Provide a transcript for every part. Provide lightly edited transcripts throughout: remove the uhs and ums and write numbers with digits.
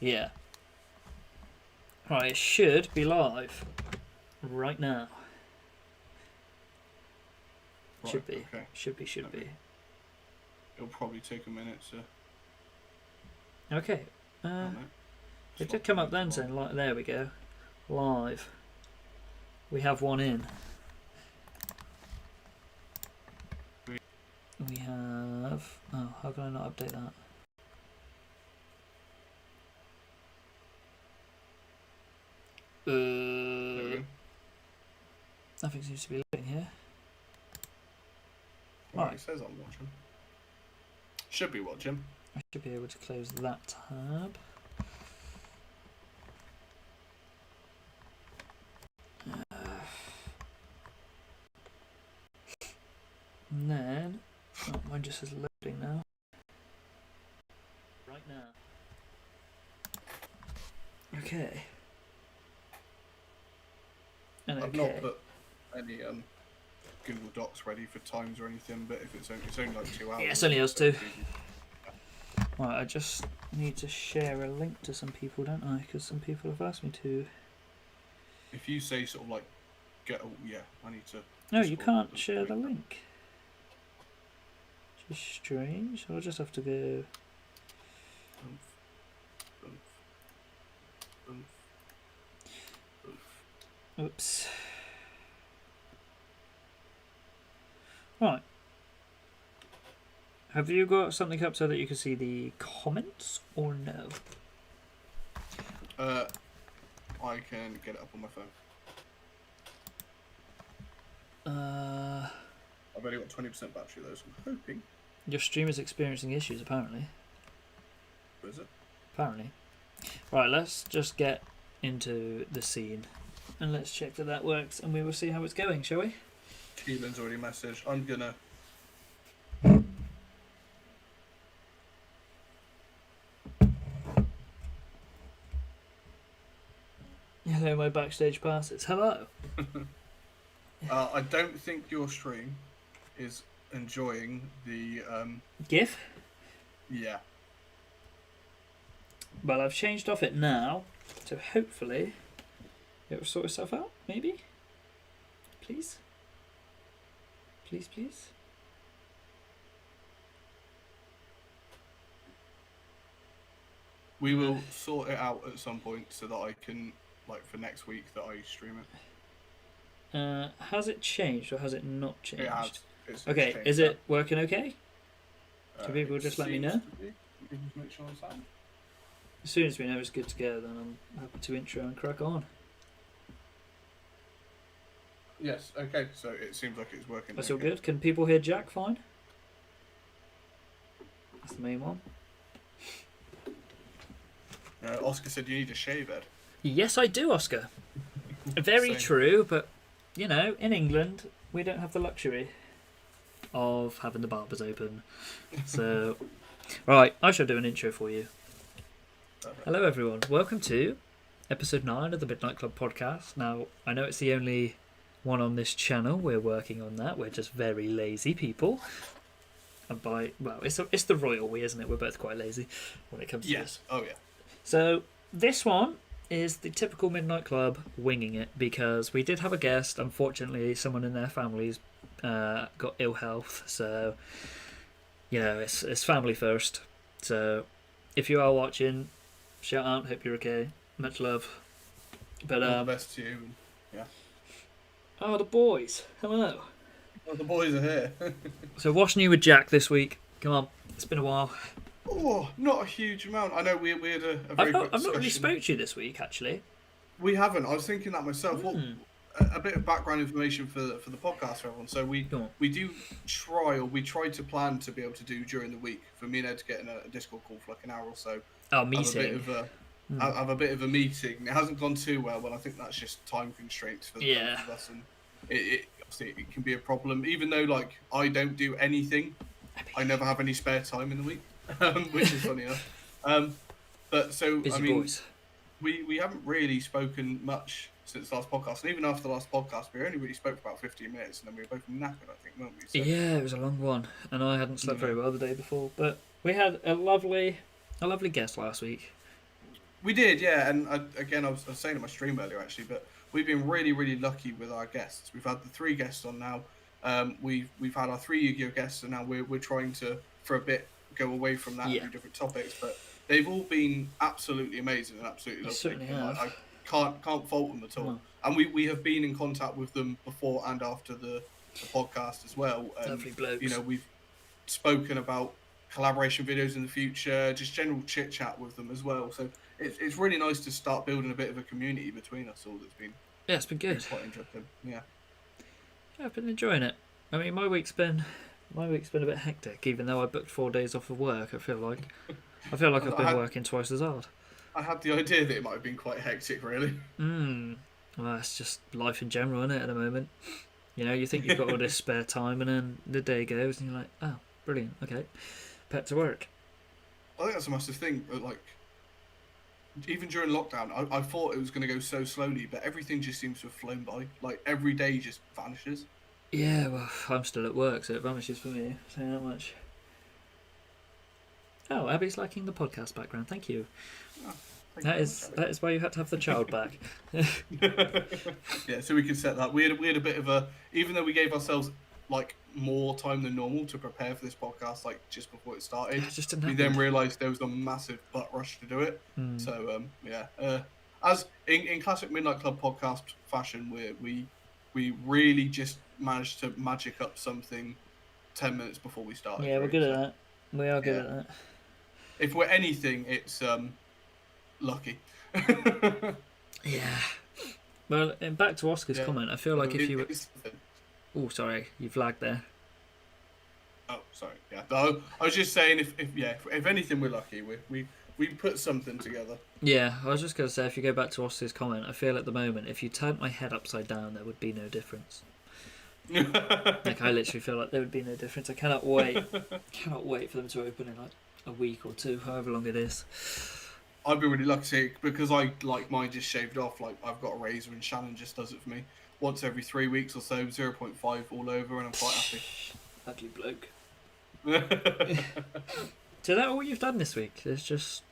Yeah. Right, it should be live right now. Right, Should be. okay. Should be. It'll probably take a minute to... Okay. It did come up then saying, like, there we go. Live. We have one in. We have... Oh, how can I not update that? Nothing seems to be loading here. Right, it says I'm watching. Should be watching. I should be able to close that tab. And then... Oh, mine just says loading now. Right now. Okay. And I've not put any Google Docs ready for times or anything, but if it's only like 2 hours. Yeah, it's only us two. Right, I just need to share a link to some people, don't I? Because some people have asked me to. If you say sort of like, I need to. No, you can't share the link. Which is strange. I'll just have to go. Oops. Right. Have you got something up so that you can see the comments or no? I can get it up on my phone. I've only got 20% battery though, so I'm hoping. Your stream is experiencing issues apparently. What is it? Apparently. Right, let's just get into the scene and let's check that that works and we will see how it's going, shall we? Keelan's already messaged. I'm gonna. Hello, my backstage passes. Hello. I don't think your stream is enjoying the GIF? Yeah. Well, I've changed off it now, so hopefully it will sort itself out, maybe? Please? Please, please? We will sort it out at some point so that I can, like, for next week that I stream it. Has it changed or has it not changed? It has. It's okay, changed is it working okay? Can people it just let me know? seems to be. Let me just make sure it's on. As soon as we know it's good to go, then I'm happy to intro and crack on. Yes, okay, so it seems like it's working. That's all good. Can people hear Jack fine? That's the main one. Oscar said you need a shave, Ed. Yes, I do, Oscar. Very Same. true, but, you know, in England, we don't have the luxury of having the barbers open. So, right, I shall do an intro for you. Perfect. Hello, everyone. Welcome to episode 9 of the Midnight Club podcast. Now, I know it's the only one on this channel. We're working on that. We're just very lazy people. And it's the royal we, isn't it? We're both quite lazy when it comes to this. Oh, yeah. So, this one is the typical Midnight Club winging it because we did have a guest. Unfortunately, someone in their family's got ill health. So, you know, it's family first. So, if you are watching, shout out. Hope you're okay. Much love. But All the best to you. Yeah. Oh, the boys. Hello. Well, the boys are here. So, what's new with Jack this week? Come on, it's been a while. Oh, not a huge amount. I know we had a very quick discussion. I've not really spoke to you this week, actually. We haven't. I was thinking that myself. Well, a bit of background information for the podcast for everyone. So we try to plan to be able to do during the week for me and Ed to get in a Discord call for like an hour or so. Oh, meeting. Have a bit of a meeting. It hasn't gone too well, but I think that's just time constraints for both of us, and it can be a problem. Even though like I don't do anything, I never have any spare time in the week, which is funny enough. But so Busy I mean, boys. we haven't really spoken much since the last podcast, and even after the last podcast, we only really spoke for about 15 minutes, and then we were both knackered, I think, weren't we? So, yeah, it was a long one, and I hadn't slept very well the day before. But we had a lovely guest last week. We did, yeah. And again, I was saying in my stream earlier, actually, but we've been really, really lucky with our guests. We've had the 3 guests on now. We've had our 3 Yu-Gi-Oh guests, and now we're trying to, for a bit, go away from that and do different topics. But they've all been absolutely amazing and absolutely lovely. Certainly have. I can't fault them at all. No. And we have been in contact with them before and after the podcast as well. And, lovely blokes. You know, we've spoken about collaboration videos in the future, just general chit chat with them as well. So it's really nice to start building a bit of a community between us all. It's been good. Quite interesting. Yeah, I've been enjoying it. I mean, my week's been a bit hectic, even though I booked 4 days off of work. I feel like I've been working twice as hard. I had the idea that it might have been quite hectic, really. Well, it's just life in general, isn't it, at the moment? You know, you think you've got all this spare time, and then the day goes, and you're like, oh, brilliant, okay, back to work. I think that's a massive thing. Like, even during lockdown, I thought it was going to go so slowly, but everything just seems to have flown by. Like, every day just vanishes. Yeah, well, I'm still at work, so it vanishes for me. So how much? Oh, Abby's liking the podcast background. Thank you. Oh, that is why you had to have the child back. Yeah, so we can set that. We had a bit of a, even though we gave ourselves like more time than normal to prepare for this podcast, like just before it started, we then realised there was a massive butt rush to do it. So as in classic Midnight Club podcast fashion, we really just managed to magic up something 10 minutes before we started. Yeah, we're good at that. We are good at that. If we're anything, it's lucky. Yeah. Well, and back to Oscar's comment, I feel like if you... Oh, sorry, you've lagged there. Oh, sorry. Yeah, I was just saying, if anything, we're lucky. We put something together. Yeah, I was just going to say, if you go back to Oscar's comment, I feel at the moment, if you turned my head upside down, there would be no difference. Like, I literally feel like there would be no difference. I cannot wait. Cannot wait for them to open in like a week or 2, however long it is. I'd be really lucky because I like mine just shaved off. Like, I've got a razor and Shannon just does it for me once every 3 weeks or so, 0.5 all over, and I'm quite happy. Ugly bloke. So that all you've done this week? It's just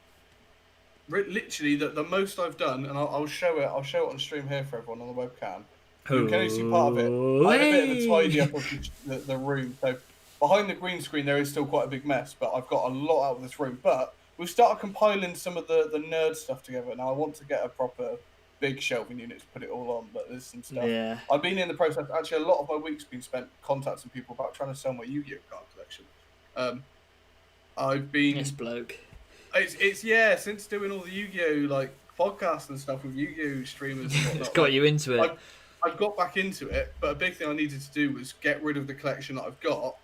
literally the most I've done, and I'll show it. I'll show it on stream here for everyone on the webcam. You can only see part of it. I had a bit of a tidy up of the room. So behind the green screen there is still quite a big mess, but I've got a lot out of this room. But we've started compiling some of the nerd stuff together. Now I want to get a proper big shelving unit to put it all on, but there's some stuff. Yeah. I've been in the process. Actually, a lot of my week's been spent contacting people about trying to sell my Yu-Gi-Oh card collection. I've been... This bloke. It's since doing all the Yu-Gi-Oh like podcasts and stuff with Yu-Gi-Oh streamers and whatnot. It's got you into it. I've got back into it, but a big thing I needed to do was get rid of the collection that I've got,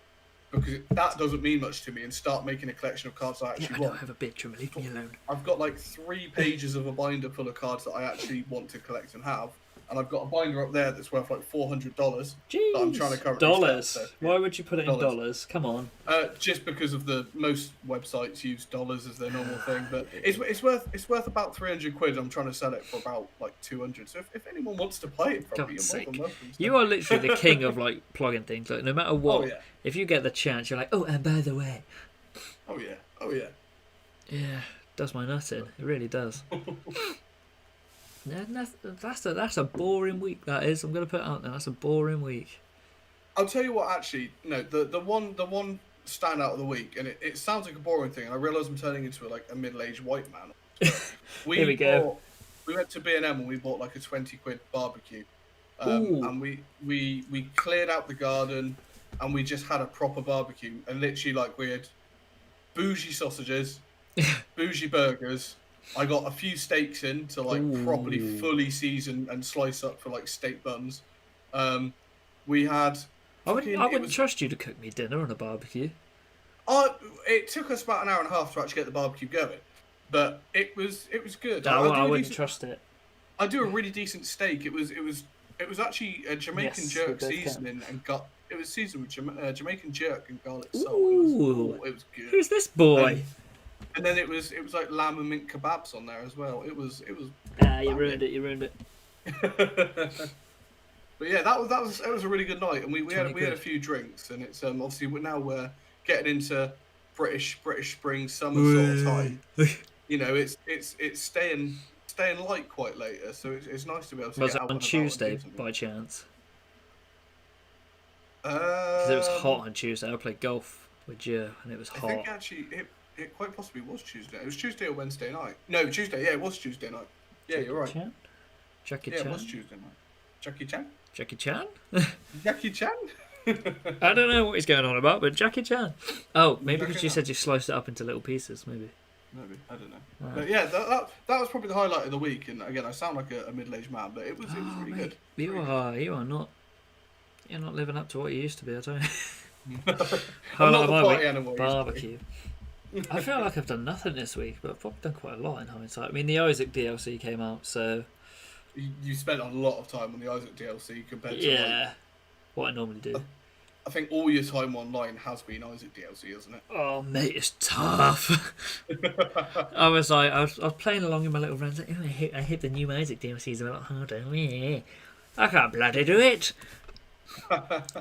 because that doesn't mean much to me, and start making a collection of cards I actually want. I have a picture, leave me alone. I've got like 3 pages of a binder full of cards that I actually want to collect and have, and I've got a binder up there that's worth like $400 that I'm trying to currently dollars. Sell, so, Why would you put it in dollars? Come on. Just because of most websites use dollars as their normal thing, but it's worth about 300 quid. I'm trying to sell it for about like 200. So if anyone wants to play it, probably you're more than welcome. You are literally the king of like plugging things. Like, no matter what, if you get the chance, you're like, oh, and by the way. Oh yeah. Yeah, does my nuts in. It really does. That's a boring week. That is. I'm going to put it out there. That's a boring week. I'll tell you what. Actually, no. The one standout of the week, and it sounds like a boring thing, and I realise I'm turning into a middle-aged white man. Here we go. We went to B&M and we bought like a 20 quid barbecue, and we cleared out the garden, and we just had a proper barbecue, and literally like we had bougie sausages, bougie burgers. I got a few steaks in to properly fully season and slice up for like steak buns. We had. I wouldn't trust you to cook me dinner on a barbecue. It took us about an hour and a half to actually get the barbecue going, but it was good. I wouldn't trust it. I do a really decent steak. It was actually a Jamaican jerk seasoning it was seasoned with Jamaican jerk and garlic salt. It was good. Who's this boy? And then it was like lamb and mint kebabs on there as well. It was. You ruined it. But yeah, that was a really good night, and we had a few drinks, and it's obviously we're getting into British spring summer sort of time. you know, it's staying light quite later, so it's nice to be able to Was get it out on and about and Tuesday do something. by chance? Because it was hot on Tuesday. I played golf with you, and it was I hot. think actually it quite possibly was Tuesday. It was Tuesday or Wednesday night. No, Tuesday. Yeah, it was Tuesday night. Yeah, Jackie you're right. Chan? Jackie Yeah, Chan? it was Tuesday night. Jackie Chan? Jackie Chan? Jackie Chan? I don't know what he's going on about, but Jackie Chan. Oh, maybe because you Chan. said you sliced it up into little pieces, maybe. Maybe, I don't know. But yeah, that was probably the highlight of the week. And again, I sound like a middle-aged man, but it was really mate, good. You are not. You're not living up to what you used to be. I tell you. I'm not the party animal. Barbecue. I feel like I've done nothing this week, but I've probably done quite a lot in hindsight. I mean, the Isaac DLC came out, so you spent a lot of time on the Isaac DLC compared to what I normally do. I think all your time online has been Isaac DLC, hasn't it? Oh mate, it's tough. I was playing along with my little friends. Like, I hope the new Isaac DLC is a lot harder. I can't bloody do it.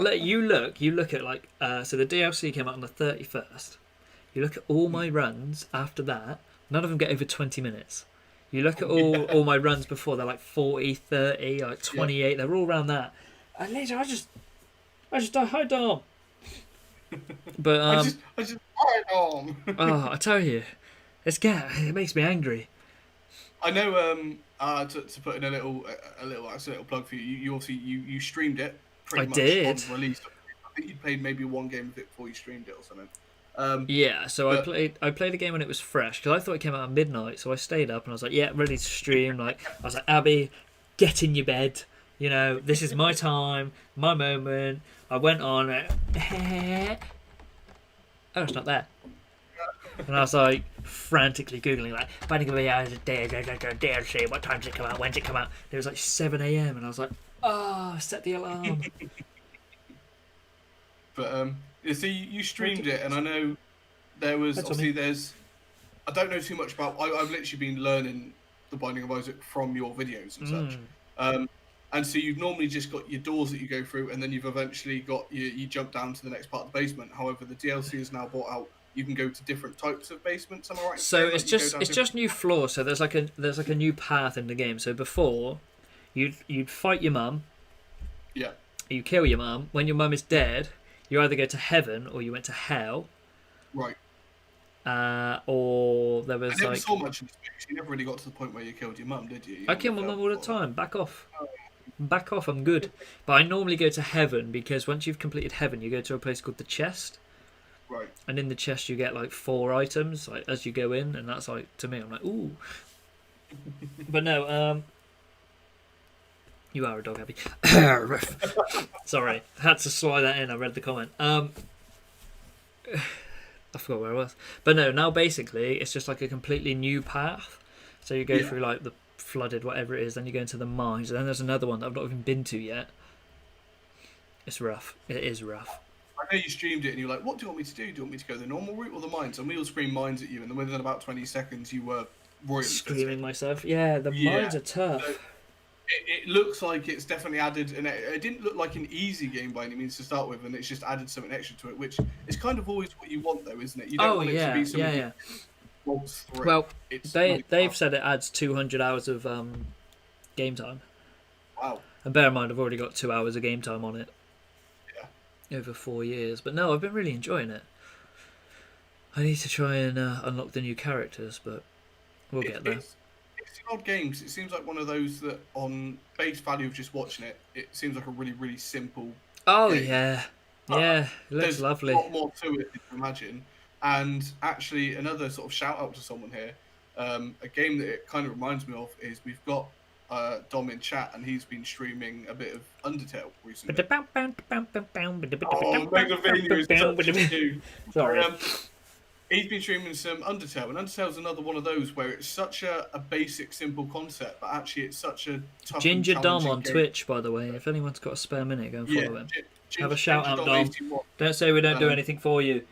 You look at like so the DLC came out on the 31st. You look at all my runs after that. None of them get over 20 minutes. You look at all my runs before, they're like 40, 30, like 28. They're all around that. And later, I just hi Dom. But I just hi Dom. Oh, I tell you, it makes me angry. I know. To put in a little plug for you. You obviously you streamed it. Pretty much on release. I think you played maybe one game of it before you streamed it or something. So I played a game when it was fresh because I thought it came out at midnight. So I stayed up and I was like, yeah, ready to stream. Like I was like, Abby, get in your bed. You know, this is my time, my moment. I went on. Oh, it's not there. And I was like frantically googling like, finding a way out of the DLC. What time did it come out? When did it come out? And it was like 7 a.m. and I was like, set the alarm. But so you streamed it, and I know there was there's. I don't know too much about. I've literally been learning the Binding of Isaac from your videos and such. And so you've normally just got your doors that you go through, and then you've eventually got you jump down to the next part of the basement. However, the DLC is now brought out. You can go to different types of basements. Am I right? So it's just new floors. So there's like a new path in the game. So before, you'd fight your mum. Yeah. You kill your mum. When your mum is dead, you either go to heaven or you went to hell. Right. Or there was I never saw much in space. You never really got to the point where you killed your mum, did you? I kill my mum all the time. Back off. Back off, I'm good. But I normally go to heaven because once you've completed heaven, you go to a place called the chest. Right. And in the chest, you get like 4 items like as you go in, and that's like, to me, I'm like, ooh. But no, you are a dog, Abby. Sorry, I had to slide that in. I read the comment. I forgot where I was. But no, now basically it's just like a completely new path. So you go through like the flooded whatever it is, then you go into the mines, and then there's another one that I've not even been to yet. It's rough. It is rough. I know you streamed it and you're like, what do you want me to do? Do you want me to go the normal route or the mines? And we all scream mines at you, and then within about 20 seconds you were royally screaming myself. Yeah, the mines are tough. So it looks like it's definitely added, and it didn't look like an easy game by any means to start with, and it's just added something extra to it, which is kind of always what you want, though, isn't it? You don't want it to be something Well, they've said it adds 200 hours of game time. Wow. And bear in mind, I've already got 2 hours of game time on it. Over 4 years, but no, I've been really enjoying it. I need to try and unlock the new characters, but we'll get there. It's an odd game because it seems like one of those that, on base value of just watching it, it seems like a really, really simple. Oh game. It looks lovely. There's a lot more to it than you imagine. And actually, another sort of shout out to someone here. A game that it kind of reminds me of is we've got Dom in chat, and he's been streaming a bit of Undertale recently. Sorry. He's been streaming some Undertale, and Undertale's another one of those where it's such a basic, simple concept, but actually it's such a tough Ginger and Dom on game. Twitch, by the way. If anyone's got a spare minute, go and follow him. Have a shout out, Dom. 81. Don't say we don't do anything for you.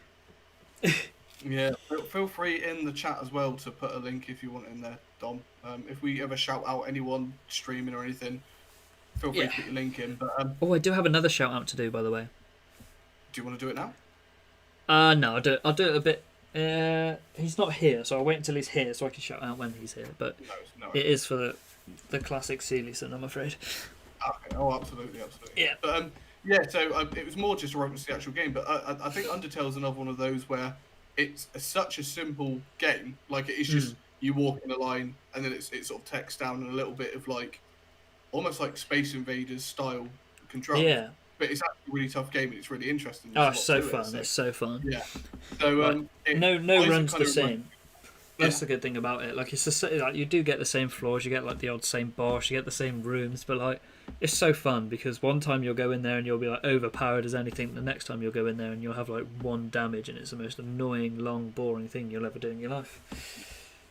Yeah, feel free in the chat as well to put a link if you want in there, Dom. If we ever shout out anyone streaming or anything, feel free to put your link in. But I do have another shout out to do, by the way. Do you want to do it now? No, I'll do it a bit He's not here, so I'll wait until he's here so I can shout out when he's here. But No. it is for the classic Sealyson, I'm afraid. Okay. Oh, absolutely. Yeah. But so it was more just a reference to the actual game. But I think Undertale's another one of those where it's such a simple game. Like it's just you walk in a line and then it's sort of text down and a little bit of like almost like Space Invaders style control. Yeah. But it's actually a really tough game and it's really interesting. It's so fun. It's so fun. Yeah. So no runs the same. That's the good thing about it. Like it's like you do get the same floors, you get like the odd same boss, you get the same rooms, but like it's so fun because one time you'll go in there and you'll be like overpowered as anything. The next time you'll go in there and you'll have like 1 damage, and it's the most annoying, long, boring thing you'll ever do in your life.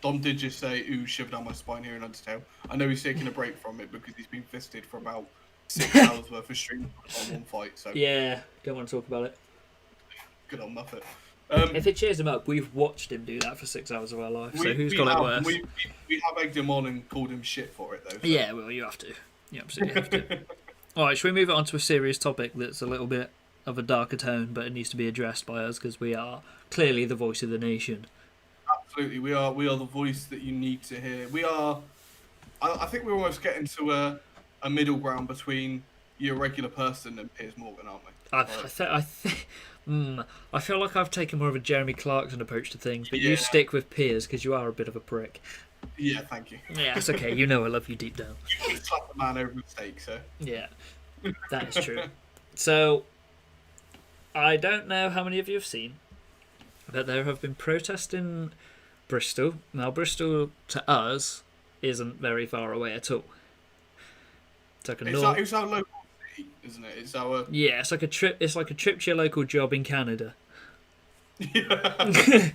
Dom did just say, "Ooh, shiver down my spine" here in Undertale. I know he's taking a break from it because he's been fisted for about 6 hours worth of stream on one fight. So yeah, don't want to talk about it. Good on Muffet. If it cheers him up, we've watched him do that for 6 hours of our life. So who's got it worse? We have egged him on and called him shit for it though. So. Yeah, well, you have to. You absolutely have to. All right, should we move it on to a serious topic that's a little bit of a darker tone, but it needs to be addressed by us because we are clearly the voice of the nation. Absolutely, we are the voice that you need to hear. We are. I think we're almost getting to a middle ground between your regular person and Piers Morgan, aren't we? I feel like I've taken more of a Jeremy Clarkson approach to things, but you stick with Piers because you are a bit of a prick. Yeah, thank you. Yeah, it's okay. You know I love you deep down. You can slap the man over the stake, so. Yeah, that is true. So, I don't know how many of you have seen, but there have been protests in Bristol. Now, Bristol to us isn't very far away at all. It's like it's our local city, isn't it? It's our it's like a trip. It's like a trip to your local job in Canada. Yeah.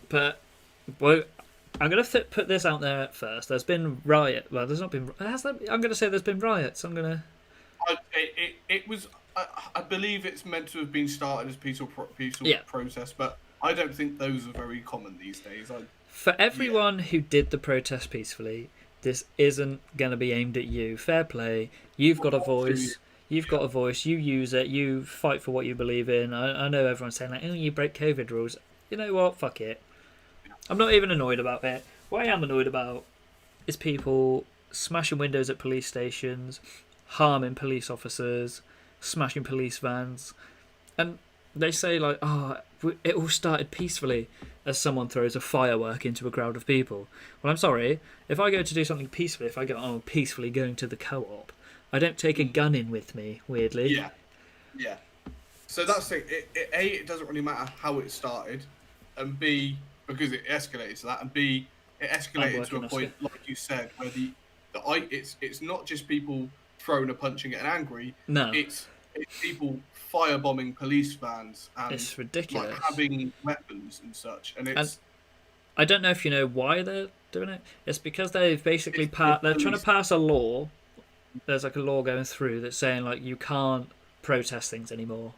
But I'm gonna put this out there at first. There's been riot. Well, there's not been. I'm gonna say there's been riots. It was. I believe it's meant to have been started as peaceful protest, but I don't think those are very common these days. For everyone who did the protest peacefully, this isn't going to be aimed at you. Fair play. You've got a voice. You've got a voice. You use it. You fight for what you believe in. I know everyone's saying, like, oh, you break COVID rules. You know what? Fuck it. I'm not even annoyed about it. What I am annoyed about is people smashing windows at police stations, harming police officers, smashing police vans. And they say, like, oh, it all started peacefully, as someone throws a firework into a crowd of people. Well, I'm sorry. If I go to do something peacefully, if I go, peacefully going to the co-op, I don't take a gun in with me, weirdly. Yeah. So that's the thing. It doesn't really matter how it started, and B, because it escalated to that, and B, it escalated to a point, like you said, where it's not just people throwing and punching and angry. No. It's people firebombing police vans and it's ridiculous. Like, having weapons and such, and it's. I don't know if you know why they're doing it. It's because they've basically they're trying to pass a law. There's like a law going through that's saying like you can't protest things anymore.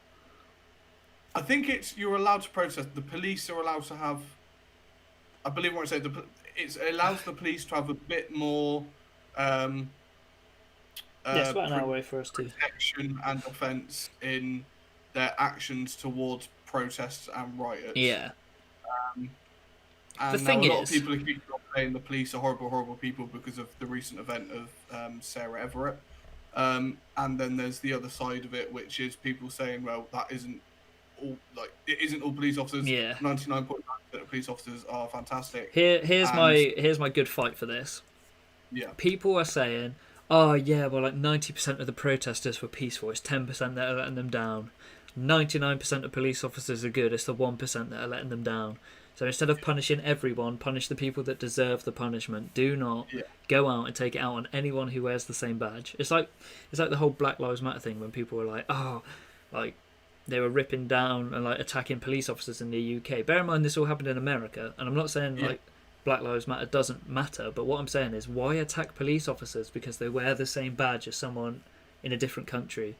I think you're allowed to protest. The police are allowed to have. I believe what I say. It allows the police to have a bit more. It's about an hour away for us too. Protection and offence in their actions towards protests and riots. Yeah. And the thing a lot is, of people are keeping on saying the police are horrible, horrible people because of the recent event of Sarah Everett. And then there's the other side of it, which is people saying, well, that isn't all, like, it isn't all police officers. Yeah. 99.9% of police officers are fantastic. Here's my good fight for this. Yeah. People are saying, oh yeah, well, like 90% of the protesters were peaceful. It's 10% that are letting them down. 99% of police officers are good. It's the 1% that are letting them down. So instead of punishing everyone, punish the people that deserve the punishment. Do not go out and take it out on anyone who wears the same badge. It's like the whole Black Lives Matter thing when people were like, oh, like they were ripping down and like attacking police officers in the UK. Bear in mind this all happened in America, and I'm not saying like Black Lives Matter doesn't matter, but what I'm saying is why attack police officers because they wear the same badge as someone in a different country?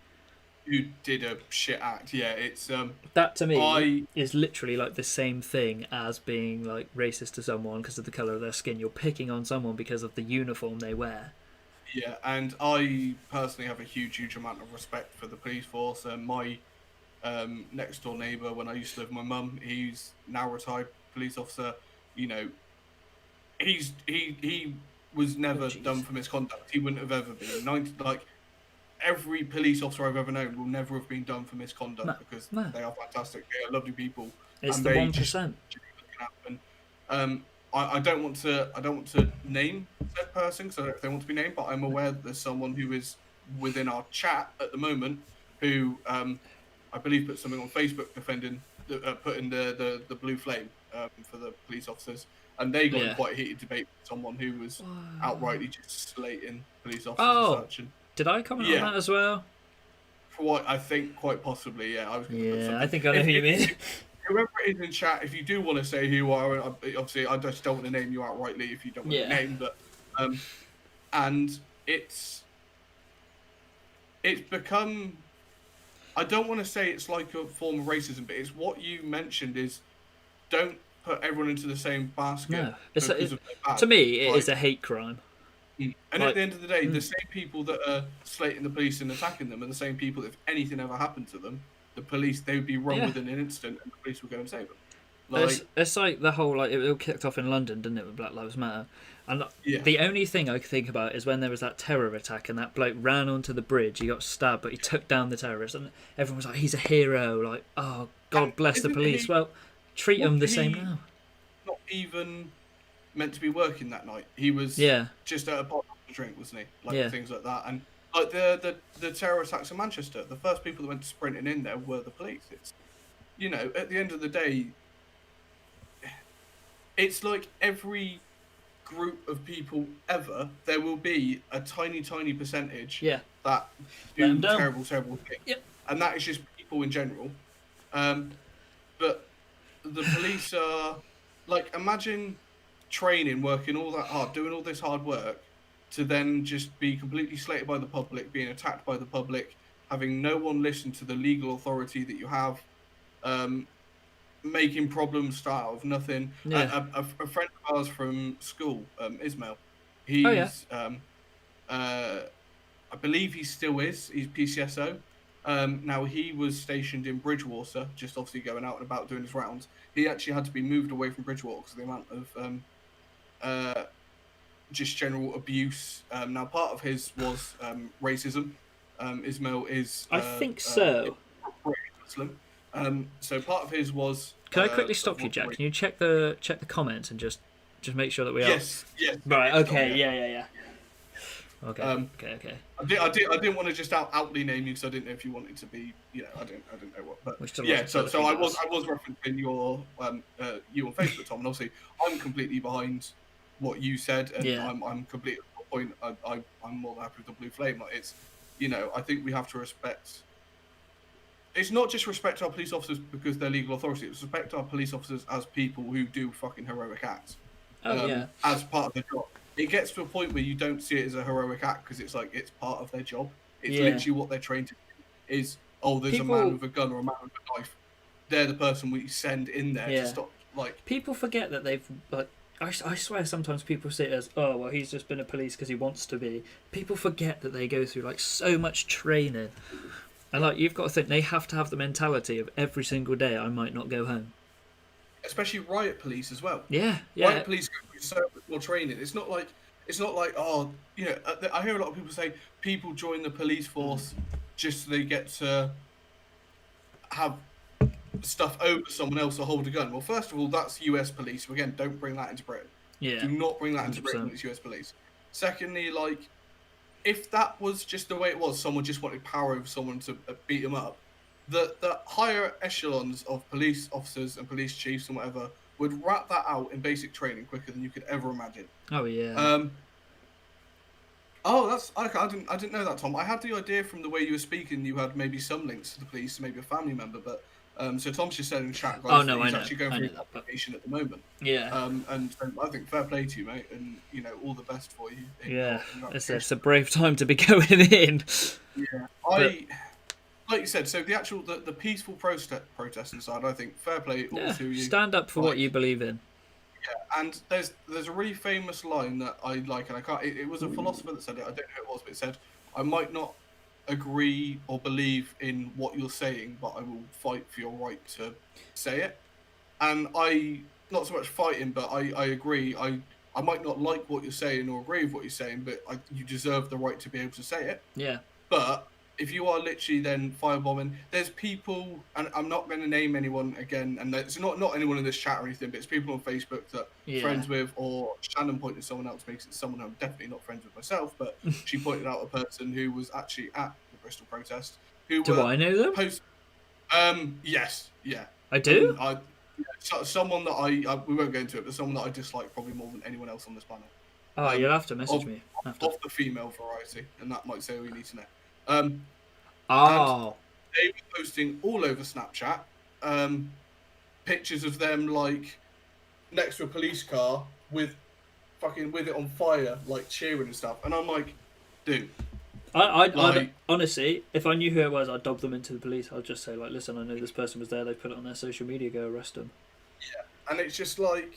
Who did a shit act. Yeah, it's that to me is literally like the same thing as being like racist to someone because of the colour of their skin. You're picking on someone because of the uniform they wear. Yeah, and I personally have a huge amount of respect for the police force. My next door neighbour when I used to live with my mum. He's now retired police officer. You know, he was never done for misconduct. He wouldn't have ever been. Every police officer I've ever known will never have been done for misconduct because they are fantastic. They are lovely people. It's and the they 1%. just happen. I don't want to name said person because I don't know if they want to be named, but I'm aware that there's someone who is within our chat at the moment who I believe put something on Facebook defending putting the blue flame for the police officers, and they got in quite a heated debate with someone who was outrightly just slating police officers and such. And did I comment on that as well? For what I think, quite possibly, yeah. I was going to put something. I think I know who you mean. Whoever it is in chat, if you do want to say who you are, obviously I just don't want to name you outrightly if you don't want to name, but and it's become, I don't want to say it's like a form of racism, but it's what you mentioned is don't put everyone into the same basket. No, to me, it is a hate crime. And at the end of the day, the same people that are slating the police and attacking them are the same people that if anything ever happened to them, the police, they would be run within an instant and the police would go and save them. It's like the whole, like, it all kicked off in London, didn't it, with Black Lives Matter? And the only thing I could think about is when there was that terror attack and that bloke ran onto the bridge, he got stabbed, but he took down the terrorist, and everyone was like, he's a hero, like, oh, God bless the police. Well, treat them the same now. Not even meant to be working that night. He was just at a bar to drink, wasn't he? Like things like that. And like the terror attacks in Manchester, the first people that went sprinting in there were the police. It's, you know, at the end of the day, it's like every group of people ever, there will be a tiny percentage that do terrible things. And that is just people in general. But the police are like, imagine training, working all that hard, doing all this hard work, to then just be completely slated by the public, being attacked by the public, having no one listen to the legal authority that you have, making problems start out of nothing. A friend of ours from school, Ismail, he's I believe he still is, he's PCSO. Now he was stationed in Bridgewater, just obviously going out and about doing his rounds. He actually had to be moved away from Bridgewater because of the amount of just general abuse. Now part of his was racism. Ismail is I think so. Muslim. So part of his was. Can I quickly stop you, Jack? Can you check the comments and just make sure that we are? Yes. Right. Okay. Yeah. Okay. Okay. I didn't want to just outly name you because I didn't know if you wanted to be. You know, I didn't know what. But yeah. So I was referencing your you on Facebook, Tom, and obviously I'm completely behind what you said, and I'm completely at the point. I'm more than happy with the blue flame. Like, it's, you know, I think we have to respect. It's not just respect our police officers because they're legal authority. It's respect our police officers as people who do fucking heroic acts. As part of their job. It gets to a point where you don't see it as a heroic act because it's like it's part of their job. It's literally what they're trained to do. Is, there's a man with a gun or a man with a knife. They're the person we send in there to stop. Like, people forget that they've like. I swear sometimes people say it as, oh, well, he's just been a police because he wants to be. People forget that they go through like so much training. And like, you've got to think they have to have the mentality of every single day I might not go home. Especially riot police as well. Yeah. Riot police go through so much more training. It's not like oh, you know, I hear a lot of people say people join the police force just so they get to have stuff over someone else or hold a gun. Well, first of all, that's US police. So again, don't bring that into Britain. Yeah. Do not bring that into 100%. Britain when it's US police. Secondly, like, if that was just the way it was, someone just wanted power over someone to beat them up, the higher echelons of police officers and police chiefs and whatever would wrap that out in basic training quicker than you could ever imagine. Oh yeah. That's okay. I didn't know that, Tom. I had the idea from the way you were speaking. You had maybe some links to the police, maybe a family member, but so Tom's just said in chat, guys, he's actually going through that application at the moment. Yeah. And I think fair play to you, mate, and you know, all the best for you. Yeah. It's a brave time to be going in. Yeah. Like you said, so the peaceful protest inside, I think fair play all to you. Stand up for what you believe in. Yeah, and there's a really famous line that I like, and I can't. It was a philosopher that said it. I don't know who it was, but it said, "I might not agree or believe in what you're saying, but I will fight for your right to say it. And I, not so much fighting, but I agree. I might not like what you're saying or agree with what you're saying, but you deserve the right to be able to say it. Yeah. But if you are literally then firebombing, there's people, and I'm not going to name anyone again, and it's not anyone in this chat or anything, but it's people on Facebook that I'm friends with, or Shannon pointed someone out to me because it's someone I'm definitely not friends with myself, but she pointed out a person who was actually at the Bristol protest. Do I know them? Yes, yeah. I do? Someone that we won't go into it, but someone that I dislike probably more than anyone else on this planet. Oh, you'll have to message me. Of the female variety, and that might say all you need to know. They were posting all over Snapchat pictures of them like next to a police car with it on fire, like cheering and stuff. And I'm like, dude. I honestly, if I knew who it was, I'd dob them into the police. I'd just say, like, listen, I know this person was there. They put it on their social media. Go arrest them. Yeah, and it's just like.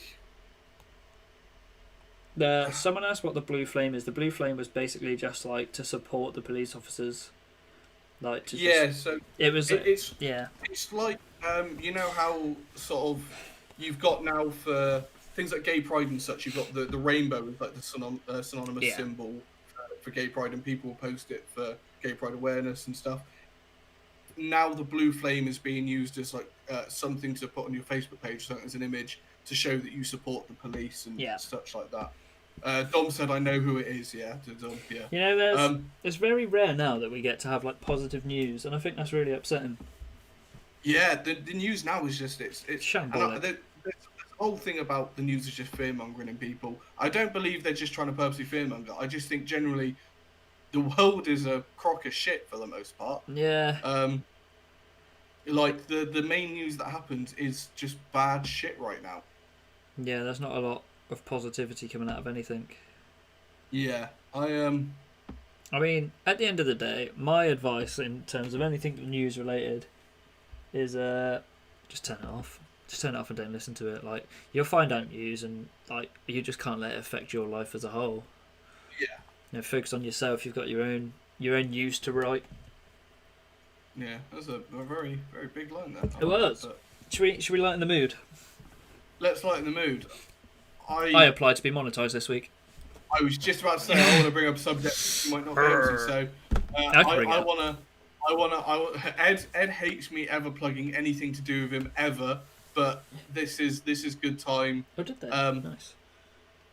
Someone asked what the blue flame is. The blue flame was basically just like to support the police officers. Like to so it was. It's like you know how sort of you've got now for things like gay pride and such. You've got the rainbow with like the synonymous symbol for gay pride, and people post it for gay pride awareness and stuff. Now the blue flame is being used as like something to put on your Facebook page, something as an image to show that you support the police and such like that. Dom said, "I know who it is." Yeah, to Dom. Yeah. You know, it's very rare now that we get to have like positive news, and I think that's really upsetting. Yeah, the news now is just it's shambolic. The whole thing about the news is just fear mongering in people. I don't believe they're just trying to purposely fear monger. I just think generally the world is a crock of shit for the most part. Yeah. Like the main news that happens is just bad shit right now. Yeah, there's not a lot of positivity coming out of anything. Yeah, I mean, at the end of the day, my advice in terms of anything news related is just turn it off. Just turn it off and don't listen to it. Like, you'll find out news and like you just can't let it affect your life as a whole. Yeah. You know, focus on yourself. You've got your own news to write. Yeah, that's a very, very big line there. It was. Should we lighten the mood? Let's lighten the mood. I applied to be monetized this week. I was just about to say I want to bring up a subject you might not be into. So Ed hates me ever plugging anything to do with him ever, but this is good time. Oh, did they? Nice.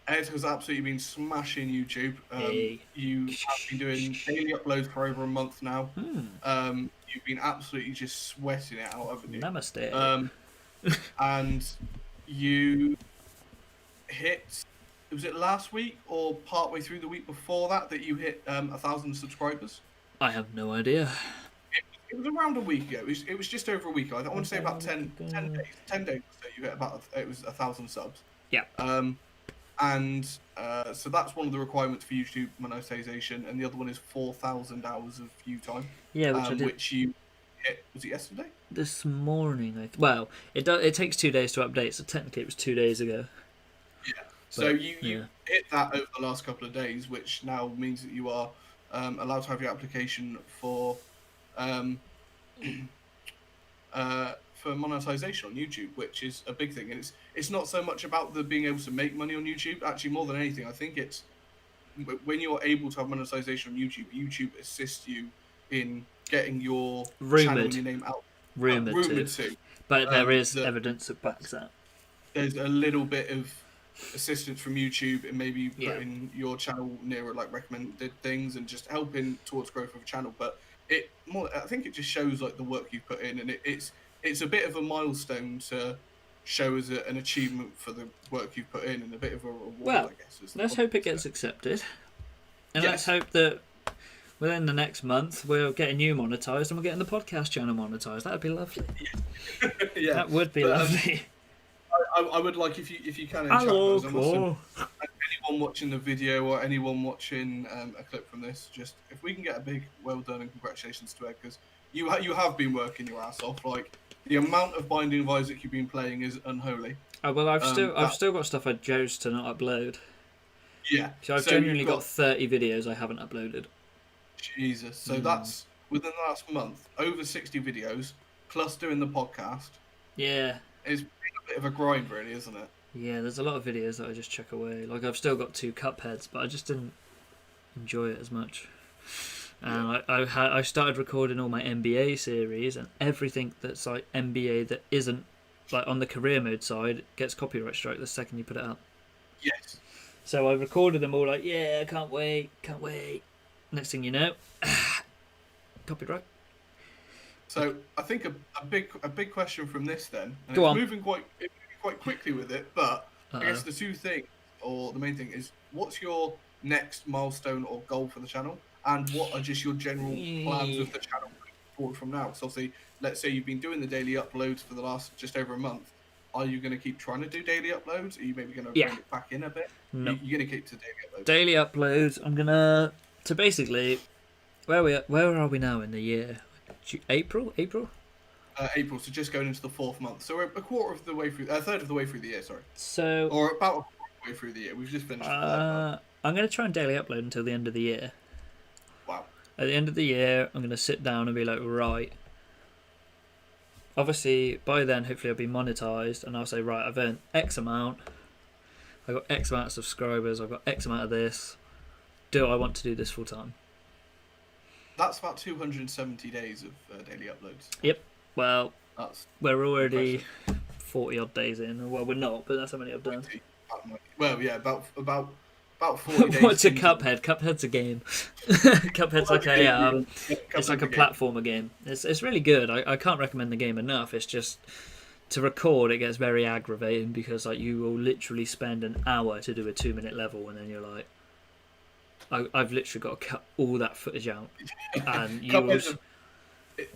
Ed has absolutely been smashing YouTube. Hey. You have been doing daily uploads for over a month now. You've been absolutely just sweating it out, haven't you? Namaste. And you hit, was it last week or partway through the week before that you hit 1,000 subscribers? I have no idea. It was around a week ago. It was just over a week ago. I want to say about 10 days. 10 days so you hit it was 1,000 subs. Yeah. And so that's one of the requirements for YouTube monetization, and the other one is 4,000 hours of view time. Yeah, which you hit. Was it yesterday? This morning. Well, it takes 2 days to update, so technically it was 2 days ago. Yeah. So you hit that over the last couple of days, which now means that you are allowed to have your application for monetization on YouTube, which is a big thing. And it's not so much about the being able to make money on YouTube. Actually, more than anything, I think it's when you're able to have monetization on YouTube, YouTube assists you in getting your channel and your name out. Rumored to. But there is evidence that backs that. There's a little bit of assistance from YouTube and maybe putting your channel near like recommended things and just helping towards growth of a channel. But I think it just shows like the work you put in, and it's a bit of a milestone to show as an achievement for the work you've put in, and a bit of a reward, I guess. Let's hope it gets accepted, and let's hope that within the next month we're getting you monetized and we're getting the podcast channel monetized. That'd be lovely. Yeah, that would be lovely. I would like if you can in chat those. Anyone watching the video or anyone watching a clip from this, just if we can get a big well done and congratulations to Ed, because you have been working your ass off. Like the amount of Binding of Isaac you've been playing is unholy. Oh, well, I've still got stuff I chose to not upload. Yeah. So I've genuinely got 30 videos I haven't uploaded. Jesus. So that's within the last month, over 60 videos, plus doing the podcast. Yeah. It's been a bit of a grind, really, isn't it? Yeah, there's a lot of videos that I just chuck away. Like, I've still got 2 Cupheads, but I just didn't enjoy it as much. And I started recording all my NBA series, and everything that's like NBA that isn't like on the career mode side gets copyright strike the second you put it up. Yes. So I recorded them all like, yeah, can't wait. Next thing you know, copyright. So I think a big question from this then, and Go on. moving quite quickly with it, but I guess the two things, or the main thing is, what's your next milestone or goal for the channel, and what are just your general plans with the channel forward from now? So obviously, let's say you've been doing the daily uploads for the last just over a month. Are you going to keep trying to do daily uploads? Are you maybe going to bring it back in a bit? No. You're going to keep to daily uploads. Daily uploads. I'm gonna basically, where are we now in the year? April. April, so just going into the 4th month. So we're a quarter of the way through, a third of the way through the year, sorry. So, or about a quarter of the way through the year. We've just finished. I'm going to try and daily upload until the end of the year. Wow. At the end of the year, I'm going to sit down and be like, right. Obviously, by then, hopefully, I'll be monetized, and I'll say, right, I've earned X amount. I've got X amount of subscribers. I've got X amount of this. Do I want to do this full time? That's about 270 days of daily uploads. Yep. Well, we're already impressive. 40 odd days in. Well, we're not, but that's how many I've done. Well, yeah, about 40 days. What's a Cuphead? Cuphead's a game. Cuphead's like it's like a platformer game. It's really good. I can't recommend the game enough. It's just to record it gets very aggravating because like you will literally spend an hour to do a 2-minute level, and then you're like, I've literally got to cut all that footage out. And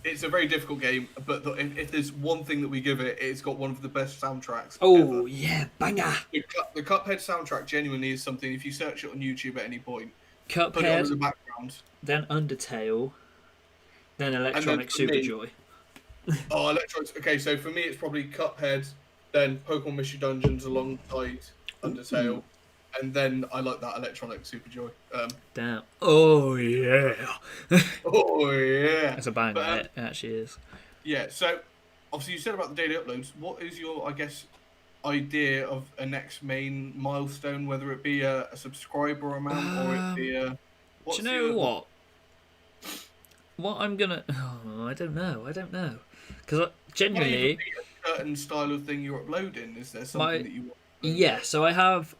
it's a very difficult game, but if there's one thing that we give it, it's got one of the best soundtracks ever. Yeah, banger! The Cuphead soundtrack genuinely is something, if you search it on YouTube at any point, Cuphead, put it on as a background. Then Undertale, then Electronic Superjoy. Oh, Electronic. Okay, so for me it's probably Cuphead, then Pokemon Mystery Dungeons alongside Undertale. And then I like that Electronic Superjoy. Damn. Oh, yeah. Oh, yeah. It's a banger. It actually is. Yeah, so obviously you said about the daily uploads. What is your, I guess, idea of a next main milestone, whether it be a subscriber amount or it be a... Do you know what? What I'm going to... Oh, I don't know. Because genuinely... A certain style of thing you're uploading? Is there something that you want? Yeah, so I have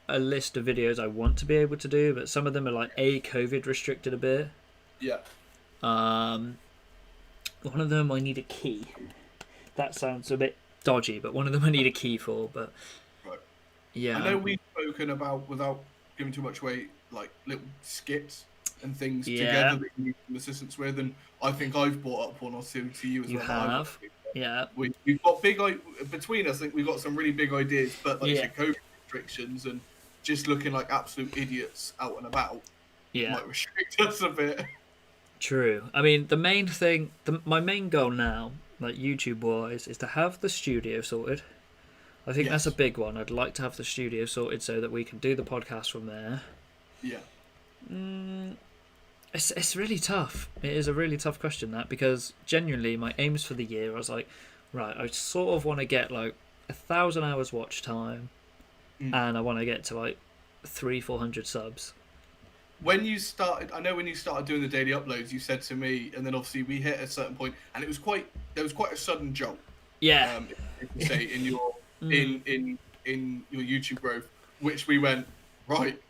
a list of videos I want to be able to do, but some of them are like COVID restricted a bit. Yeah. One of them I need a key. That sounds a bit dodgy, but one of them I need a key for. But right. Yeah, I know we've spoken about, without giving too much away, like little skits and things together that you need some assistance with, and I think I've brought up one or two to you as well. You have. Yeah, we've got between us. I think we've got some really big ideas, but like you said, COVID restrictions and just looking like absolute idiots out and about might restrict us a bit. True. I mean, the main thing, my main goal now, like YouTube wise, is to have the studio sorted. I think that's a big one. I'd like to have the studio sorted so that we can do the podcast from there. Yeah. It's really tough. It is a really tough question, that, because genuinely my aims for the year, I was like, right, I sort of want to get like 1,000 hours watch time, and I want to get to like 300-400 subs. When you started, I know when you started doing the daily uploads, you said to me, and then obviously we hit a certain point, and there was quite a sudden jump. Yeah. If you say in your in your YouTube growth, which we went right.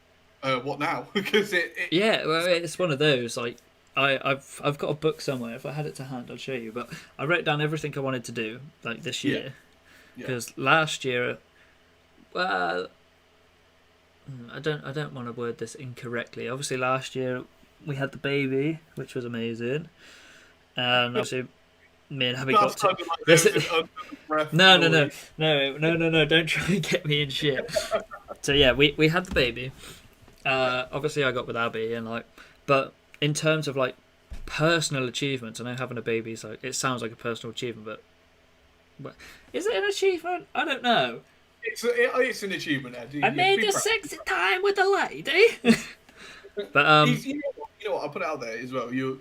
What now? Because it's one of those. Like I've got a book somewhere. If I had it to hand, I'd show you. But I wrote down everything I wanted to do like this year, because last year, well, I don't want to word this incorrectly. Obviously, last year we had the baby, which was amazing, and obviously me and Abby got to. No! Don't try and get me in shit. So yeah, we had the baby. Obviously I got with Abby, and but in terms of like personal achievements, I know having a baby is like, it sounds like a personal achievement, but is it an achievement? I don't know. It's an achievement, Ed. I made a sexy time with a lady. But you You know what? I'll put it out there as well. You're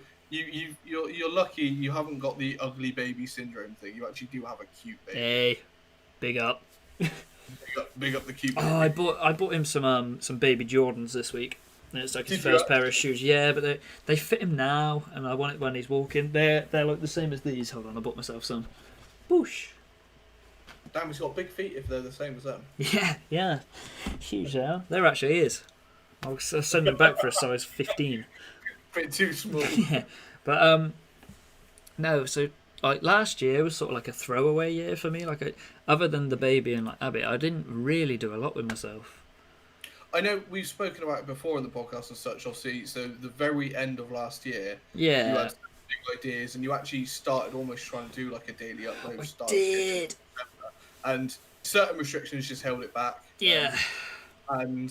lucky you haven't got the ugly baby syndrome thing. You actually do have a cute baby. Hey, big up. Big up the cute baby. Oh, I bought him some baby Jordans this week. And it's like his first pair of shoes. Yeah, but they fit him now, and I want it when he's walking. They're like the same as these. Hold on, I bought myself some. Boosh. Damn, he's got big feet if they're the same as them. Yeah. Huge now. There actually is. I'll send them back for a size 15. Bit too small. Yeah. But no, so like last year was sort of like a throwaway year for me. Like other than the baby and like Abby, I didn't really do a lot with myself. I know we've spoken about it before in the podcast and such. Obviously, so the very end of last year, yeah, you had some big ideas, and you actually started almost trying to do like a daily upload. I did. And certain restrictions just held it back. Yeah. And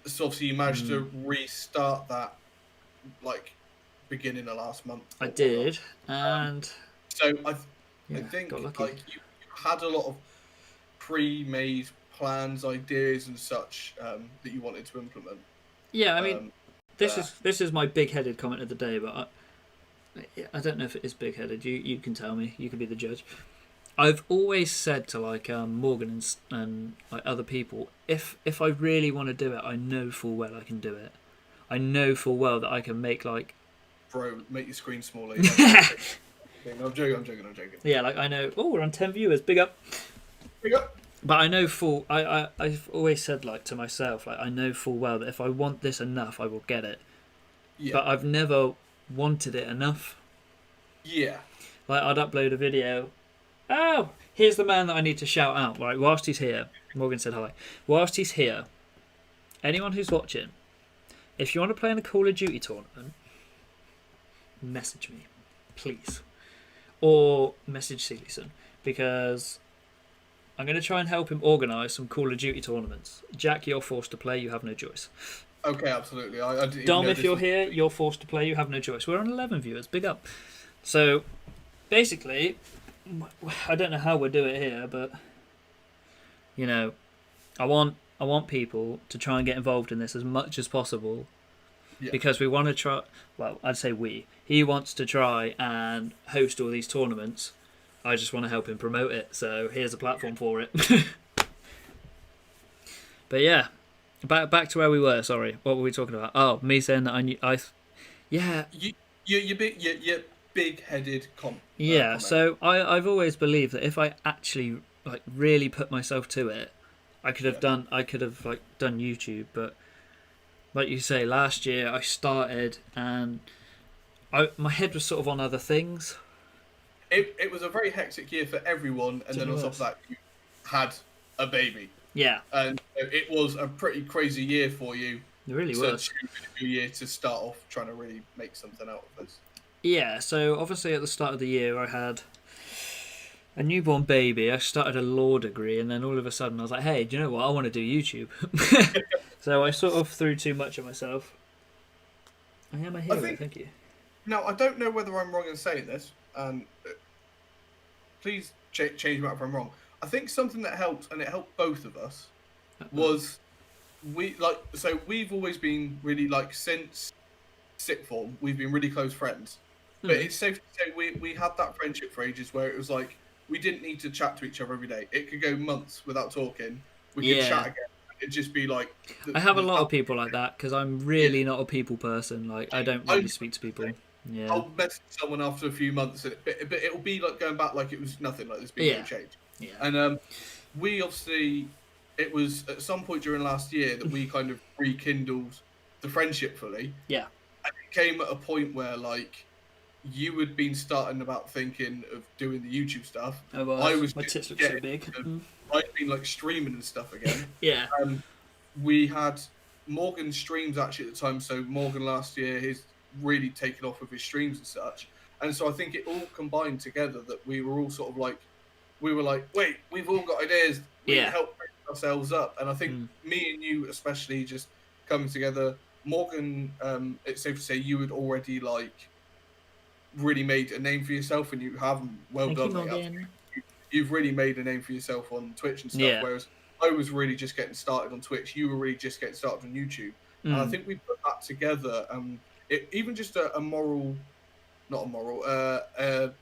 so obviously you managed to restart that, like, beginning of last month. I did, and so I think like you had a lot of pre-made plans, ideas, and such that you wanted to implement. Yeah, I mean, this is my big-headed comment of the day, but I don't know if it is big-headed. You can tell me. You can be the judge. I've always said to like Morgan and like other people, if I really want to do it, I know full well I can do it. I know full well that I can make like. Bro, make your screen smaller. I'm joking. Yeah, like I know. Oh, we're on 10 viewers. Big up. Big up. But I know full. I've always said like to myself, like I know full well that if I want this enough, I will get it. Yeah. But I've never wanted it enough. Yeah. Like I'd upload a video. Oh, here's the man that I need to shout out. Right, whilst he's here, Morgan said hi. Whilst he's here, anyone who's watching, if you want to play in a Call of Duty tournament, message me, please, or message Seelison, because I'm going to try and help him organise some Call of Duty tournaments. Jack, you're forced to play. You have no choice. Okay, absolutely. Dom, if you're here, you're forced to play. You have no choice. We're on 11 viewers. Big up. So, basically, I don't know how we'll do it here, but you know, I want people to try and get involved in this as much as possible, because we want to try. Well, I'd say he wants to try and host all these tournaments. I just want to help him promote it. So here's a platform for it. But yeah, back to where we were. Sorry, what were we talking about? Oh, me saying that you're big-headed comment. So I've always believed that if I actually like really put myself to it, I could have done YouTube. But like you say, last year I started and my head was sort of on other things. It was a very hectic year for everyone, and then on top of that, you had a baby. Yeah, and it was a pretty crazy year for you. It really was. A new year to start off trying to really make something out of this. Yeah, so obviously at the start of the year I had a newborn baby, I started a law degree, and then all of a sudden I was like, hey, do you know what? I want to do YouTube. So I sort of threw too much at myself. I am a hero, thank you. Now, I don't know whether I'm wrong in saying this, and please change me out if I'm wrong. I think something that helped, and it helped both of us, was we've always been really, like, since sixth form, we've been really close friends. But it's safe to say we had that friendship for ages where it was like we didn't need to chat to each other every day. It could go months without talking. We could chat again. It'd just be like... I have a lot of people like that because I'm really not a people person. Like, I don't really speak to people. Yeah. I'll message someone after a few months, but it'll be like going back like it was nothing, like there's been no change. Yeah. And we obviously... It was at some point during last year that we kind of rekindled the friendship fully. Yeah. And it came at a point where, like, you had been starting about thinking of doing the YouTube stuff. Oh, well, my tits look so big. I'd been like streaming and stuff again. Yeah. We had Morgan streams actually at the time. So Morgan last year, he's really taken off with his streams and such. And so I think it all combined together that we were all sort of like, wait, we've all got ideas. We can help bring ourselves up. And I think me and you especially just coming together. Morgan, it's safe to say you had already like really made a name for yourself, and you have. Well done. You've really made a name for yourself on Twitch and stuff, whereas I was really just getting started on Twitch. You were really just getting started on YouTube. And I think we put that together, and even just a moral, not a moral,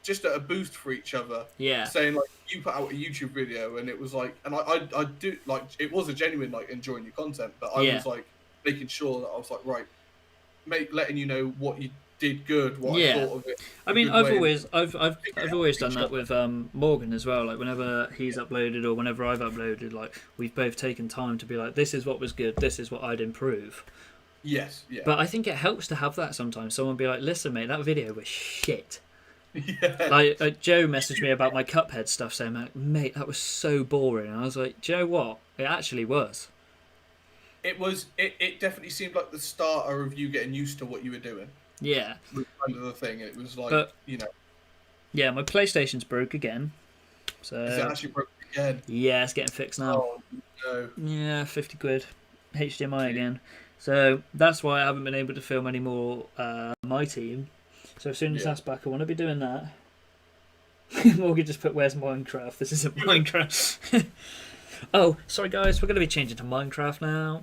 just a boost for each other. Yeah. Saying like you put out a YouTube video and it was like, and I do like it was a genuine like enjoying your content, but I was like making sure that I was like right, letting you know what you did good, what I thought of it. I mean, I've always done that with Morgan as well. Like whenever he's uploaded or whenever I've uploaded, like we've both taken time to be like, this is what was good, this is what I'd improve. Yes, yeah. But I think it helps to have that sometimes. Someone be like, listen, mate, that video was shit. Yeah. Like Joe messaged me about my Cuphead stuff, saying, like, mate, that was so boring. And I was like, Joe, what? It actually was. It was. It definitely seemed like the starter of you getting used to what you were doing. Yeah. Kind of the thing. It was like, you know. Yeah, my PlayStation's broke again. So. Is it actually broke again? Yeah, it's getting fixed now. Oh, no. Yeah, 50 quid. HDMI again. So that's why I haven't been able to film any more my team. So as soon as that's back, I want to be doing that. Morgan just put, where's Minecraft? This isn't Minecraft. Oh, sorry guys, we're going to be changing to Minecraft now.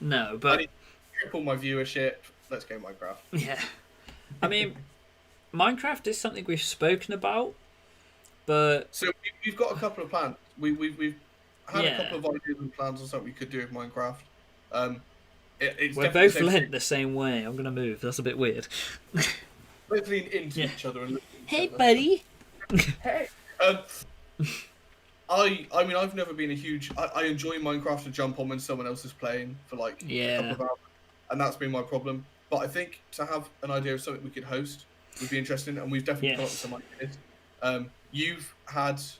No, but... I need to triple my viewership. Let's go Minecraft. Yeah. I mean, Minecraft is something we've spoken about, but... So we've got a couple of plans. We've had a couple of ideas and plans on something we could do with Minecraft. We're both lent the same way. I'm going to move. That's a bit weird. Let's lean into each other and look at hey, each other. buddy. Hey. I mean, I've never been a huge... I enjoy Minecraft to jump on when someone else is playing for like a couple of hours, and that's been my problem. But I think to have an idea of something we could host would be interesting, and we've definitely come up with some ideas.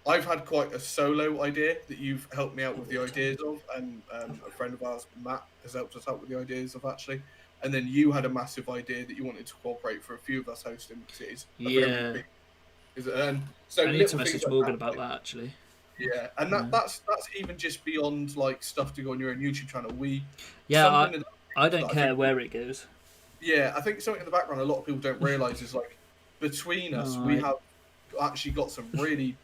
I've had quite a solo idea that you've helped me out with the ideas of, and a friend of ours, Matt, has helped us out with the ideas of actually. And then you had a massive idea that you wanted to cooperate for a few of us hosting cities. Yeah. So I need to message Morgan about that actually. Yeah, and that's even just beyond like stuff to go on your own YouTube channel. I don't care where it goes. Yeah, I think something in the background a lot of people don't realise is like between us we have actually got some really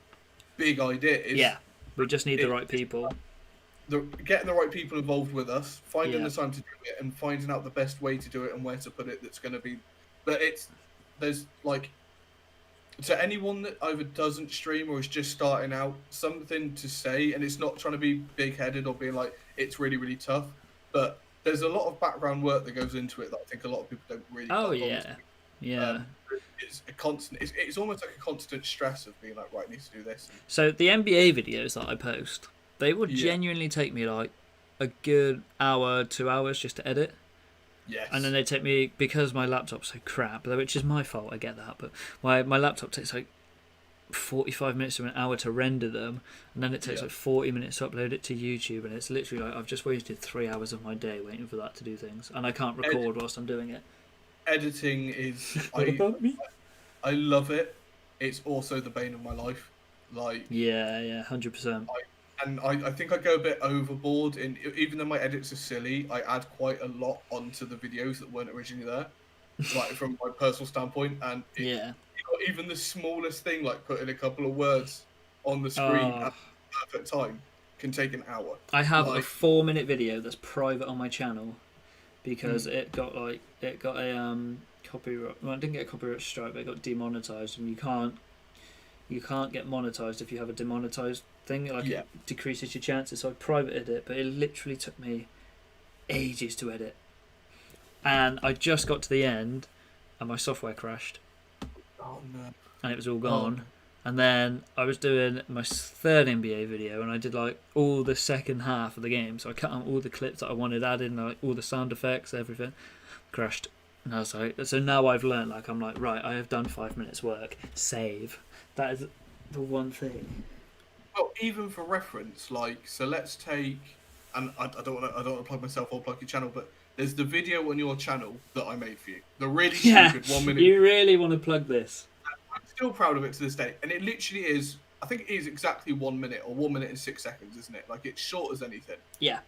big ideas. Yeah, we just need the right people. Getting the right people involved with us, finding the time to do it, and finding out the best way to do it and where to put it. That's going to be, but there's like, to anyone that either doesn't stream or is just starting out, something to say, and it's not trying to be big-headed or being like it's really really tough, but there's a lot of background work that goes into it that I think a lot of people don't really. Oh yeah, yeah. It's a constant. It's almost like a constant stress of being like, right, I need to do this. So the NBA videos that I post, they will genuinely take me like a good hour, 2 hours just to edit. Yes. And then they take me, because my laptop's so crap, which is my fault, I get that, but my laptop takes like 45 minutes to an hour to render them, and then it takes like 40 minutes to upload it to YouTube, and it's literally like I've just wasted 3 hours of my day waiting for that to do things, and I can't record whilst I'm doing it. Editing is What about me? I love it. It's also the bane of my life. Like 100%. I think I go a bit overboard in, even though my edits are silly, I add quite a lot onto the videos that weren't originally there, like from my personal standpoint, and even the smallest thing like putting a couple of words on the screen at the perfect time can take an hour. I have a 4-minute video that's private on my channel because it got a copyright. Well, it didn't get a copyright strike, but it got demonetized, and you can't get monetized if you have a demonetized thing. It decreases your chances. So I privated it, but it literally took me ages to edit, and I just got to the end, and my software crashed. Oh no! And it was all gone. And then I was doing my third NBA video, and I did like all the second half of the game. So I cut out all the clips that I wanted added, like all the sound effects, everything. Crashed. And I was like, so now I've learned, like, I'm like, right, I have done 5 minutes work. Save. That is the one thing. Well, even for reference, like, so let's take, and I don't want to plug myself or plug your channel, but there's the video on your channel that I made for you. The really stupid 1 minute. You really want to plug this? I'm still proud of it to this day, and it literally is. I think it is exactly 1 minute or 1 minute and 6 seconds, isn't it? Like, it's short as anything. Yeah.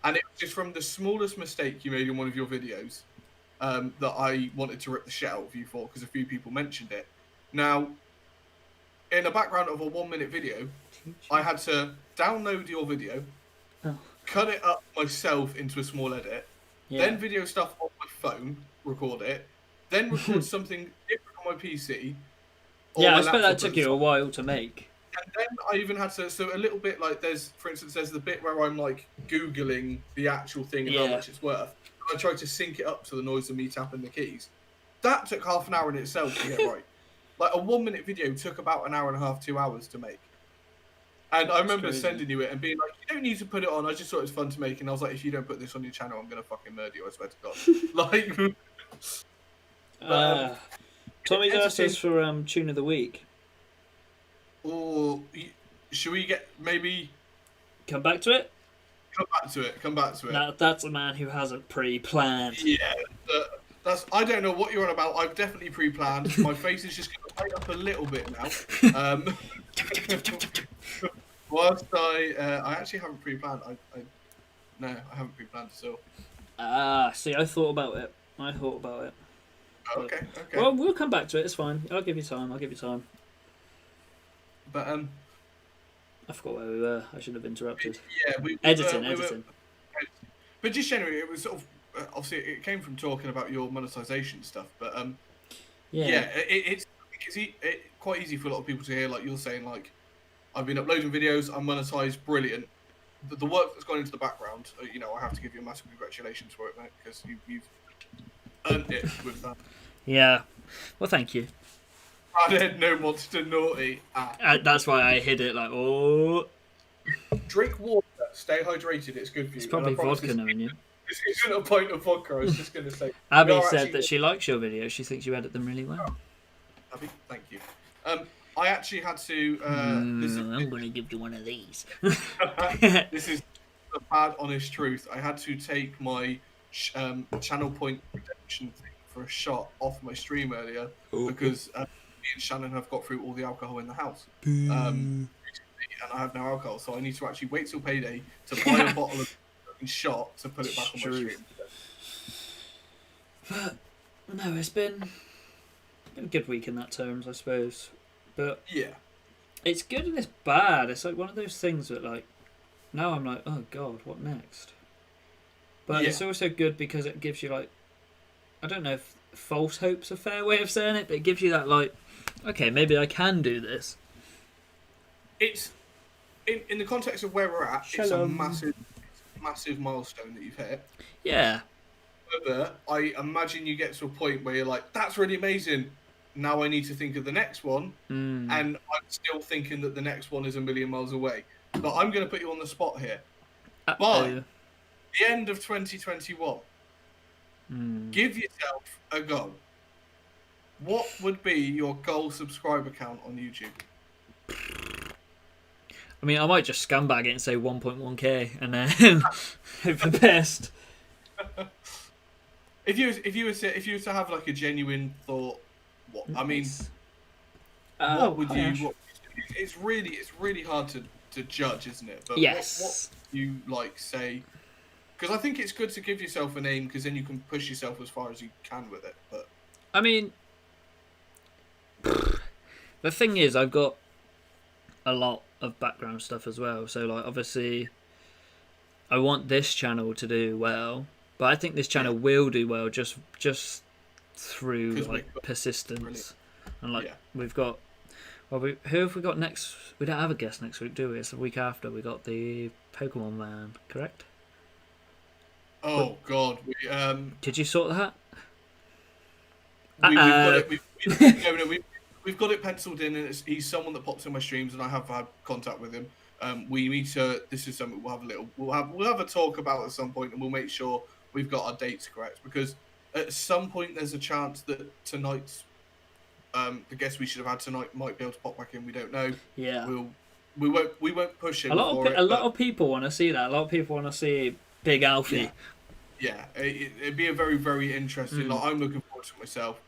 And it's just from the smallest mistake you made in one of your videos that I wanted to rip the shit out of you for, because a few people mentioned it. Now, in the background of a 1 minute video, I had to download your video, cut it up myself into a small edit, then video stuff on my phone, record it, then record something different on my PC. Yeah, I expect that took you a while to make. And then I even had to, so a little bit like for instance, there's the bit where I'm like Googling the actual thing and how much it's worth. I tried to sync it up to the noise of me tapping the keys. That took half an hour in itself to get right. Like a 1 minute video took about an hour and a half, 2 hours to make. And I remember sending you it and being like, you don't need to put it on. I just thought it was fun to make. And I was like, if you don't put this on your channel, I'm going to fucking murder you, I swear to God. Like, Tommy's asked us for Tune of the Week. Or should we maybe... Come back to it? Come back to it. Now, that's a man who hasn't pre-planned. Yeah. I don't know what you're on about. I've definitely pre-planned. My face is just going to light up a little bit now. Whilst I actually haven't pre-planned. No, I haven't pre-planned at all. See, I thought about it. Okay. Well, we'll come back to it. It's fine. I'll give you time. But I forgot where we were. I should have interrupted. Yeah, editing. But just generally, it was sort of obviously it came from talking about your monetization stuff. But it's quite easy for a lot of people to hear. Like you're saying, like I've been uploading videos. I'm monetized. Brilliant. The work that's gone into the background. I have to give you a massive congratulations for it, mate, because you've earned it with that. Yeah. Well, thank you. I had no monster naughty. That's why I hid it. Like, oh. Drink water. Stay hydrated. It's good for you. It's probably vodka knowing you. This isn't a pint of vodka. I was just going to say. Abby said that she likes your videos. She thinks you edit them really well. Abby, thank you. I actually had to. I'm going to give you one of these. This is the bad, honest truth. I had to take my channel point redemption thing for a shot off my stream earlier because me and Shannon have got through all the alcohol in the house. And I have no alcohol, so I need to actually wait till payday to buy a bottle of shot to put it back on my stream. But no, it's been a good week in that terms, I suppose. But yeah, it's good and it's bad. It's like one of those things that, like, now I'm like, oh god, what next? But it's also good because it gives you, like, I don't know if false hope's a fair way of saying it, but it gives you that, like, okay, maybe I can do this. It's in the context of where we're at. Shalom. It's a massive milestone that you've hit. Yeah. However, I imagine you get to a point where you're like, that's really amazing. Now I need to think of the next one, and I'm still thinking that the next one is a million miles away. But I'm going to put you on the spot here. By the end of 2021, give yourself a go. What would be your goal subscriber count on YouTube? I mean, I might just scumbag it and say 1.1k and then hope for the best. If you were to have like a genuine thought, what I mean, what would you? It's really hard to judge, isn't it? But what would you like say? Because I think it's good to give yourself an aim, because then you can push yourself as far as you can with it. But I mean, the thing is, I've got a lot of background stuff as well. So, like, obviously, I want this channel to do well, but I think this channel will do well just through like persistence. And like we've got, who have we got next? We don't have a guest next week, do we? It's the week after. We got the Pokemon man, correct? Oh God! Did you sort that? We've got it penciled in, and he's someone that pops in my streams, and I have had contact with him. We need to. This is something we'll have a talk about at some point, and we'll make sure we've got our dates correct, because at some point there's a chance that tonight's the guest we should have had tonight might be able to pop back in. We don't know. Yeah. We won't push him. A lot of people want to see that. A lot of people want to see Big Alfie. Yeah, it'd be a very, very interesting. Like, I'm looking forward to it myself.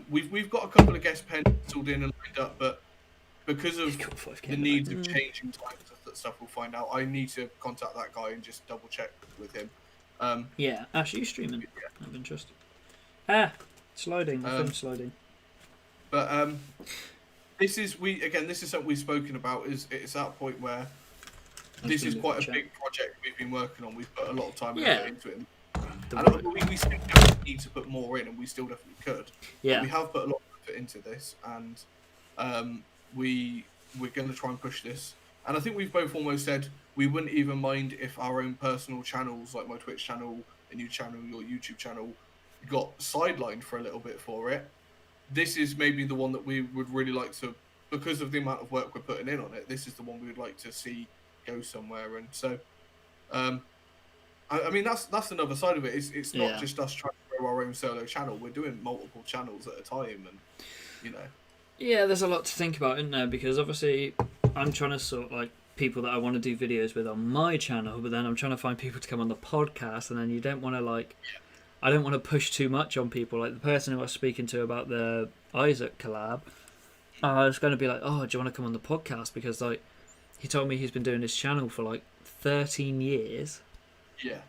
We've got a couple of guests penciled in and lined up, but because of the needs of changing times and stuff, we'll find out. I need to contact that guy and just double check with him. Yeah, Ash, are you streaming? I'm interested. Sliding. I'm sliding. But this is something we've spoken about. It's that point where this is quite a big project we've been working on. We've put a lot of time into it. we still definitely need to put more in, and we still definitely could. Yeah. But we have put a lot of effort into this, and we're going to try and push this. And I think we've both almost said we wouldn't even mind if our own personal channels, like my Twitch channel, a new channel, your YouTube channel, got sidelined for a little bit for it. This is maybe the one that we would really like to, because of the amount of work we're putting in on it, this is the one we would like to see go somewhere. And so, I mean, that's another side of it. It's not just us trying to grow our own solo channel. We're doing multiple channels at a time, and you know. Yeah, there's a lot to think about, isn't there? Because obviously, I'm trying to sort like people that I want to do videos with on my channel, but then I'm trying to find people to come on the podcast, and then you don't want to like. Yeah. I don't want to push too much on people. Like the person who I was speaking to about the Isaac collab, I was going to be like, "Oh, do you want to come on the podcast?" Because like, he told me he's been doing his channel for like 13 years. Yeah.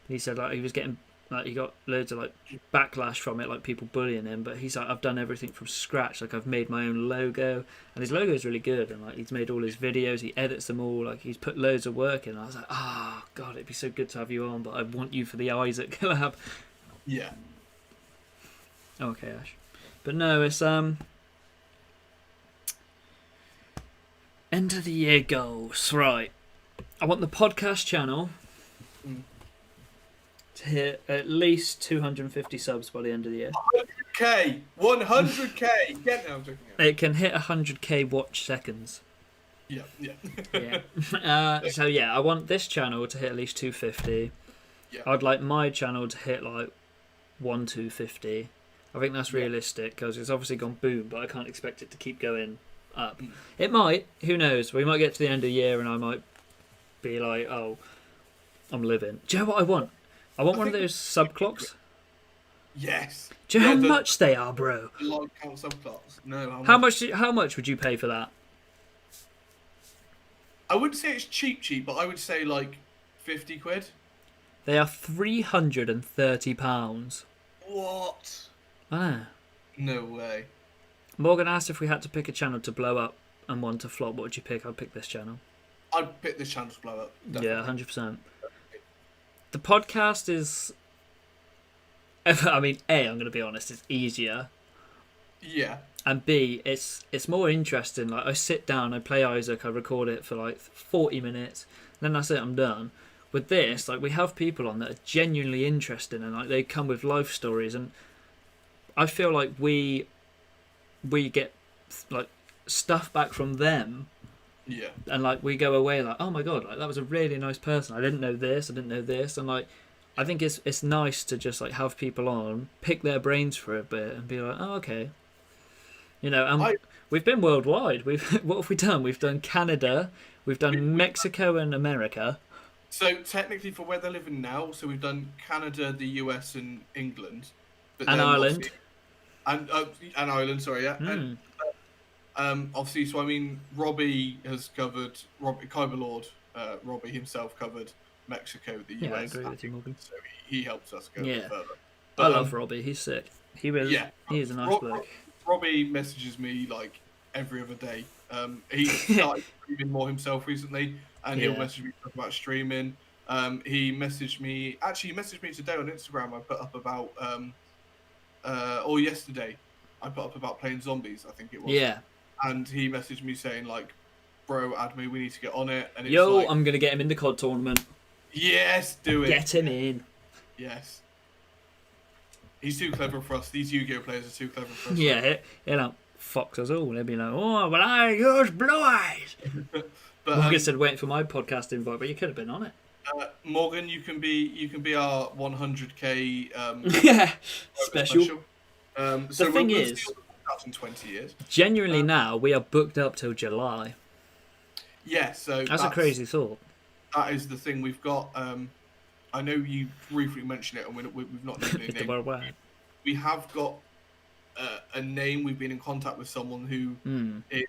He said like he was getting like he got loads of like backlash from it, like people bullying him. But he's like, I've done everything from scratch. Like I've made my own logo, and his logo is really good. And like he's made all his videos, he edits them all. Like he's put loads of work in. I was like, oh god, it'd be so good to have you on, but I want you for the Isaac collab. Yeah. Okay, Ash. But no, it's end of the year goals, right? I want the podcast channel to hit at least 250 subs by the end of the year. 100k. Get now, I'm joking. It can hit 100k watch seconds. Yeah. So yeah, I want this channel to hit at least 250. Yeah. I'd like my channel to hit like 250. I think that's realistic because it's obviously gone boom, but I can't expect it to keep going up. It might. Who knows? We might get to the end of the year and I might be like, oh, I'm living. Do you know what I want? I want one of those sub clocks. Yes. Do you know how much they are, bro? The live count sub clocks. No. How much would you pay for that? I wouldn't say it's cheap, but I would say like 50 quid. They are £330. What? Ah. No way. Morgan asked if we had to pick a channel to blow up and one to flop. What would you pick? I'd pick this channel. I'd pick this channel to blow up. Definitely. Yeah, 100%. The podcast is... I mean, A, I'm going to be honest, it's easier. Yeah. And B, it's more interesting. Like, I sit down, I play Isaac, I record it for like 40 minutes, then that's it, I'm done. With this, like, we have people on that are genuinely interesting, and like they come with life stories, and I feel like we get like stuff back from them. Yeah. And like we go away like, oh my god, like that was a really nice person. I didn't know this, and like I think it's nice to just like have people on, pick their brains for a bit, and be like, oh okay, you know. And we've been worldwide. What have we done? We've done Canada, we've done Mexico and America. So technically, for where they're living now, so we've done Canada, the US, and England, but and Ireland, and Ireland. Sorry, yeah. And, obviously, so I mean, Robbie has covered Kyberlord. Robbie himself covered Mexico, the US. Yeah, I agree with you, Morgan. So he helps us go a bit further. But, I love Robbie. He's sick. He is a nice bloke. Robbie messages me like every other day. He started streaming more himself recently, and he'll message me about streaming. He messaged me today on Instagram. I put up about or yesterday I put up about playing zombies, I think it was. Yeah. And he messaged me saying like, bro, Admi, we need to get on it. And it's like, I'm gonna get him in the COD tournament. Yes, do it. Get him in. Yes. He's too clever for us. These Yu-Gi-Oh players are too clever for us. Yeah, he'll fox us all. They'll be like, oh, well, I use blue eyes. But Morgan said waiting for my podcast invite, but you could have been on it. Morgan, you can be our 100k special. So the thing is, in 20 years. Genuinely now we are booked up till July. Yeah, so that's a crazy thought. That is the thing we've got. I know you briefly mentioned it, and we've not named a name. We have got a name. We've been in contact with someone who is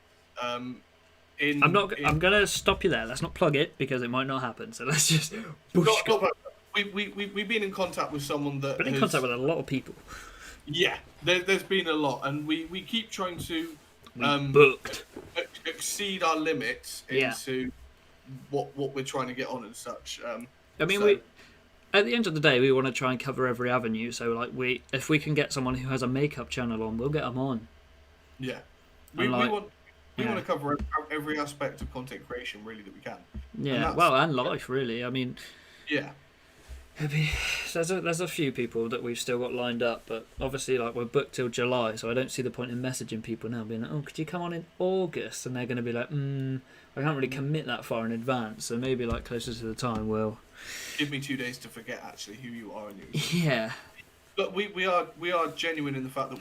in. I'm gonna stop you there. Let's not plug it because it might not happen. So let's just. We've been in contact with someone that. Been in contact with a lot of people. Yeah, there's been a lot, and we keep trying to booked exceed our limits into what we're trying to get on and such. I mean, at the end of the day, we want to try and cover every avenue. So, like, if we can get someone who has a makeup channel on, we'll get them on. Yeah, we want to cover every aspect of content creation, really, that we can. Yeah, and life, really. I mean, yeah. There's a few people that we've still got lined up, but obviously, like, we're booked till July, so I don't see the point in messaging people now, being like, "Oh, could you come on in August?" And they're going to be like, I can't really commit that far in advance, so maybe, like, closer to the time, we'll give me 2 days to forget actually who you are. Yeah. But we are genuine in the fact that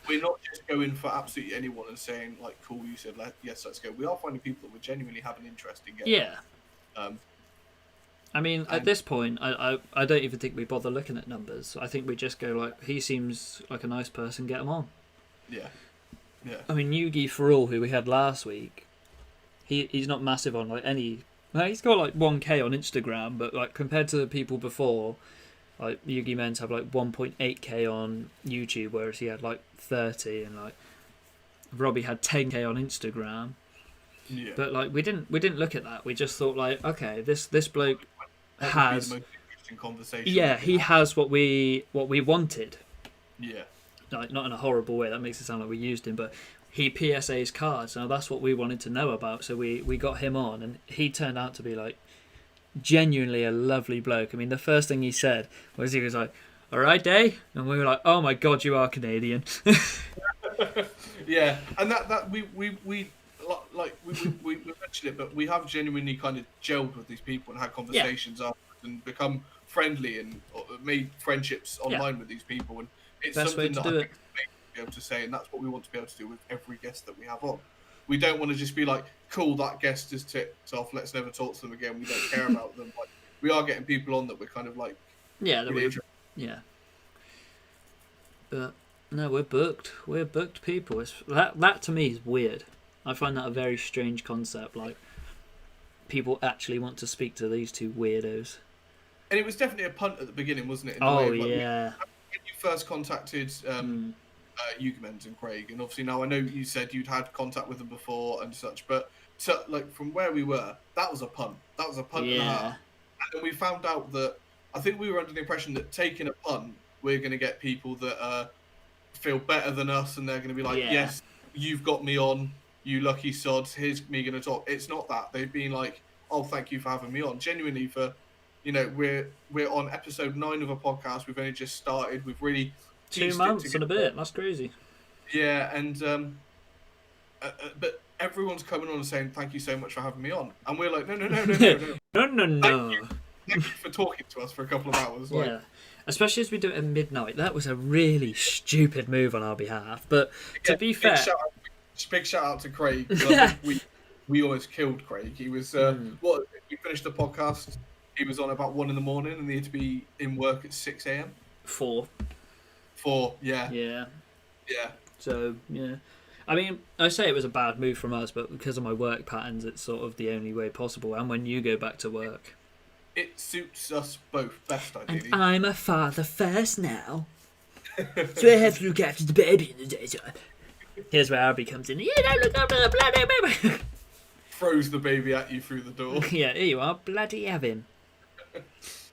we're not just going for absolutely anyone and saying, like, cool, you said yes, let's go. We are finding people that we genuinely have an interest in getting. Yeah. I mean, at this point, I don't even think we bother looking at numbers. I think we just go, like, he seems like a nice person, get him on. Yeah. Yeah. I mean, Yugi for All, who we had last week, he's not massive on, like, any... Like, he's got, like, 1k on Instagram, but, like, compared to the people before, like, Yugi Men's have, like, 1.8k on YouTube, whereas he had, like, 30, and, like, Robbie had 10k on Instagram. Yeah. But, like, we didn't look at that. We just thought, like, okay, this bloke has... the most interesting conversation. Yeah, he has what we wanted. Yeah. Like, not in a horrible way, that makes it sound like we used him, but he PSA's cards. Now, that's what we wanted to know about, so we got him on, and he turned out to be, like, genuinely a lovely bloke. I mean, the first thing he said was, he was like, "All right, Day?" And we were like, "Oh my God, you are Canadian." Yeah, and that we mentioned it, but we have genuinely kind of gelled with these people and had conversations afterwards and become friendly and made friendships online with these people, and it's best something way to that do I it. think be able to say, and that's what we want to be able to do with every guest that we have on. We don't want to just be like, cool, that guest is ticked off, let's never talk to them again, we don't care about them. Like, we are getting people on that we're kind of like, but no, we're booked people. That to me is weird. I find that a very strange concept, like, people actually want to speak to these two weirdos. And it was definitely a punt at the beginning, wasn't it? When you first contacted Eugemens and Craig, and obviously now I know you said you'd had contact with them before and such, but like, from where we were, that was a punt. That was a punt and a half. And then we found out that, I think we were under the impression that taking a punt, we're going to get people that feel better than us, and they're going to be like, yes, you've got me on, you lucky sods, here's me going to talk. It's not that. They've been like, oh, thank you for having me on. Genuinely, for, you know, we're on episode 9 of a podcast. We've only just started. We've really 2 months and a bit. That's crazy. Yeah, and but everyone's coming on and saying thank you so much for having me on, and we're like, no. No. Thank you for talking to us for a couple of hours. Like, yeah. Especially as we do it at midnight. That was a really stupid move on our behalf. But to be fair, big shout out to Craig. We almost killed Craig. He was we finished the podcast. He was on about 1 a.m, and he had to be in work at 6 a.m. 4. Yeah. So yeah, I mean, I say it was a bad move from us, but because of my work patterns, it's sort of the only way possible. And when you go back to work, it suits us both best, ideally. And I'm a father first now, so I have to look after the baby in the daytime. Here's where Abby comes in. You don't look after the bloody baby. Throws the baby at you through the door. Yeah, here you are, bloody Evan.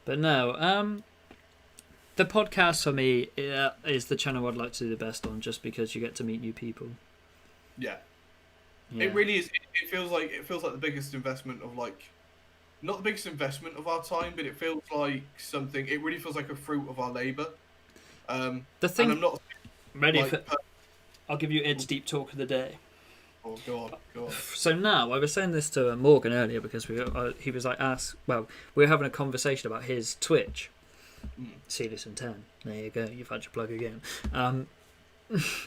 But no, the podcast for me is the channel I'd like to do the best on, just because you get to meet new people. Yeah. It really is. It feels like the biggest investment of, like, not the biggest investment of our time, but it feels like something. It really feels like a fruit of our labour. The thing. And I'm not ready for. I'll give you Ed's deep talk of the day. Oh, go on. So now, I was saying this to Morgan earlier because he was like, we were having a conversation about his Twitch. See this in 10. There you go. You've had your plug again.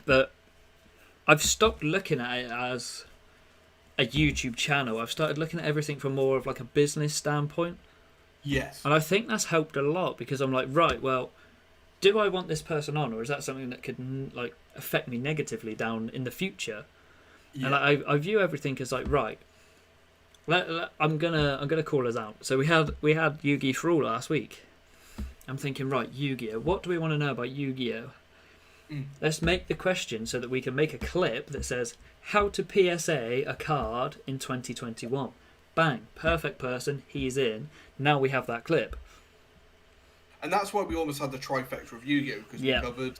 But I've stopped looking at it as a YouTube channel. I've started looking at everything from more of like a business standpoint. Yes. And I think that's helped a lot, because I'm like, right, well, do I want this person on, or is that something that could, like, affect me negatively down in the future? Yeah. And I view everything as like, right, I'm gonna call us out. So we had Yugi for All last week. I'm thinking, right, Yu-Gi-Oh! What do we want to know about Yu-Gi-Oh? Let's make the question so that we can make a clip that says how to PSA a card in 2021. Bang, perfect person, he's in. Now we have that clip. and that's why we almost had the trifecta of Yu-Gi-Oh, because we covered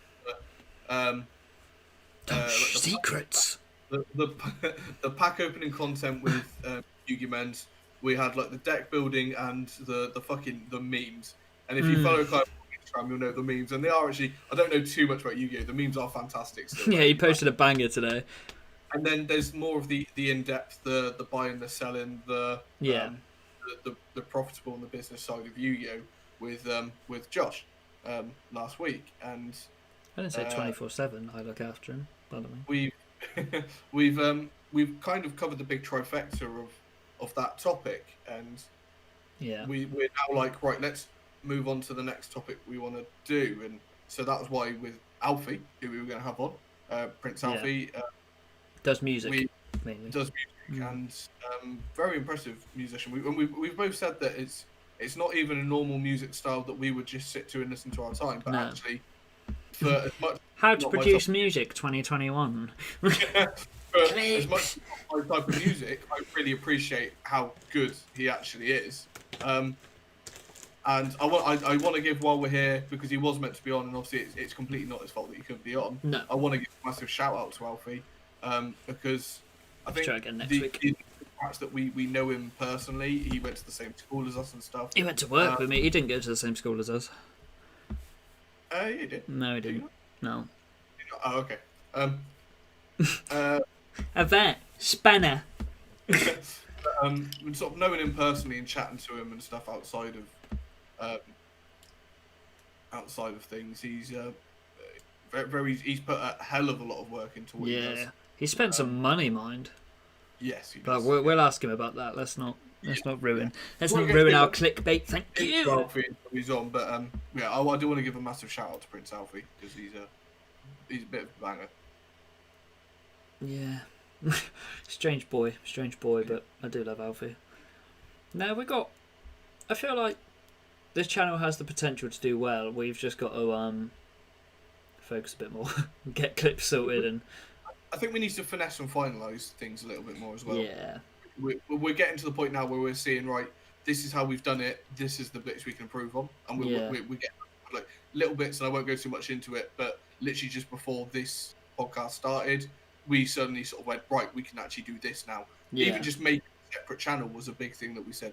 secrets. The pack opening content with Yu-Gi Men's. We had like the deck building and the memes. And if you follow Clive on Instagram, you'll know the memes. And they are actually, I don't know too much about Yu-Gi-Oh. The memes are fantastic still. Yeah, he posted a banger today. And then there's more of the in-depth, the buying, the selling, the profitable and the business side of Yu-Gi-Oh with Josh last week. And I didn't say 24/7. I look after him, by the way. We've kind of covered the big trifecta of that topic, and we're now like, right, let's move on to the next topic we want to do. And so that was why with Alfie, who we were going to have on, Prince Alfie, does music mainly. Does music and very impressive musician. We've both said that it's not even a normal music style that we would just sit to and listen to our time, but actually for as much how to produce music 2021. For as much my type of music, I really appreciate how good he actually is. And I want to give, while we're here, because he was meant to be on, and obviously it's completely not his fault that he couldn't be on. No. I want to give a massive shout out to Alfie, because I think the fact that we know him personally, he went to the same school as us and stuff. He went to work with me. He didn't go to the same school as us. He did. No, he didn't. No. Oh, okay. A vet, spanner. Sort of knowing him personally and chatting to him and stuff outside of things, he's he's put a hell of a lot of work into what he does. He spent some money, mind. Yes, he does. But we'll ask him about that. Let's not ruin. Let's not ruin our clickbait. Thank you. Alfie, he's on, but I do want to give a massive shout out to Prince Alfie, because he's a bit of a banger. Yeah. strange boy, but I do love Alfie. Now I feel like this channel has the potential to do well. We've just got to focus a bit more, get clips sorted, and I think we need to finesse and finalise things a little bit more as well. Yeah. We're getting to the point now where we're seeing, right, this is how we've done it, this is the bits we can improve on, and we get like little bits, and I won't go too much into it, but literally just before this podcast started, we suddenly sort of went, right, we can actually do this now. Yeah. Even just making a separate channel was a big thing that we said,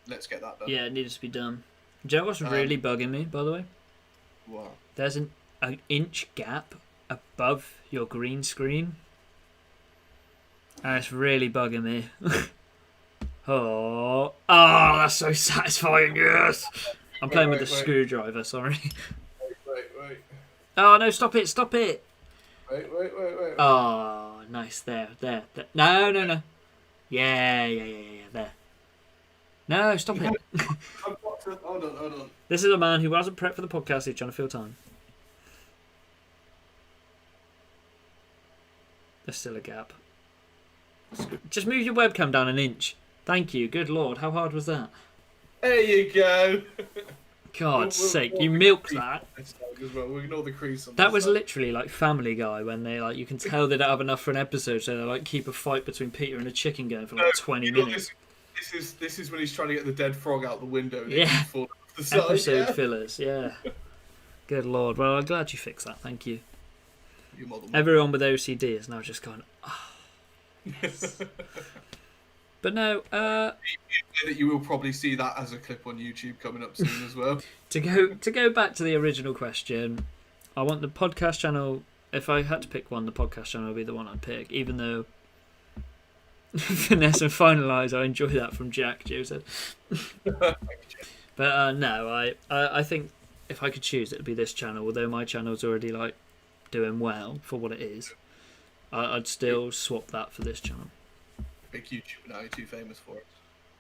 let's get that done. Yeah, it needs to be done. Do you know what's really bugging me, by the way? What? There's an inch gap above your green screen, and it's really bugging me. Oh, that's so satisfying. Yes. I'm playing with a screwdriver. Sorry. Wait. Oh no! Stop it! Wait. Oh, nice. There. No. Yeah. There. No, stop it. Hold on. This is a man who wasn't prepped for the podcast. He's trying to fill time. There's still a gap. Just move your webcam down an inch. Thank you. Good Lord, how hard was that? There you go. God's sake, you milked that. We'll ignore the crease on that was literally like Family Guy, when they you can tell they don't have enough for an episode, so they keep a fight between Peter and a chicken going for 20 minutes. This is when he's trying to get the dead frog out the window. And episode fillers. Yeah. Good Lord. Well, I'm glad you fixed that. Thank you. Everyone with OCD is now just going, yes. But no, that you will probably see that as a clip on YouTube coming up soon as well. To go back to the original question, I want the podcast channel. If I had to pick one, the podcast channel would be the one I'd pick, even though finesse and finalise, I enjoy that from Jack, Joe said. But no, I think if I could choose, it would be this channel, although my channel's already doing well for what it is. I'd still swap that for this channel. Big YouTube now, you're too famous for it.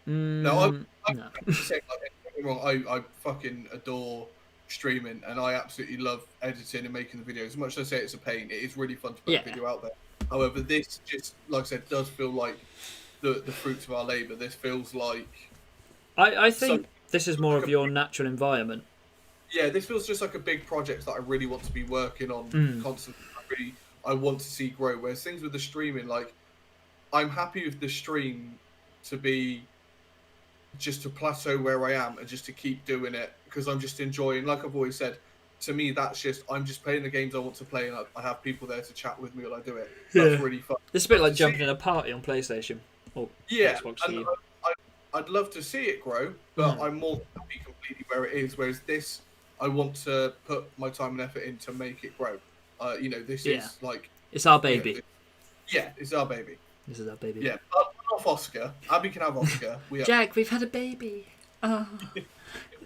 No. I fucking adore streaming, and I absolutely love editing and making the videos. As much as I say it's a pain, it is really fun to put a video out there. However, this just, like I said, does feel like the fruits of our labour. This feels like... I think this is more of your natural environment. Yeah, this feels just like a big project that I really want to be working on constantly. I want to see grow. Whereas things with the streaming, I'm happy with the stream to be just to plateau where I am and just to keep doing it because I'm just enjoying. Like I've always said, to me that's just I'm just playing the games I want to play, and I have people there to chat with me while I do it. That's really fun. It's a bit like jumping in a party on PlayStation or Xbox for you. I'd love to see it grow, but I'm more happy completely where it is. Whereas this, I want to put my time and effort in to make it grow. This is like it's our baby. It's our baby. This is our baby. Yeah, off Oscar. Abby can have Oscar. Jack, we've had a baby. Oh.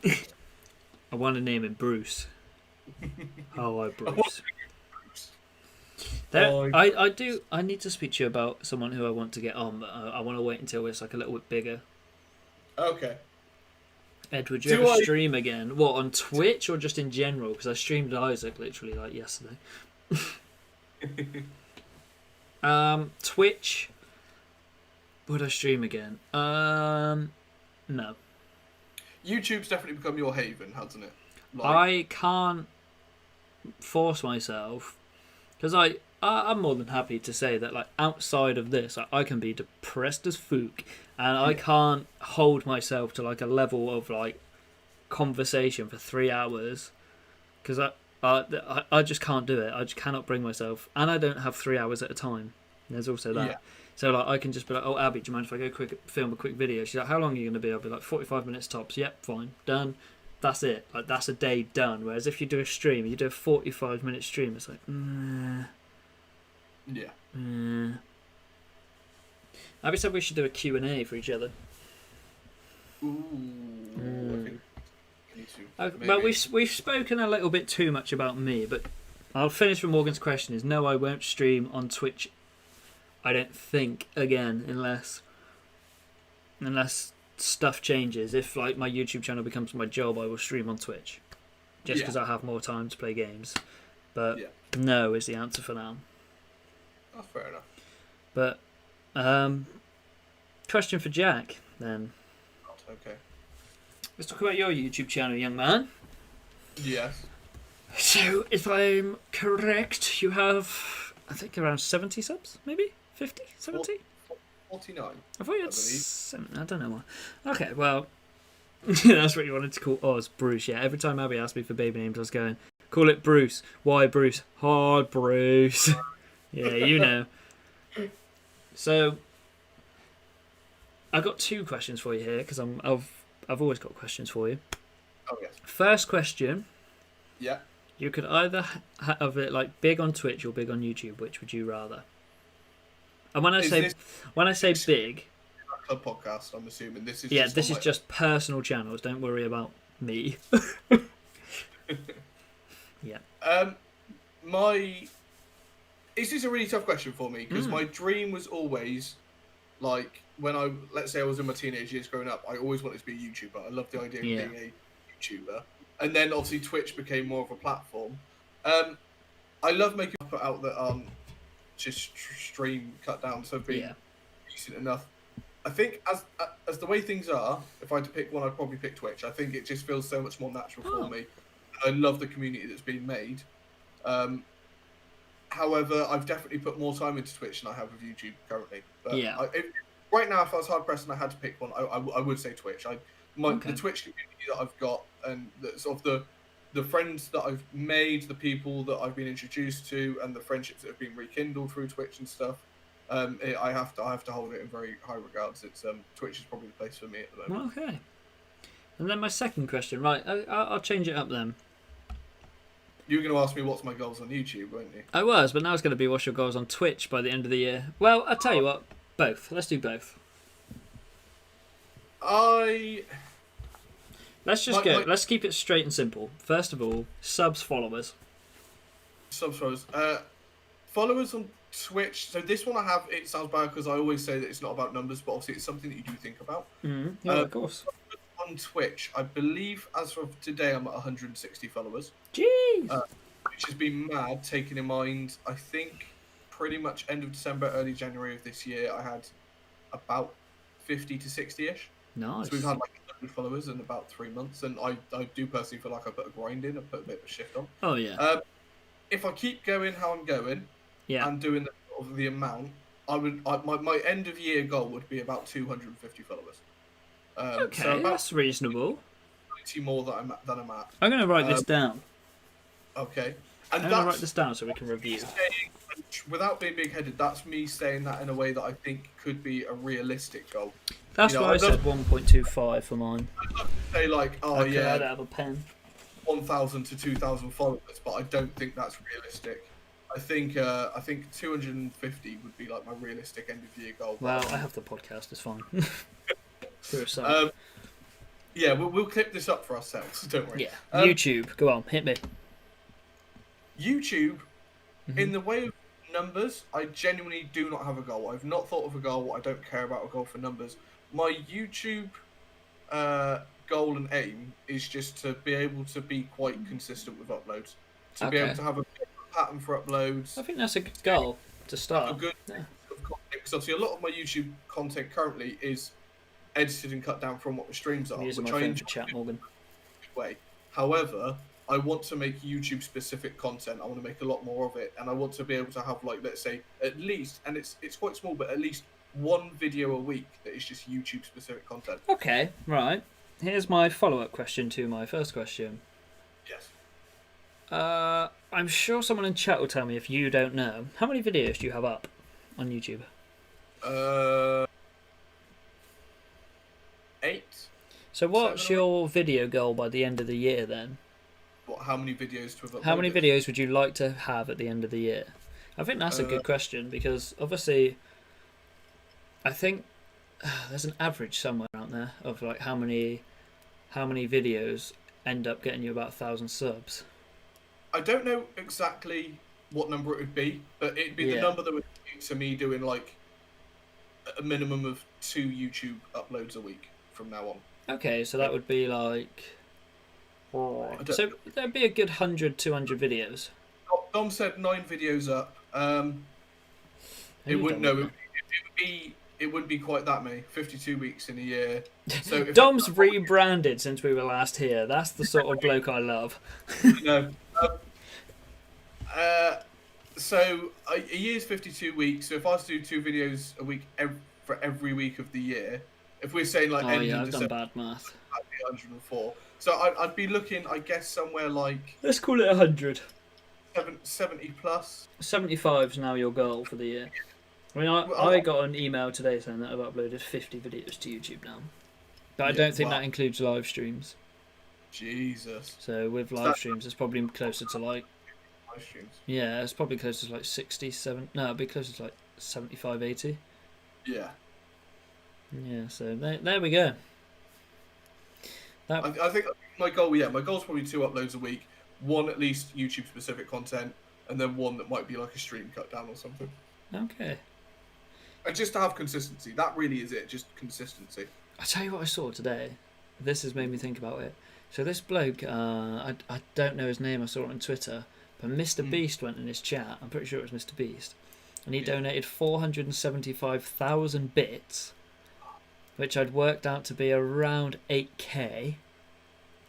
I want to name him Bruce. Hello, Bruce. I need to speak to you about someone who I want to get on, but I want to wait until it's like a little bit bigger. Okay. Edward, do you ever stream again? What, on Twitch or just in general? Because I streamed Isaac literally like yesterday. Twitch. Would I stream again? No. YouTube's definitely become your haven, hasn't it? I can't force myself because I'm more than happy to say that like outside of this I can be depressed as fuck, and I can't hold myself to like a level of like conversation for 3 hours because I just can't do it. I just cannot bring myself, and I don't have 3 hours at a time. There's also that. So like I can just be like, oh Abby, do you mind if I go film a quick video? She's like, how long are you going to be? I'll be like 45 minutes tops. Yep, fine, done. That's it. Like that's a day done. Whereas if you do a stream, you do a 45-minute stream, it's like, Abby said we should do a Q&A for each other. Well, we've spoken a little bit too much about me, but I'll finish with Morgan's question. Is no, I won't stream on Twitch. I don't think again unless stuff changes. If like my YouTube channel becomes my job, I will stream on Twitch, just because I have more time to play games. But no is the answer for now. That's fair enough. But question for Jack then. Okay. Let's talk about your YouTube channel, young man. Yes. So, if I'm correct, you have, I think, around 70 subs, maybe? 50? 70? 49. I thought you had 7. I don't know why. Okay, well, that's what you wanted to call Oz, Bruce. Yeah, every time Abby asked me for baby names, I was going, call it Bruce. Why Bruce? Hard Bruce. Yeah, you know. So, I've got 2 questions for you here, because I've always got questions for you. Oh, yes. First question. Yeah. You could either have it like big on Twitch or big on YouTube. Which would you rather? And when I say big, club podcast. I'm assuming this is this is just personal channels. Don't worry about me. Yeah. This is a really tough question for me because my dream was always like let's say I was in my teenage years growing up. I always wanted to be a YouTuber. I loved the idea of being a YouTuber. And then obviously Twitch became more of a platform. I love making put out that just stream cut down, so being decent enough. I think as the way things are, if I had to pick one, I'd probably pick Twitch. I think it just feels so much more natural for me. I love the community that's been made. However, I've definitely put more time into Twitch than I have with YouTube currently. But right now, if I was hard pressed and I had to pick one, I would say Twitch. The Twitch community that I've got and sort of the friends that I've made, the people that I've been introduced to, and the friendships that have been rekindled through Twitch and stuff. I have to hold it in very high regards. It's Twitch is probably the place for me at the moment. Okay. And then my second question, right? I'll change it up then. You were going to ask me what's my goals on YouTube, weren't you? I was, but now it's going to be what's your goals on Twitch by the end of the year. Well, I'll tell you what, both. Let's do both. Let's just go. Let's keep it straight and simple. First of all, subs, followers. Subs, followers. Followers on Twitch. So this one I have, it sounds bad because I always say that it's not about numbers, but obviously it's something that you do think about. Yeah, of course. On Twitch, I believe as of today I'm at 160 followers. Jeez! Which has been mad, taking in mind, I think pretty much end of December, early January of this year, I had about 50 to 60-ish. Nice. So we've had like 100 followers in about 3 months, and I do personally feel like I put a grind in, I put a bit of a shift on. Oh, yeah. If I keep going how I'm going, and doing the amount, my end of year goal would be about 250 followers. Okay, so about that's reasonable. 90 more than I'm at. I'm going to write this down. Okay. And I'm going to write this down so we can review. Without being big-headed, that's me saying that in a way that I think could be a realistic goal. That's why I said 1.25 for mine. I'd love to say like, oh okay, yeah, I don't have a pen. 1,000 to 2,000 followers, but I don't think that's realistic. I think 250 would be like my realistic end of year goal. Well, I have the podcast. It's fine. Yeah, we'll clip this up for ourselves. Don't worry. Yeah. YouTube. Go on, hit me. YouTube, in the way of numbers, I genuinely do not have a goal. I've not thought of a goal. I don't care about a goal for numbers. My YouTube goal and aim is just to be able to be quite consistent with uploads. To be able to have a pattern for uploads. I think that's a good goal to start. A good because obviously a lot of my YouTube content currently is edited and cut down from what the streams are, which I enjoy chat, Morgan. Way. However, I want to make YouTube specific content. I want to make a lot more of it, and I want to be able to have, like, let's say at least, and it's quite small, but at least one video a week that is just YouTube specific content. Okay, right. Here's my follow-up question to my first question. Yes. I'm sure someone in chat will tell me if you don't know. How many videos do you have up on YouTube? 8. So what's your video goal by the end of the year then? What? How many videos to have uploaded? How many videos would you like to have at the end of the year? I think that's a good question because obviously, I think there's an average somewhere out there of like how many videos end up getting you about 1,000 subs. I don't know exactly what number it would be, but it'd be the number that would be to me doing like a minimum of 2 YouTube uploads a week from now on. Okay, so that would be like... So there'd be a good 100, 200 videos. Dom said 9 videos up. It wouldn't be quite that many. 52 weeks in a year. So Dom's rebranded since we were last here. That's the sort of bloke I love. No. So a year's 52 weeks. So if I was to do 2 videos a week for every week of the year, if we're saying like I've done bad math. That'd be 104. So I'd be looking, I guess, somewhere like... Let's call it 100. 70 plus. 75 is now your goal for the year. I mean, I got an email today saying that I've uploaded 50 videos to YouTube now. But I don't think that includes live streams. Jesus. So with live streams, it's probably closer to like... Live streams? Yeah, it's probably closer to like 67... No, it'd be closer to like 75, 80. Yeah. Yeah, so there we go. I think my goal is probably 2 uploads a week. 1 at least YouTube specific content, and then 1 that might be like a stream cut down or something. Okay. And just to have consistency. That really is it, just consistency. I'll tell you what I saw today. This has made me think about it. So this bloke, I don't know his name, I saw it on Twitter, but Mr. Beast went in his chat. I'm pretty sure it was Mr. Beast. And he donated 475,000 bits, which I'd worked out to be around 8k.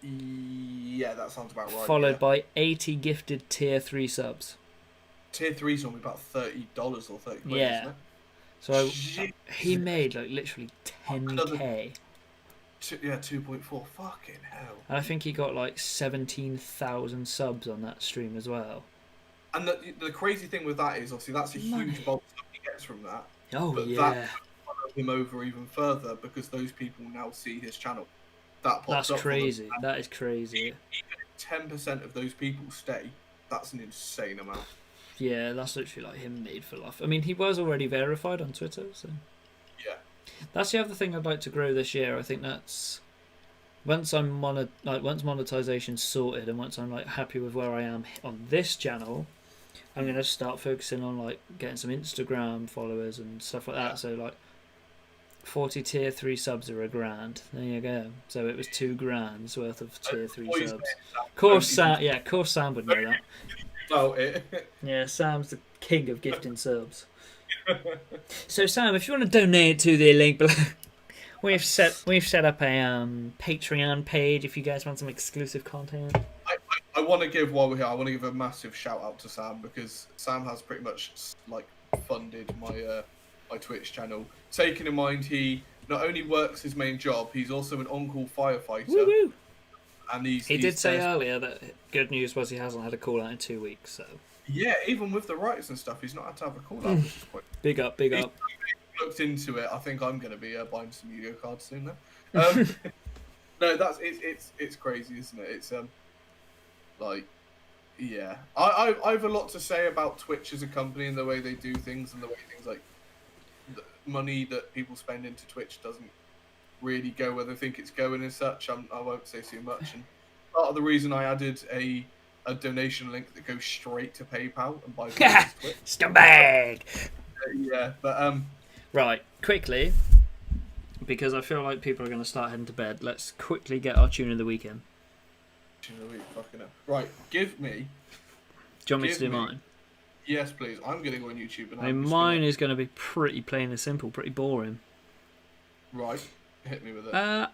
Yeah, that sounds about right. Followed by 80 gifted tier 3 subs. Tier 3 is normally about $30 or 30 quid, yeah. isn't it? So he made like literally 10k. 2.4. Fucking hell. And I think he got like 17,000 subs on that stream as well. And the crazy thing with that is, obviously, that's a huge bulk that he gets from that. Oh, but yeah. That follows him over even further because those people now see his channel. That's crazy. That is crazy. Even if 10% of those people stay, that's an insane amount. Yeah, that's literally like him made for life. I mean, he was already verified on Twitter, so... Yeah. That's the other thing I'd like to grow this year. I think that's... Once monetization's sorted and once I'm like happy with where I am on this channel, I'm going to start focusing on like getting some Instagram followers and stuff like that. So like 40 tier 3 subs are $1,000. There you go. So it was $2,000 worth of tier 3 subs. Of course Sam would know that. Yeah, Sam's the king of gifting subs. So Sam, if you want to donate to the link below, we've set up a Patreon page if you guys want some exclusive content. I want to give, while we're here, I want to give a massive shout out to Sam because Sam has pretty much like funded my my Twitch channel. Taking in mind he not only works his main job, he's also an on-call firefighter. Woo-woo. And he did say earlier that good news was he hasn't had a call out in 2 weeks. So yeah, even with the riots and stuff, he's not had to have a call out. Which is quite... Big up. Looked into it. I think I'm going to be buying some Yu-Gi-Oh cards soon. Then. No, it's crazy, isn't it? It's yeah. I have a lot to say about Twitch as a company and the way they do things and the way things like the money that people spend into Twitch doesn't really go where they think it's going and such. I won't say too much. And part of the reason I added a donation link that goes straight to PayPal and buys Twitch. Scumbag. Yeah, but right, quickly, because I feel like people are going to start heading to bed. Let's quickly get our tune of the weekend. Tune of the week, fucking hell. Right, give me. Do you want me to do mine? Yes, please. I'm going to go on YouTube and. I mean, mine is going to be pretty plain and simple, pretty boring. Right, hit me with it.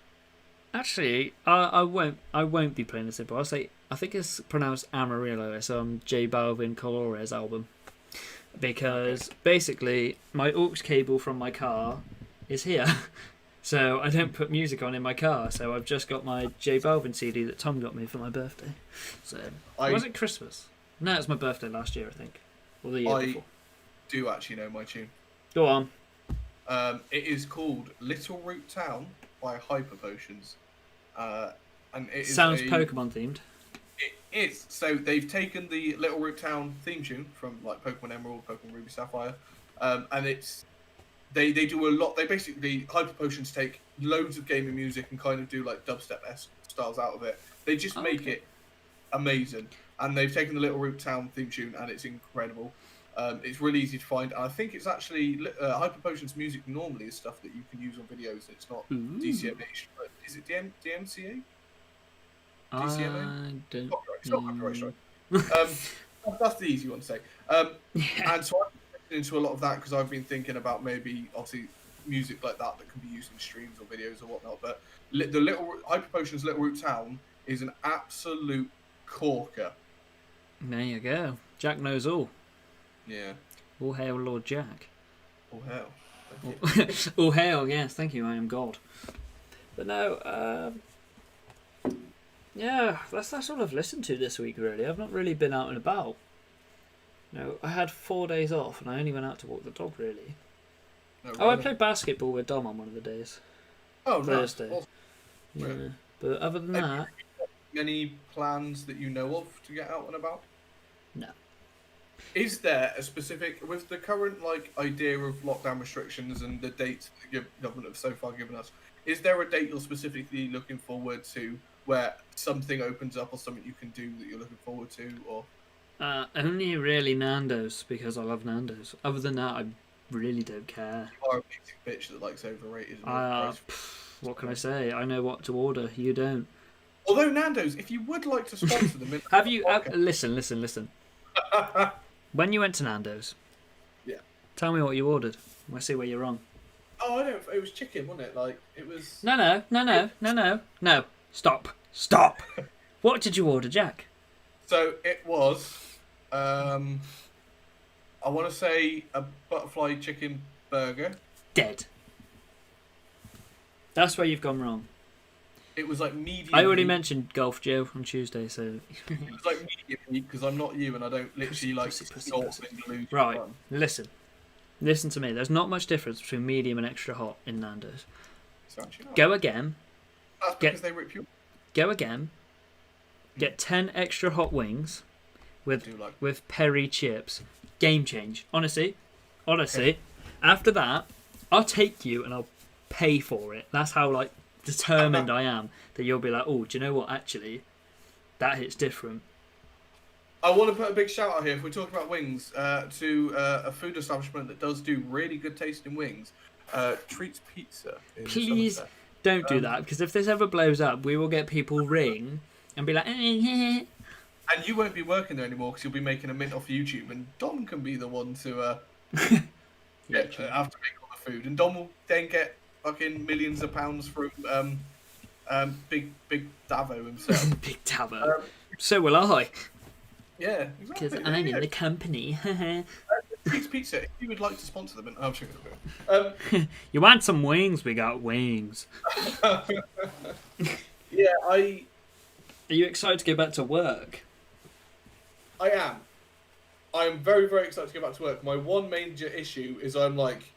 Actually, I won't be plain and simple. I'll say I think it's pronounced Amarillo. It's on J Balvin Colores album. Because basically my aux cable from my car is here, so I don't put music on in my car. So I've just got my J Balvin CD that Tom got me for my birthday. So was it Christmas? No, it was my birthday last year, I think, or the year before. I do actually know my tune. Go on. It is called Little Root Town by Hyper Potions, and it is sounds Pokemon themed. It is. So they've taken the Little Root Town theme tune from like Pokemon Emerald, Pokemon Ruby Sapphire, and it's they do a lot. They basically Hyper Potions take loads of gaming music and kind of do like dubstep-esque styles out of it. They just make it amazing, and they've taken the Little Root Town theme tune and it's incredible. It's really easy to find, and I think it's actually Hyper Potions music normally is stuff that you can use on videos. It's not DCMA. Is it DMCA? DCMA? I don't know. It's not copyright strike. That's the easy one to say. And so I'm looking into a lot of that because I've been thinking about maybe obviously music like that can be used in streams or videos or whatnot. But the Little Hyper Potions Little Root Town is an absolute corker. There you go. Jack knows all. Yeah. All hail Lord Jack. All hail. All hail, yes, thank you, I am God. But no, yeah, that's all I've listened to this week, really. I've not really been out and about. No, I had 4 days off and I only went out to walk the dog, really. No, really? Oh, I played basketball with Dom on one of the days. Oh, Thursday. Nice. Yeah. Really? But other than that... Any plans that you know of to get out and about? No. Is there a specific, with the current like idea of lockdown restrictions and the dates that the government have so far given us, is there a date you're specifically looking forward to where something opens up or something you can do that you're looking forward to? Or only really Nando's, because I love Nando's. Other than that, I really don't care. You are a basic bitch that likes overrated. What can I say? I know what to order. You don't. Although Nando's, if you would like to sponsor them, have you? Listen. When you went to Nando's, yeah. Tell me what you ordered. I see where you're wrong. Oh, I don't. It was chicken, wasn't it? Like it was. No. Stop. What did you order, Jack? So it was. I want to say a butterfly chicken burger. Dead. That's where you've gone wrong. It was like medium. I already mentioned Golf Joe on Tuesday, so. It was like medium heat because I'm not you and I don't literally pussy. Right, listen to me. There's not much difference between medium and extra hot in Nando's. Go again. That's because they rip you. Go again. Get 10 extra hot wings with peri chips. Game change. Honestly. Okay. After that, I'll take you and I'll pay for it. That's how determined I am that you'll be like, oh, do you know what? Actually, that hits different. I want to put a big shout out here, if we're talking about wings, to a food establishment that does do really good tasting wings. Treats Pizza. Please don't do that, because if this ever blows up, we will get people ring and be like, and you won't be working there anymore because you'll be making a mint off YouTube, and Dom can be the one to have to make all the food, and Dom will then get fucking millions of pounds from Big Davo himself. Big Davo. So will I. Yeah, because I'm in the company. Freaks Pizza, if you would like to sponsor them, I'm sure. You want some wings? We got wings. Yeah, Are you excited to go back to work? I am. I am very, very excited to go back to work. My one major issue is I'm like,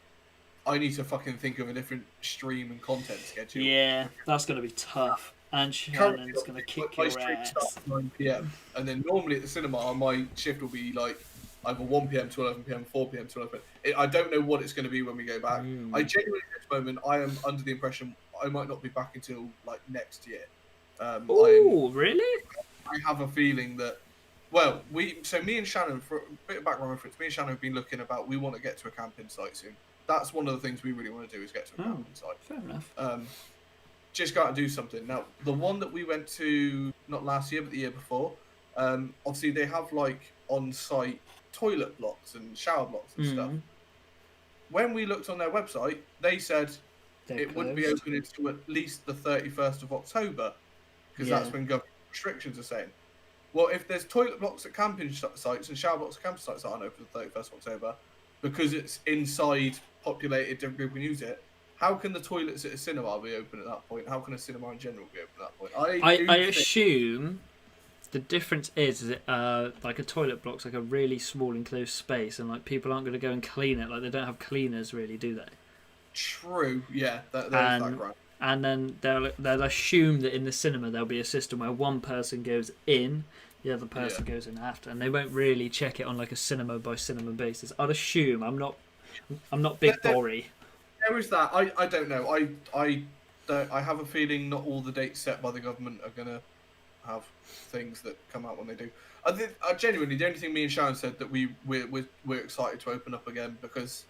I need to fucking think of a different stream and content schedule. Yeah, that's going to be tough. And Shannon's going to kick your ass. Starts at 9 p.m. And then normally at the cinema, my shift will be like either 1 p.m. to 11 p.m., 4 p.m. to 11 p.m. I don't know what it's going to be when we go back. I genuinely, at this moment, I am under the impression I might not be back until like next year. Oh, really? I have a feeling that, well, me and Shannon, for a bit of background reference, me and Shannon have been looking about, we want to get to a camping site soon. That's one of the things we really want to do, is get to a camping site. Fair enough. Just got to do something. Now, the one that we went to, not last year, but the year before, obviously they have like on-site toilet blocks and shower blocks and stuff. When we looked on their website, they said it wouldn't be open until at least the 31st of October, because that's when government restrictions are saying. Well, if there's toilet blocks at camping sites and shower blocks at camping sites that aren't open the 31st of October, because it's inside, populated, different people can use it, how can the toilets at a cinema be open at that point? How can a cinema in general be open at that point? I assume the difference is it like a toilet block's like a really small enclosed space, and like people aren't going to go and clean it. Like they don't have cleaners really, do they? True. Yeah, that right. And then they'll assume that in the cinema there'll be a system where one person goes in, the other person goes in after, and they won't really check it on like a cinema by cinema basis. I'd assume. I'm not big Dory. There is that. I don't know. I have a feeling not all the dates set by the government are gonna have things that come out when they do. I think genuinely the only thing me and Sharon said that we're excited to open up again because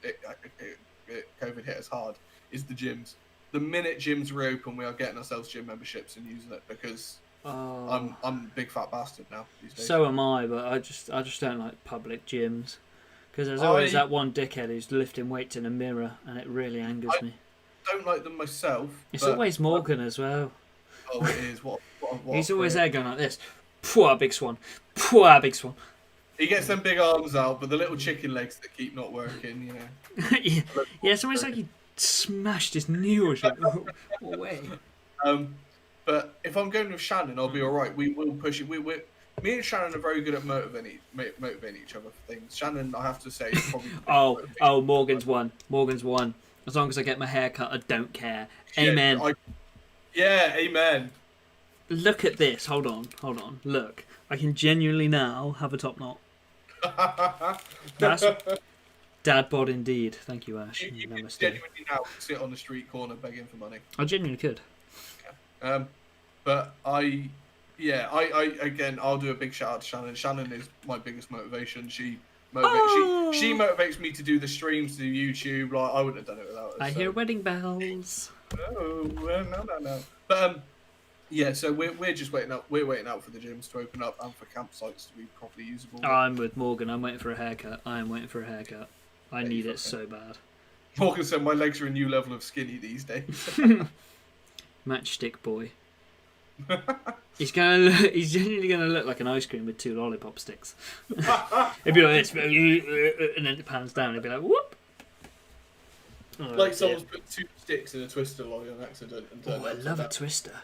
COVID hit us hard is the gyms. The minute gyms reopen, we are getting ourselves gym memberships and using it because I'm a big fat bastard now these days. So am I, but I just don't like public gyms. Because there's always that one dickhead who's lifting weights in a mirror, and it really angers me. I don't like them myself. It's always Morgan as well. Oh, it is. What He's always there going like this. Poor big swan. Poor big swan. He gets them big arms out, but the little chicken legs that keep not working, you know. Yeah, it's almost like he smashed his knee or something. Away. But if I'm going with Shannon, I'll be all right. We will push it. Me and Shannon are very good at motivating each other for things. Shannon, I have to say, is probably Morgan's won. Morgan's won. As long as I get my hair cut, I don't care. Amen. Amen. Look at this. Hold on. Look, I can genuinely now have a top knot. That's dad bod indeed. Thank you, Ash. You can genuinely now sit on the street corner begging for money. I genuinely could. Okay. But I again, I'll do a big shout out to Shannon. Shannon is my biggest motivation. She motivates me to do the streams, to do YouTube. Like I wouldn't have done it without her. I hear wedding bells. No. But so we're just waiting out. We're waiting out for the gyms to open up and for campsites to be properly usable. I'm with Morgan. I'm waiting for a haircut. I need it so bad. Morgan said my legs are a new level of skinny these days. Matchstick boy. He's genuinely gonna look like an ice cream with 2 lollipop sticks. It'd be like this, and then it pans down. It'd be like whoop. Like someone's put 2 sticks in a twister lolly on accident and turned I love a twister.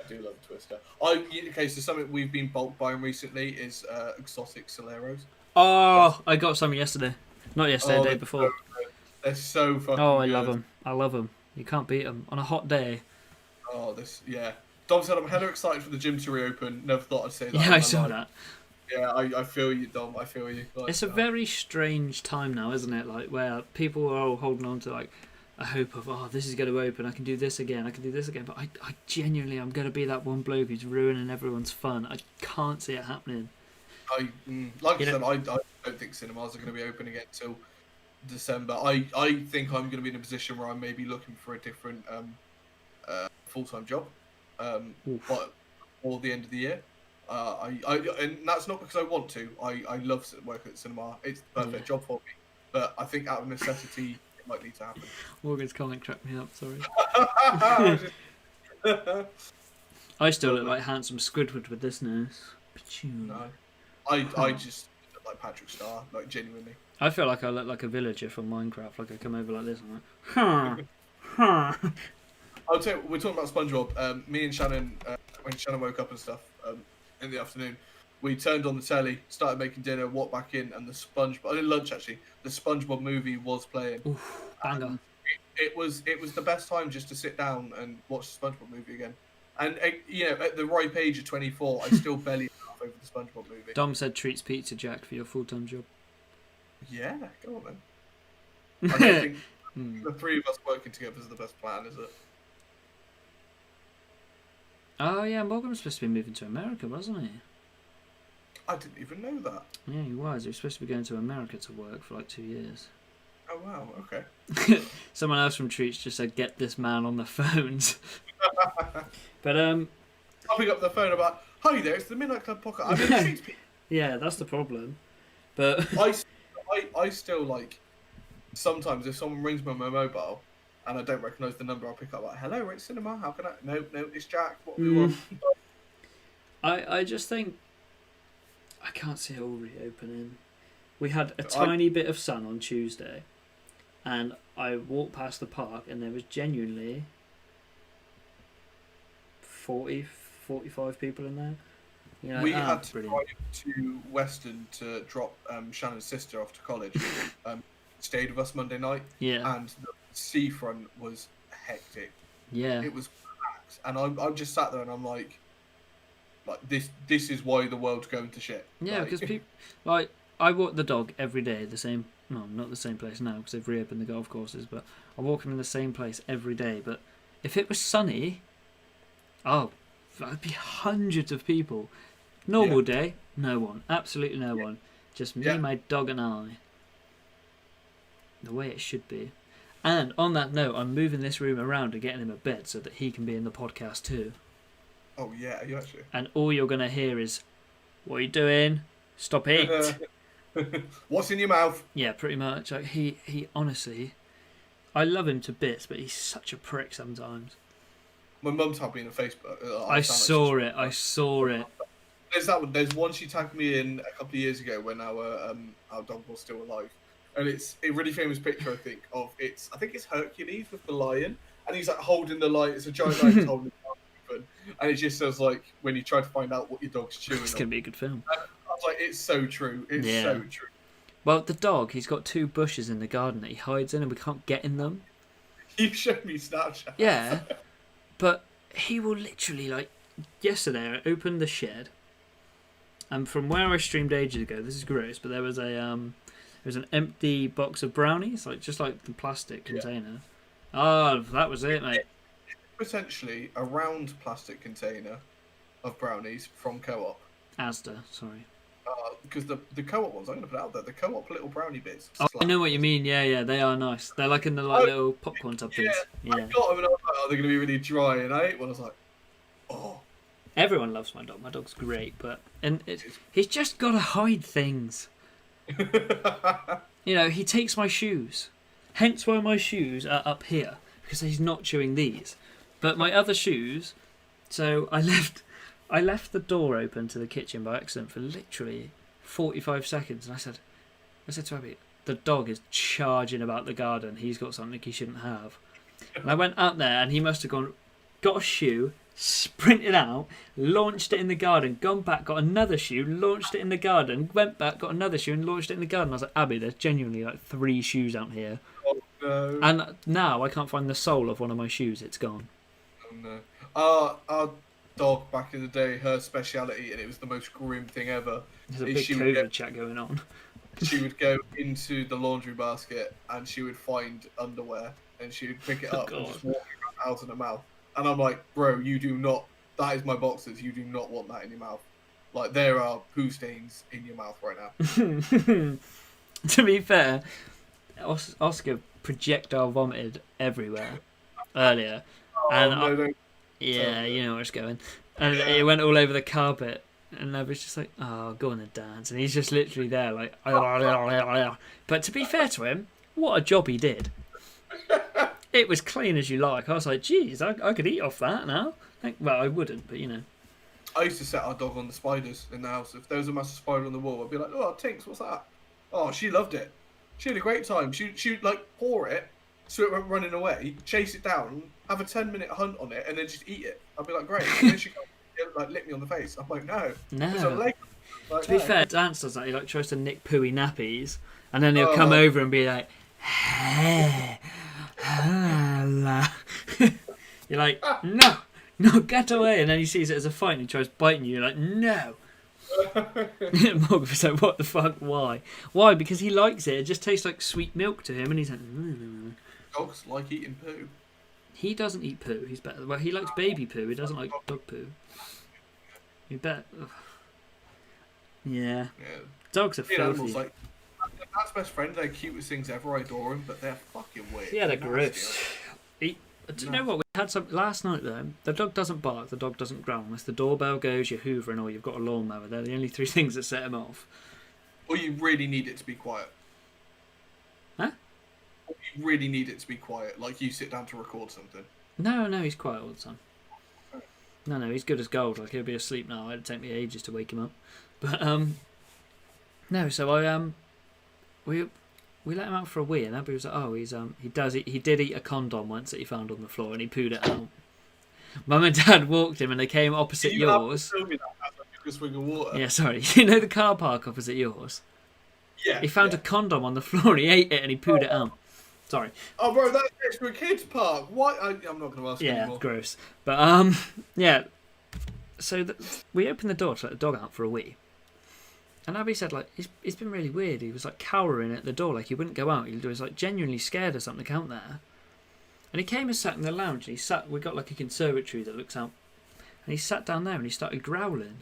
I do love a twister. So something we've been bulk buying recently is exotic Soleros. Oh, I got some yesterday. Not yesterday, the day before. They're so fucking I good. love them. You can't beat them on a hot day. Dom said I'm hella excited for the gym to reopen. Never thought I'd say that. Yeah, I saw that. Yeah, I feel you, Dom. I feel you. Like, it's a very strange time now, isn't it? Like where people are all holding on to like a hope of this is going to open. I can do this again. But I genuinely I'm going to be that one bloke who's ruining everyone's fun. I can't see it happening. I don't think cinemas are going to be open again until December. I think I'm going to be in a position where I'm maybe looking for a different full-time job. But for the end of the year, and that's not because I want to. I love working at cinema. It's the perfect job for me. But I think out of necessity, it might need to happen. Morgan's comment cracked me up. Sorry. I still look like handsome Squidward with this nose. No, I just look like Patrick Star, like genuinely. I feel like I look like a villager from Minecraft. Like I come over like this. I'm like, huh, huh. I'll tell you, we're talking about SpongeBob. Me and Shannon, when Shannon woke up and stuff in the afternoon, we turned on the telly, started making dinner, walked back in, and the SpongeBob. I did lunch actually. The SpongeBob movie was playing. Oof, banger. And it was the best time just to sit down and watch the SpongeBob movie again. And at the ripe age of 24, I still belly laugh over the SpongeBob movie. Dom said treats pizza Jack for your full-time job. Yeah, go on then. I don't think the three of us working together is the best plan, is it? Oh yeah, Morgan was supposed to be moving to America, wasn't he? I didn't even know that. Yeah, he was. He was supposed to be going to America to work for like 2 years. Oh wow, okay. Someone else from Treats just said, "Get this man on the phones." But I'll pick up the phone about, "Hi there, it's the Midnight Club podcast. I'm in Treats people." Yeah, that's the problem. But I still like, sometimes if someone rings me on my mobile and I don't recognise the number, I'll pick up like, "Hello, it's Cinema. How can I?" No, it's Jack. What do we want? I just think I can't see it all reopening. We had a tiny bit of sun on Tuesday, and I walked past the park, and there was genuinely 40, 45 people in there. You know, we had to drive to Weston to drop Shannon's sister off to college. Stayed with us Monday night, and the seafront was hectic. Yeah, it was packed, and I'm just sat there, and I'm like this is why the world's going to shit. Yeah, because people like I walk the dog every day, the same. No, not the same place now because they've reopened the golf courses, but I walk him in the same place every day. But if it was sunny, that'd be hundreds of people. Normal day, no one, absolutely no one. Just me, my dog, and I. The way it should be. And on that note, I'm moving this room around and getting him a bed so that he can be in the podcast too. Oh yeah, you actually. And all you're gonna hear is, "What are you doing? Stop it!" What's in your mouth? Yeah, pretty much. Like he honestly, I love him to bits, but he's such a prick sometimes. My mum tagged me in Facebook. I saw it. There's that one. There's one she tagged me in a couple of years ago when our dog was still alive, and it's a really famous picture I think it's Hercules with the lion, and he's like holding the lion. It's a giant lion holding the lion, and it just says like when you try to find out what your dog's chewing. It's gonna be a good film. And I was like, it's so true. It's so true. Well, the dog, he's got 2 bushes in the garden that he hides in, and we can't get in them. You showed me Snapchat. Yeah, but he will literally like. Yesterday, I opened the shed. And from where I streamed ages ago, this is gross, but there was an empty box of brownies, just like the plastic container. Oh, that was it, mate. Potentially a round plastic container of brownies from Co-op. Asda, sorry. Because the Co-op ones, I'm going to put it out there, the Co-op little brownie bits. Oh, I know what you mean. Yeah, they are nice. They're like in the little popcorn tub things. Yeah. I got them and I was like, they're going to be really dry, and I ate one. I was like, oh. Everyone loves my dog. My dog's great, but he's just got to hide things. He takes my shoes. Hence why my shoes are up here, because he's not chewing these. But my other shoes, so I left the door open to the kitchen by accident for literally 45 seconds, and I said to Abby, the dog is charging about the garden. He's got something he shouldn't have. And I went out there, and he must have got a shoe, sprinted out, launched it in the garden, gone back, got another shoe, launched it in the garden, went back, got another shoe, and launched it in the garden. I was like, Abby, there's genuinely 3 shoes out here. Oh no. And now I can't find the sole of one of my shoes. It's gone. Oh no. Our dog back in the day, her speciality, and it was the most grim thing ever. There's a big COVID chat going on. She would go into the laundry basket and she would find underwear and she would pick it up and just walk it out in her mouth. And I'm like, bro, you do not. That is my boxers. You do not want that in your mouth. Like, there are poo stains in your mouth right now. To be fair, Oscar projectile vomited everywhere earlier. You know where it's going. And it went all over the carpet. And I was just like, oh, go on and dance. And he's just literally there, like, but to be fair to him, what a job he did. It was clean as you like. I was like, geez, I could eat off that now. Well, I wouldn't, but I used to set our dog on the spiders in the house. If there was a massive spider on the wall, I'd be like, oh, Tinks, what's that? Oh, she loved it. She had a great time. She'd like pour it, so it went running away, chase it down, have a 10-minute hunt on it, and then just eat it. I'd be like, great. And then she comes like lick me on the face. I'm like, no. There's a leg. Like, to be fair, Dance does that. He like tries to nick pooey nappies, and then he'll come over and be like, hey, hello. You're like, no, get away. And then he sees it as a fight and he tries biting you. You're like, no. Morgan's like, what the fuck? Why? Why? Because he likes it. It just tastes like sweet milk to him, and he's like, dogs like eating poo. He doesn't eat poo. He's better. Well, he likes baby poo. He doesn't like dog poo. You bet. Ugh. Yeah. Dogs are filthy. Like, that's best friend. They're cutest things ever. I adore them, but they're fucking weird. Yeah, they're gross. Do you know what? We had some last night though. The dog doesn't bark. The dog doesn't growl unless the doorbell goes, you're hoovering, or you've got a lawnmower. They're the only three things that set him off. Or you really need it to be quiet. Huh? Or you really need it to be quiet, like you sit down to record something. No, he's quiet all the time. No, he's good as gold. Like he'll be asleep now. It'd take me ages to wake him up. But no. So we let him out for a wee, and Abby was like, "Oh, he did eat a condom once that he found on the floor, and he pooed it out." Mum and Dad walked him, and they came opposite yours. Tell me that as I took a swig of water. Yeah, sorry. You know the car park opposite yours? Yeah. He found a condom on the floor, and he ate it, and he pooed it out. Sorry. Oh, bro, that's next to a kids' park. Why? I'm not going to ask anymore. Yeah, gross. But yeah. So we opened the door to let the dog out for a wee. And Abby said, like, he's been really weird. He was, like, cowering at the door, like he wouldn't go out. He was, like, genuinely scared of something out there. And he came and sat in the lounge, and we got, like, a conservatory that looks out. And he sat down there, and he started growling.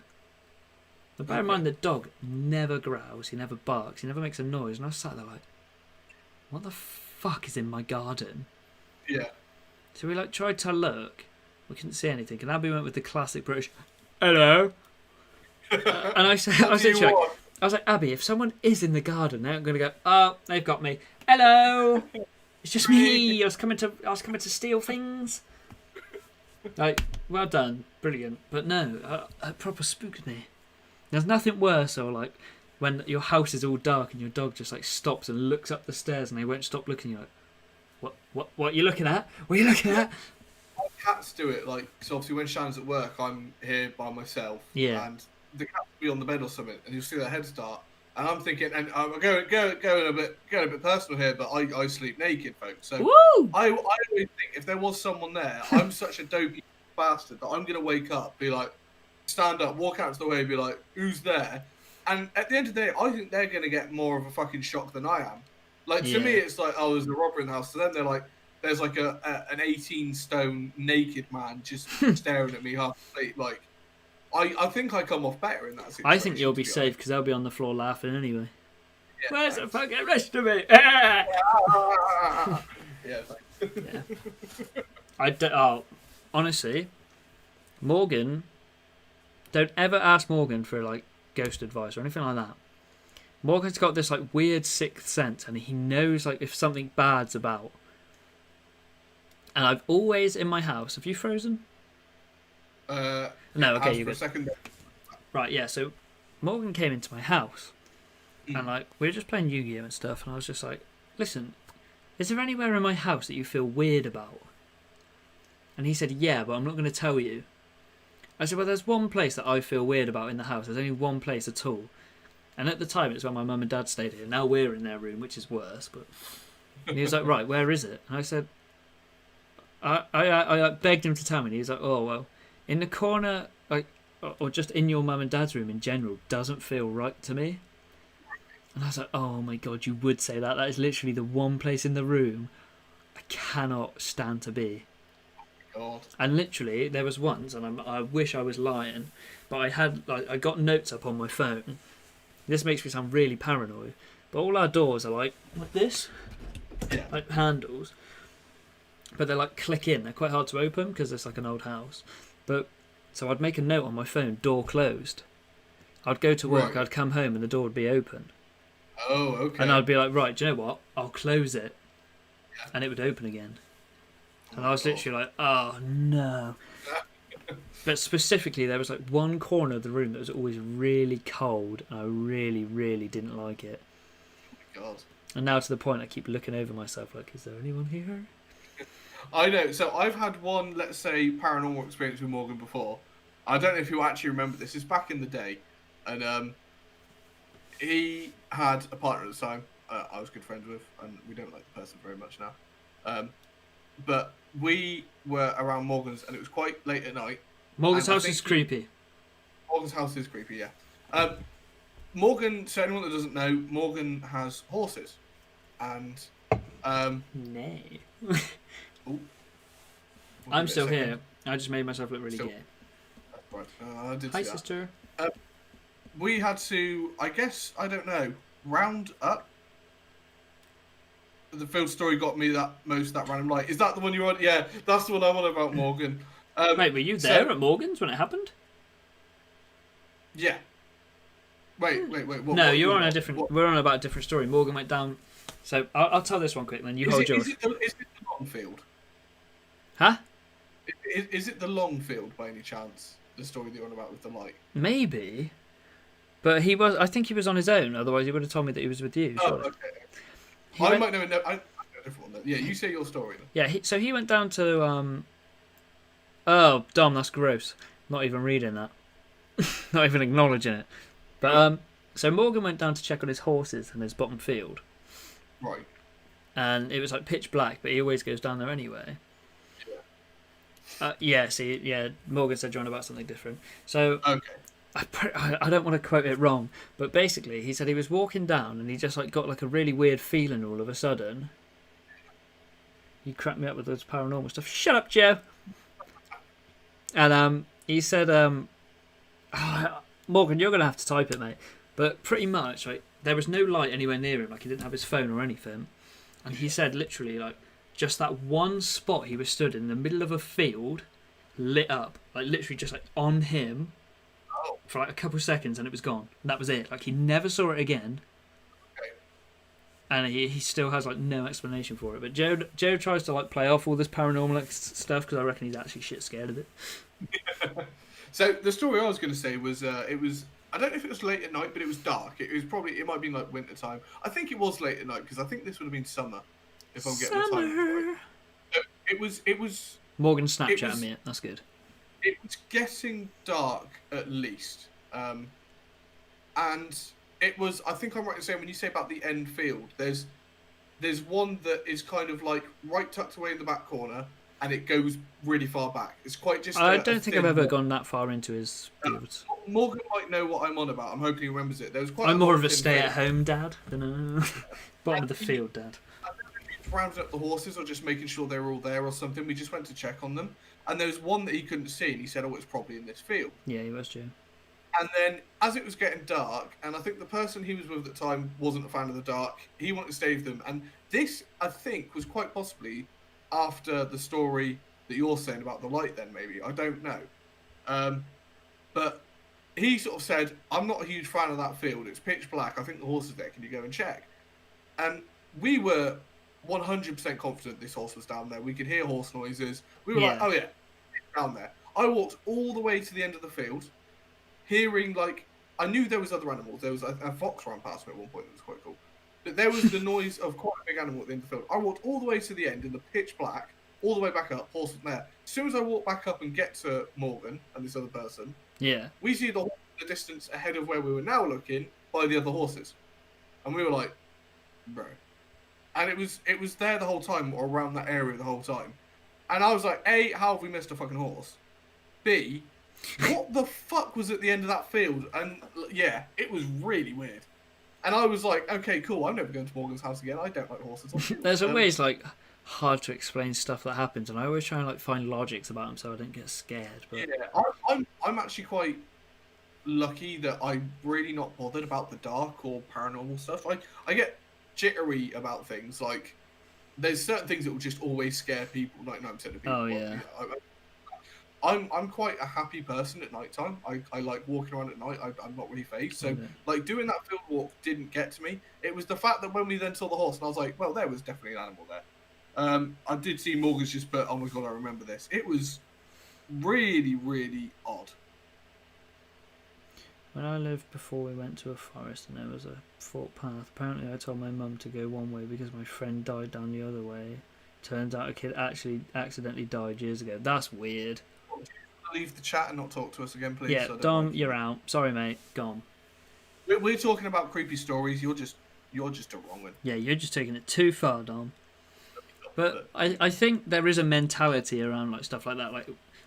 Now, bear in mind, the dog never growls, he never barks, he never makes a noise. And I sat there, like, what the fuck is in my garden? Yeah. So we, like, tried to look. We couldn't see anything. And Abby went with the classic British, hello. And I was like, Abby, if someone is in the garden, they're going to go, oh, they've got me. Hello, it's just me. I was coming to steal things. Like, well done, brilliant. But no, it proper spooked me. There's nothing worse, or like when your house is all dark and your dog just like stops and looks up the stairs and they won't stop looking. You're like, what are you looking at? What are you looking at? Cats do it, like, so obviously when Shannon's at work, I'm here by myself. Yeah. And the cat will be on the bed or something, and you'll see their head start. And I'm thinking, and I'm going a bit personal here, but I sleep naked, folks. So Woo! I always think if there was someone there, I'm such a dopey bastard that I'm gonna wake up, be like, stand up, walk out to the way, and be like, who's there? And at the end of the day, I think they're gonna get more of a fucking shock than I am. Like to me, it's like, oh, there's a robber in the house. So then they're like, there's like an 18-stone naked man just staring at me half asleep, like. I think I come off better in that situation. I think you'll be safe because they'll be on the floor laughing anyway. Yeah, where's the fucking rest of me? Yeah. Honestly, Morgan, don't ever ask Morgan for like ghost advice or anything like that. Morgan's got this like weird sixth sense, and he knows like if something bad's about. And I've always in my house. Have you frozen? No, okay, you good. Right, yeah, so Morgan came into my house and like we were just playing Yu-Gi-Oh and stuff, and I was just like, listen, is there anywhere in my house that you feel weird about? And he said, yeah, but I'm not going to tell you. I said, well, there's one place that I feel weird about in the house. There's only one place at all. And at the time it was when my mum and dad stayed here. Now we're in their room, which is worse, but and he was like, right, where is it? And I said, I begged him to tell me, and he was like, oh, well, in the corner, like, or just in your mum and dad's room in general, doesn't feel right to me. And I was like, oh my god, you would say that. That is literally the one place in the room I cannot stand to be. God. And literally, there was once, and I wish I was lying, but I got notes up on my phone. This makes me sound really paranoid, but all our doors are like this, like handles. But they're like click in. They're quite hard to open because it's like an old house. But so I'd make a note on my phone, door closed. I'd go to work, I'd come home, and the door would be open. Oh, okay. And I'd be like, right, do you know what? I'll close it, and it would open again. And I was literally like, oh no. But specifically, there was like one corner of the room that was always really cold, and I really, really didn't like it. God. And now to the point I keep looking over myself like, is there anyone here? I know. So I've had one, let's say, paranormal experience with Morgan before. I don't know if you actually remember this. It's back in the day. And he had a partner at the time I was good friends with, and we don't like the person very much now. But we were around Morgan's, and it was quite late at night. Morgan's house is creepy. Morgan's house is creepy, yeah. Morgan, so anyone that doesn't know, Morgan has horses. And... Nay. Ooh, I'm still here. I just made myself look really gay. Right. I did Hi, see that. sister. We had to, I guess, I don't know, round up. The field story got me that random light. Is that the one you want? Yeah, that's the one I want about Morgan. Wait, were you there at Morgan's when it happened? Yeah. Wait. What, no, you're on a different. What? We're on about a different story. Morgan went down. So I'll tell this one quick, then you hold yours. Is it the long field? Huh? Is it the long field by any chance? The story that you're on about with the light? Maybe. But he was. I think he was on his own. Otherwise, he would have told me that he was with you. Oh, okay. I might know. I know a different one. Yeah, you say your story. Then. Yeah. So he went down to. Oh, Dom, that's gross. Not even reading that. Not even acknowledging it. But so Morgan went down to check on his horses in his bottom field. Right. And it was like pitch black, but he always goes down there anyway. Yeah. Morgan said you're on about something different. So. Okay. I don't want to quote it wrong, but basically he said he was walking down and he just like got like a really weird feeling all of a sudden. You cracked me up with those paranormal stuff. Shut up, Joe. And he said, Morgan, you're gonna have to type it, mate. But pretty much, like there was no light anywhere near him. Like he didn't have his phone or anything. And he said literally like just that one spot he was stood in the middle of a field, lit up, like literally just like on him. For like a couple of seconds and it was gone. And that was it. Like he never saw it again. Okay. And he still has like no explanation for it. But Joe tries to like play off all this paranormal stuff because I reckon he's actually shit scared of it. So the story I was going to say was it was, I don't know if it was late at night, but it was dark. It might have been like winter time. I think it was late at night because I think this would have been summer if I'm getting the time right. So it was Morgan Snapchat me. That's good. It was getting dark at least. And it was, I think I'm right in saying when you say about the end field, there's one that is kind of like right tucked away in the back corner and it goes really far back. It's quite just I don't think I've ever gone that far into his fields. Morgan might know what I'm on about. I'm hoping he remembers it. There was quite I'm more of a stay-at-home dad than a bottom of the field dad. I don't know if he was rounding up the horses or just making sure they were all there or something. We just went to check on them. And there was one that he couldn't see, and he said, oh, it's probably in this field. Yeah, he was, Joe. And then, as it was getting dark, and I think the person he was with at the time wasn't a fan of the dark, he wanted to stay with them. And this, I think, was quite possibly after the story that you're saying about the light then, maybe. I don't know. But he sort of said, I'm not a huge fan of that field. It's pitch black. I think the horse is there. Can you go and check? And we were 100% confident this horse was down there. We could hear horse noises. We were like, oh yeah, it's down there. I walked all the way to the end of the field, hearing like, I knew there was other animals. There was a fox ran past me at one point that was quite cool. But there was the noise of quite a big animal at the end of the field. I walked all the way to the end in the pitch black, all the way back up, horse was there. As soon as I walk back up and get to Morgan and this other person, we see the horse in the distance ahead of where we were now looking by the other horses. And we were like, bro. And it was there the whole time, or around that area the whole time. And I was like, A, how have we missed a fucking horse? B, what the fuck was at the end of that field? And yeah, it was really weird. And I was like, okay, cool, I'm never going to Morgan's house again. I don't like horses. There's always like hard to explain stuff that happens, and I always try and like find logics about them so I don't get scared. But yeah, I'm actually quite lucky that I'm really not bothered about the dark or paranormal stuff. I get jittery about things. Like there's certain things that will just always scare people. 99% of people. Oh yeah. I'm quite a happy person at night time. I like walking around at night. I'm not really phased. So like doing that field walk didn't get to me. It was the fact that when we then saw the horse and I was like, well, there was definitely an animal there. I did see Morgan's just put, oh my god, I remember this. It was really, really odd. When I lived before we went to a forest and there was a forked path, apparently I told my mum to go one way because my friend died down the other way. Turns out a kid actually accidentally died years ago. That's weird. Leave the chat and not talk to us again, please. Yeah, Dom, you're out. Sorry, mate. Gone. We're talking about creepy stories. You're just a wrong one. Yeah, you're just taking it too far, Dom. But I think there is a mentality around like stuff like that.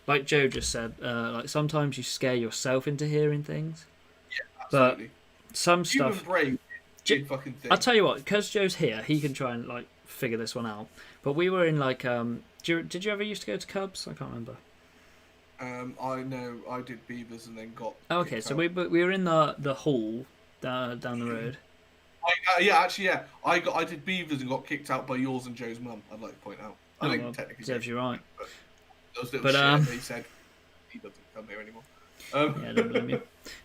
Like Joe just said, like sometimes you scare yourself into hearing things. Yeah, absolutely. But some Human stuff. brain, big fucking thing. I'll tell you what, because Joe's here, he can try and like figure this one out. But we were in like, did you ever used to go to Cubs? I can't remember. I know I did Beavers and then got. Oh, okay, so we were in the hall down the road. Yeah. I did Beavers and got kicked out by yours and Joe's mum. I'd like to point out. I think technically serves you right. Those little shit he said he doesn't come here anymore. Yeah, I don't blame you.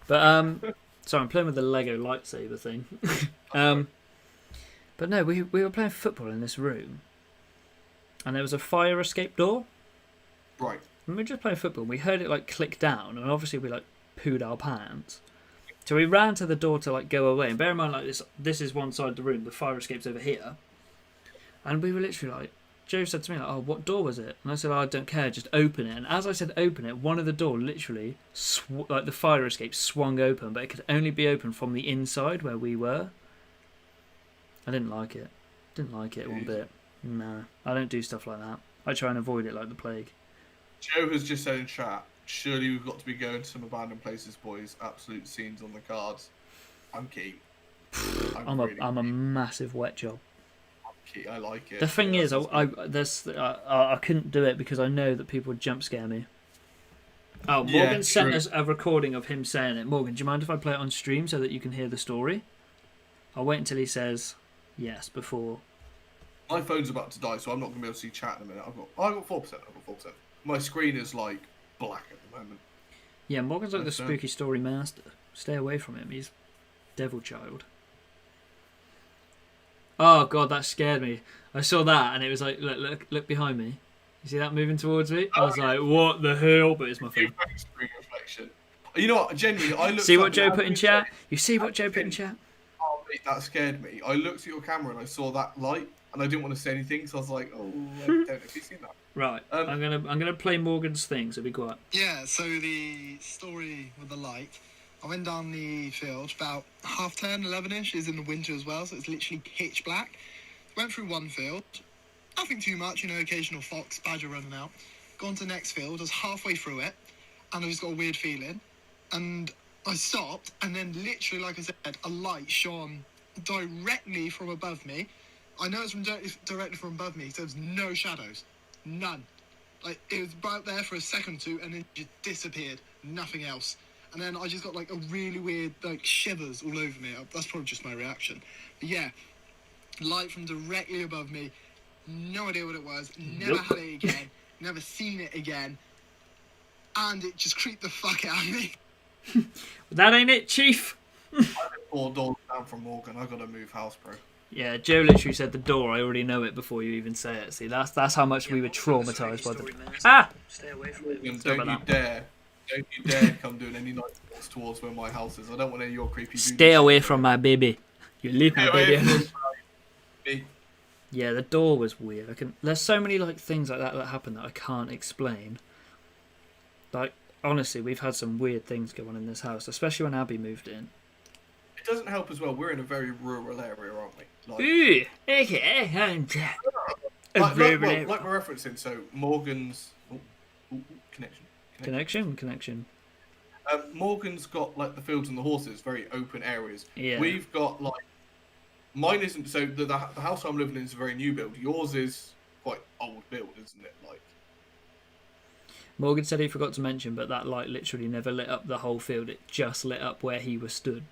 But sorry, I'm playing with the Lego lightsaber thing. But no, we were playing football in this room, and there was a fire escape door. Right. And we were just playing football. And we heard it like click down, and obviously we like pooed our pants. So we ran to the door to like go away. And bear in mind, like this is one side of the room. The fire escape's over here, and we were literally like, Joe said to me like, "Oh, what door was it?" And I said, "Oh, I don't care. Just open it." And as I said, "Open it," one of the door literally like the fire escape swung open, but it could only be open from the inside where we were. I didn't like it. Didn't like it one bit. No, I don't do stuff like that. I try and avoid it like the plague. Joe has just said in chat, surely we've got to be going to some abandoned places, boys. Absolute scenes on the cards. I'm keen. I'm a massive wet job. I'm keen. I like it. The thing is, I couldn't do it because I know that people would jump scare me. Oh, Morgan sent us a recording of him saying it. Morgan, do you mind if I play it on stream so that you can hear the story? I'll wait until he says yes before. My phone's about to die, so I'm not going to be able to see chat in a minute. I've got 4%. I've got 4%. My screen is like black at the moment. Yeah, Morgan's like the spooky story master. Stay away from him. He's devil child. Oh god, that scared me. I saw that and it was like, look behind me. You see that moving towards me? I was like, what the hell? But it's my phone. Screen reflection. You know what? Genuinely, I looked. See what Joe put in chat? You see what Joe put in chat? Oh, mate, that scared me. I looked at your camera and I saw that light, and I didn't want to say anything, so I was like, oh, I don't know if you've seen that. Right, I'm gonna play Morgan's thing, so be quiet. Yeah, so the story with the light, I went down the field about 10:30, 11ish, is in the winter as well, so it's literally pitch black. Went through one field, nothing too much, occasional fox, badger running out. Gone to the next field, I was halfway through it, and I just got a weird feeling, and I stopped, and then literally, like I said, a light shone directly from above me. I know it's from directly from above me, so there's no shadows. None. Like, it was about there for a second or two, and then it just disappeared. Nothing else. And then I just got, like, a really weird, like, shivers all over me. That's probably just my reaction. But yeah, light from directly above me. No idea what it was. Never had it again. Never seen it again. And it just creeped the fuck out of me. That ain't it, Chief. I live 4 doors down from Morgan. I gotta move house, bro. Yeah, Joe literally said the door. I already know it before you even say it. See, that's how much we were traumatized by the. Stay away from it. Don't you dare come doing any night walks towards where my house is. I don't want any of your creepy. Stay away from my baby. You leave my baby. Yeah, the door was weird. There's so many like things like that happen that I can't explain. Like honestly, we've had some weird things go on in this house, especially when Abby moved in. It doesn't help as well. We're in a very rural area, aren't we? Like, ooh, okay, like we're referencing. So Morgan's connection. Morgan's got like the fields and the horses, very open areas. Yeah. We've got like mine isn't. So the house I'm living in is a very new build. Yours is quite old build, isn't it? Like Morgan said he forgot to mention, but that light literally never lit up the whole field. It just lit up where he was stood.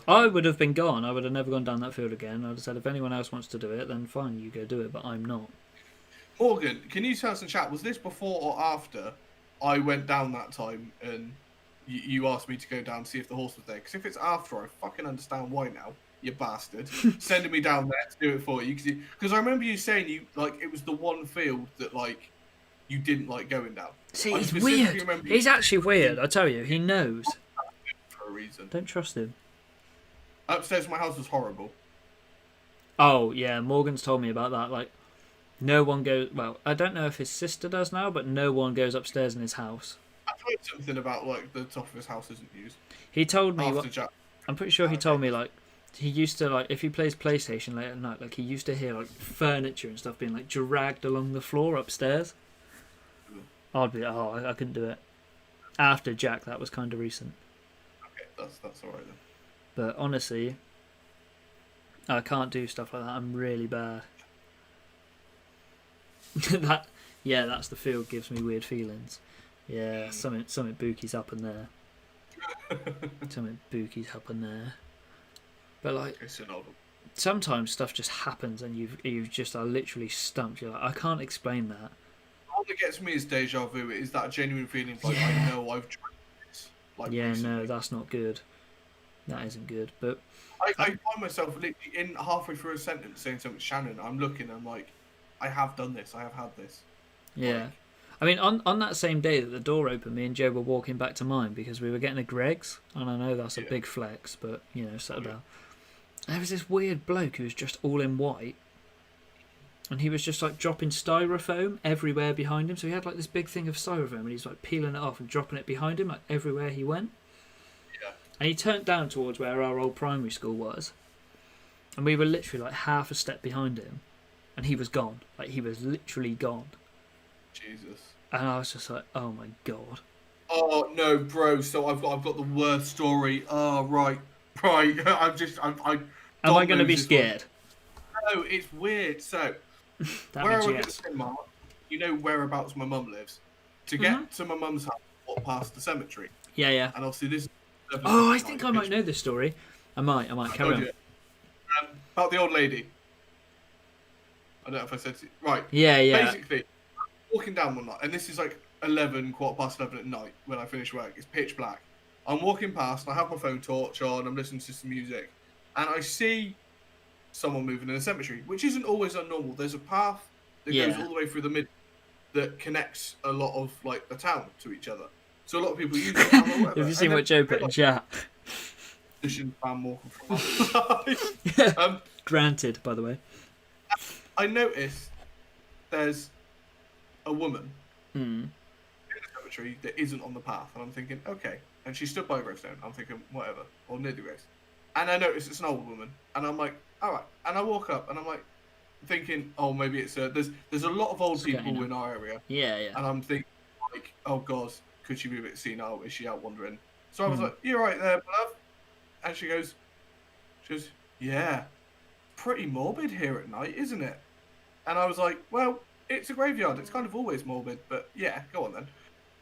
I would have been gone. I would have never gone down that field again. I'd have said, if anyone else wants to do it, then fine, you go do it, but I'm not. Morgan, can you tell us in chat, was this before or after I went down that time and you asked me to go down to see if the horse was there? Because if it's after, I fucking understand why now, you bastard. Sending me down there to do it for you. Because I remember you saying it was the one field that, like, you didn't like going down. See, it's weird. He's actually weird, I tell you. He knows. reason. Don't trust him. Upstairs my house was horrible. Oh, yeah, Morgan's told me about that. Like, no one goes... Well, I don't know if his sister does now, but no one goes upstairs in his house. I've heard something about, like, the top of his house isn't used. He told me... Jack. I'm pretty sure he told me, like, he used to, like, if he plays PlayStation late at night, like, he used to hear, like, furniture and stuff being, like, dragged along the floor upstairs. I'd be, I couldn't do it. After Jack, that was kind of recent. Okay, that's alright then. But honestly, I can't do stuff like that. I'm really bad. That's the field gives me weird feelings. Yeah, something booky's up in there. Something booky's up in there. But like, sometimes stuff just happens and you've just are literally stumped. You're like, I can't explain that. All that gets me is deja vu. It is that genuine feeling of like, I know I've tried this. Like, recently. No, that's not good. That isn't good. But I find myself literally in halfway through a sentence saying something to Shannon. I'm looking, I'm like, I have done this. I have had this. Yeah. I mean, on that same day that the door opened, me and Joe were walking back to mine because we were getting a Greg's. And I know that's a big flex, but, you know, settle down. There was this weird bloke who was just all in white. And he was just, like, dropping styrofoam everywhere behind him. So he had, like, this big thing of styrofoam and he's, like, peeling it off and dropping it behind him, like, everywhere he went. Yeah. And he turned down towards where our old primary school was. And we were literally, like, half a step behind him. And he was gone. Like, he was literally gone. Jesus. And I was just like, oh my god. Oh no, bro! So I've got the worst story. Oh right. Am I going to be scared? No, it's weird. So That where I means work at the yes. cinema, you know whereabouts my mum lives. To get to my mum's house, walk past the cemetery. Yeah. And obviously this. Oh, I think I might know this story. I might. Carry on. About the old lady. I don't know if I said it right. Yeah. Basically, walking down one night, and this is like 11, quarter past 11 at night when I finish work. It's pitch black. I'm walking past, I have my phone torch on, I'm listening to some music, and I see someone moving in a cemetery, which isn't always unnormal. There's a path that goes all the way through the middle that connects a lot of like the town to each other. So a lot of people use it. Have you seen what Joe put in chat? Granted, by the way. I noticed there's a woman in the cemetery that isn't on the path, and I'm thinking, okay. And she stood by a gravestone. I'm thinking, whatever, or near the grave. And I noticed it's an old woman, and I'm like, all right. And I walk up, and I'm like, thinking, oh, maybe it's there's a lot of old people in our area. Yeah. And I'm thinking, like, oh god, could she be a bit senile? Is she out wandering? So I was like, you're right there, love. And she goes, yeah, pretty morbid here at night, isn't it? And I was like, well, it's a graveyard. It's kind of always morbid, but yeah, go on then.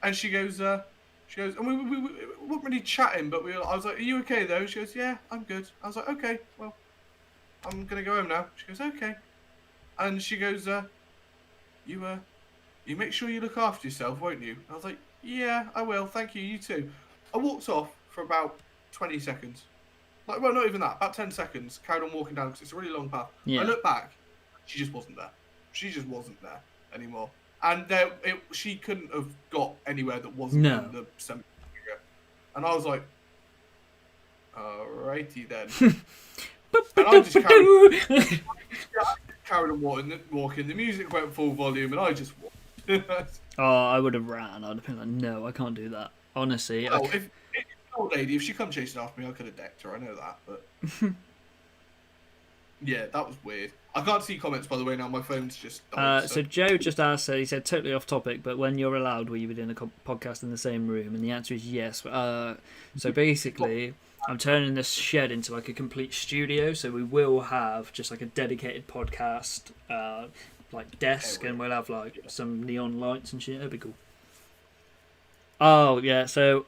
And she goes, and we weren't really chatting, but I was like, are you okay though? She goes, yeah, I'm good. I was like, okay, well, I'm gonna go home now. She goes, okay. And she goes, you make sure you look after yourself, won't you? I was like, yeah, I will. Thank you. You too. I walked off for about 20 seconds. Like, well, not even that. About 10 seconds. Carried on walking down because it's a really long path. Yeah. I looked back. She just wasn't there. She just wasn't there anymore. And she couldn't have got anywhere that wasn't in the cemetery. And I was like, alrighty then. And I just carried on walking. The music went full volume, and I just walked. I would have ran. I'd have been like, no, I can't do that. Honestly. Well, if an old lady, if she come chasing after me, I could have decked her. I know that, but yeah, that was weird. I can't see comments, by the way, now. My phone's just died, so Joe just asked, he said, totally off topic, but when you're allowed, will you be doing a podcast in the same room? And the answer is yes. So basically, I'm turning this shed into like a complete studio, so we will have just like a dedicated podcast like desk, and we'll have like some neon lights and shit. It'll be cool. Oh, yeah, so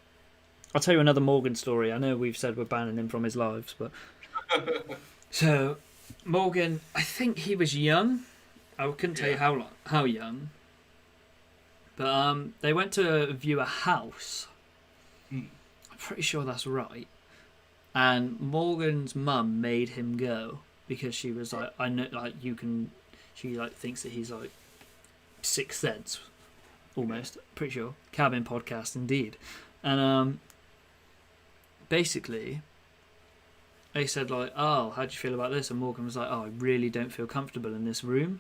I'll tell you another Morgan story. I know we've said we're banning him from his lives, but... So... Morgan, I think he was young. I couldn't tell you how young. But they went to view a house. I'm pretty sure that's right. And Morgan's mum made him go because she was like, I know, like you can. She like thinks that he's like Sixth Sense, almost. Pretty sure. Cabin podcast, indeed. And basically, they said like, "Oh, how do you feel about this?" And Morgan was like, "Oh, I really don't feel comfortable in this room."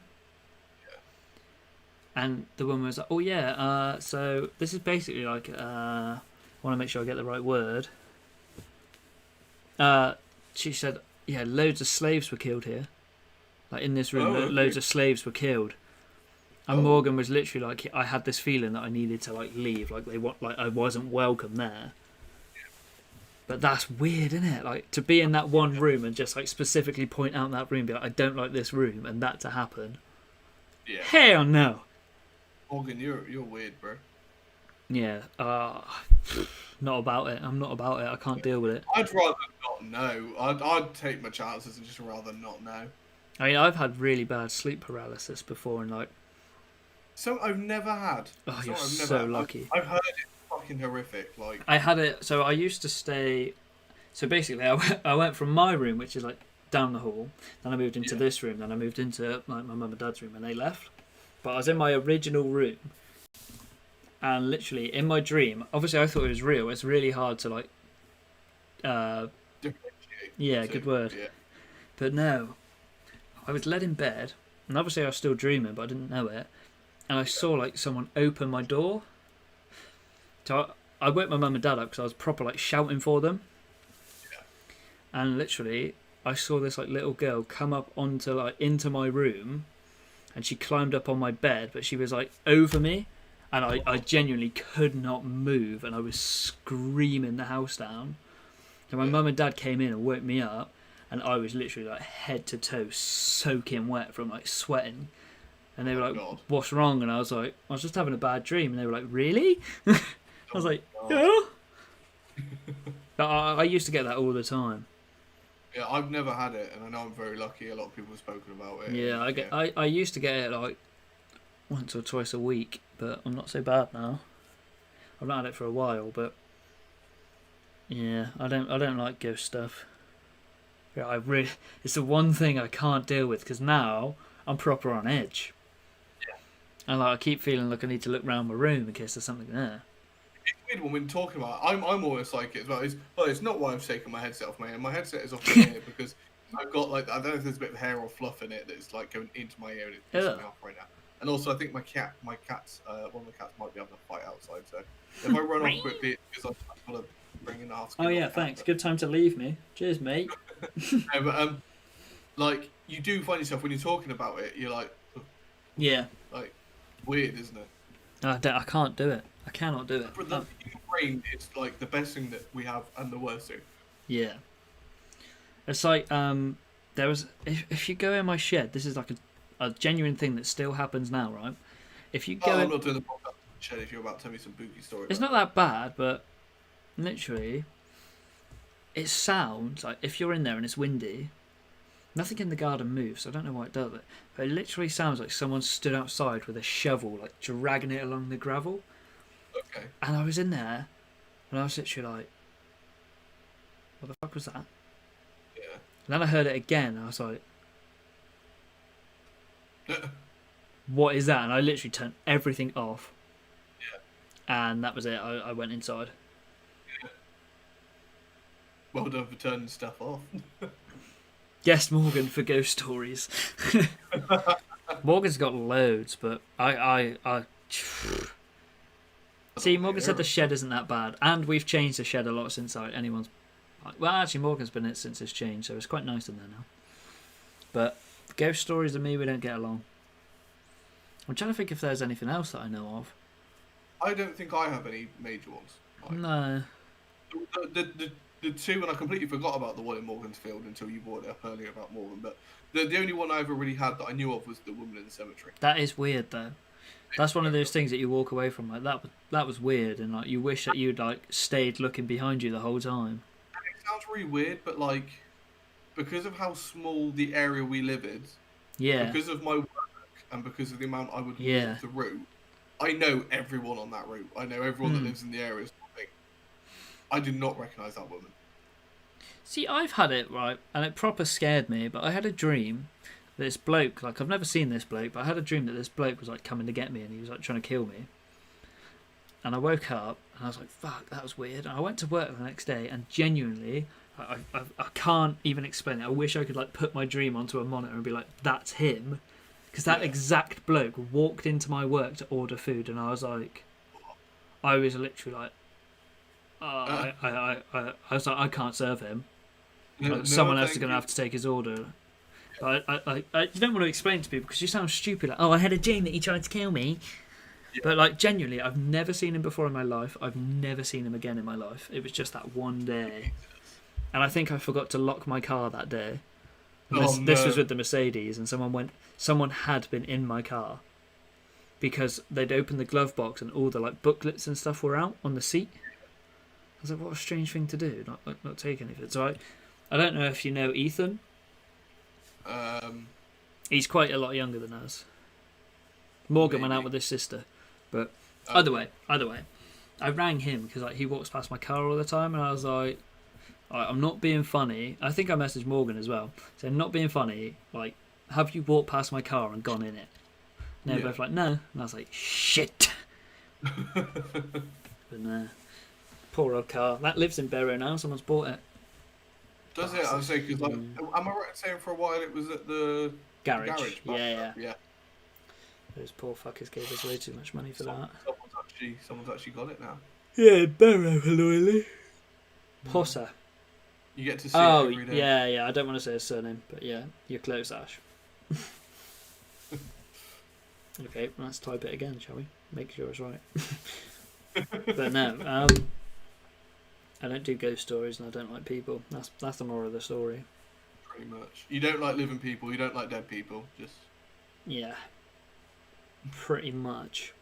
Yeah. And the woman was like, "Oh yeah, so this is basically like, I want to make sure I get the right word." She said, "Yeah, loads of slaves were killed here. Like in this room, loads of slaves were killed." And Morgan was literally like, "I had this feeling that I needed to like leave, like I wasn't welcome there." But that's weird, isn't it? Like to be in that one room and just like specifically point out that room, be like, "I don't like this room," and that to happen. Yeah. Hell no. Morgan, you're weird, bro. Yeah. Not about it. I'm not about it. I can't deal with it. I'd rather not know. I'd take my chances and just rather not know. I mean, I've had really bad sleep paralysis before, and like. So I've never had. Oh, you're so lucky. I've heard it. Fucking horrific. Like I had it. So I used to stay. So basically, I went from my room, which is like down the hall. Then I moved into this room. Then I moved into like my mum and dad's room, and they left. But I was in my original room, and literally in my dream, obviously I thought it was real. It's really hard to like. Differentiate. Yeah, good word. Yeah. But no, I was led in bed, and obviously I was still dreaming, but I didn't know it. And I saw like someone open my door. So I woke my mum and dad up because I was proper like shouting for them. Yeah. And literally, I saw this like little girl come up onto like into my room, and she climbed up on my bed, but she was like over me, and I genuinely could not move, and I was screaming the house down. So my mum and dad came in and woke me up, and I was literally like head to toe soaking wet from like sweating. And they were like, "What's wrong?" And I was like, "I was just having a bad dream." And they were like, "Really?" I was like, "Yeah." But I used to get that all the time. Yeah, I've never had it, and I know I'm very lucky. A lot of people have spoken about it. Yeah, I used to get it like once or twice a week, but I'm not so bad now. I've not had it for a while, but yeah, I don't like ghost stuff. Yeah, it's the one thing I can't deal with because now I'm proper on edge. Yeah. And like I keep feeling like I need to look around my room in case there's something there. It's weird when we're talking about it. I'm almost like it as well. It's not why I've taken my headset off, man. My headset is off my ear because I've got like I don't know if there's a bit of hair or fluff in it that's like going into my ear and it's pissing me off right now. And also I think one of my cats might be having a fight outside. So if I run off quickly, it's because I've got to bring in the house. Oh yeah, thanks. Good time to leave me. Cheers, mate. Yeah, but like you do find yourself when you're talking about it, you're like, yeah, like weird, isn't it? I can't do it. I cannot do it. For the human brain, it's like the best thing that we have and the worst thing. Yeah. It's like there was if you go in my shed, this is like a genuine thing that still happens now, right? If you go, I'm not doing the podcast shed if you're about to tell me some spooky story. It's not that bad, but literally, it sounds like if you're in there and it's windy. Nothing in the garden moves, so I don't know why it does it. But it literally sounds like someone stood outside with a shovel, like dragging it along the gravel. Okay. And I was in there, and I was literally like, what the fuck was that? Yeah. And then I heard it again, and I was like, what is that? And I literally turned everything off. Yeah. And that was it. I went inside. Yeah. Well done for turning stuff off. Yes, Morgan for ghost stories. Morgan's got loads, but I see. Morgan said the shed isn't that bad, and we've changed the shed a lot since anyone's. Well, actually, Morgan's been in it since it's changed, so it's quite nice in there now. But ghost stories and me, we don't get along. I'm trying to think if there's anything else that I know of. I don't think I have any major ones. Like, no. The two, and I completely forgot about the one in Morgansfield until you brought it up earlier about Morgan, but the only one I ever really had that I knew of was the woman in the cemetery. That is weird, though. That's one of those things that you walk away from, like, that was weird, and like you wish that you'd like stayed looking behind you the whole time. And it sounds really weird, but like, because of how small the area we live in, because of my work, and because of the amount I would walk the route, I know everyone on that route. I know everyone that lives in the area. I do not recognise that woman. See, I've had it, right, and it proper scared me, but I had a dream that this bloke, like, I've never seen this bloke, but I had a dream that this bloke was, like, coming to get me, and he was, like, trying to kill me. And I woke up, And I was like, fuck, that was weird. And I went to work the next day, and genuinely, I can't even explain it. I wish I could like put my dream onto a monitor and be like, that's him. Because that exact bloke walked into my work to order food, and I was like, I was literally like, I was like, I can't serve him. Like, someone else is going to have to take his order. But you don't want to explain to people because you sound stupid. Like, oh, I had a dream that he tried to kill me. Yeah. But like genuinely, I've never seen him before in my life. I've never seen him again in my life. It was just that one day, and I think I forgot to lock my car that day. This was with the Mercedes, and someone had been in my car because they'd opened the glove box and all the like booklets and stuff were out on the seat. I was like, what a strange thing to do, not take anything. So I don't know if you know Ethan. He's quite a lot younger than us. Morgan went out with his sister, but either way, I rang him because like he walks past my car all the time, and I was like, I'm not being funny. I think I messaged Morgan as well, saying not being funny. Like, have you walked past my car and gone in it? And they're both like, no. And I was like, shit. But no, poor old car that lives in Barrow now. Someone's bought it. Does it? I was saying because am I right in saying for a while it was at the garage? Yeah. Those poor fuckers gave us way too much money for that. Someone's actually got it now. Yeah, Barrow, hello. Potter. You get to see it every day. Yeah. I don't want to say his surname, but yeah, you're close, Ash. Okay, let's type it again, shall we? Make sure it's right. But no, I don't do ghost stories, and I don't like people. That's the moral of the story. Pretty much. You don't like living people. You don't like dead people. Just. Yeah. Pretty much.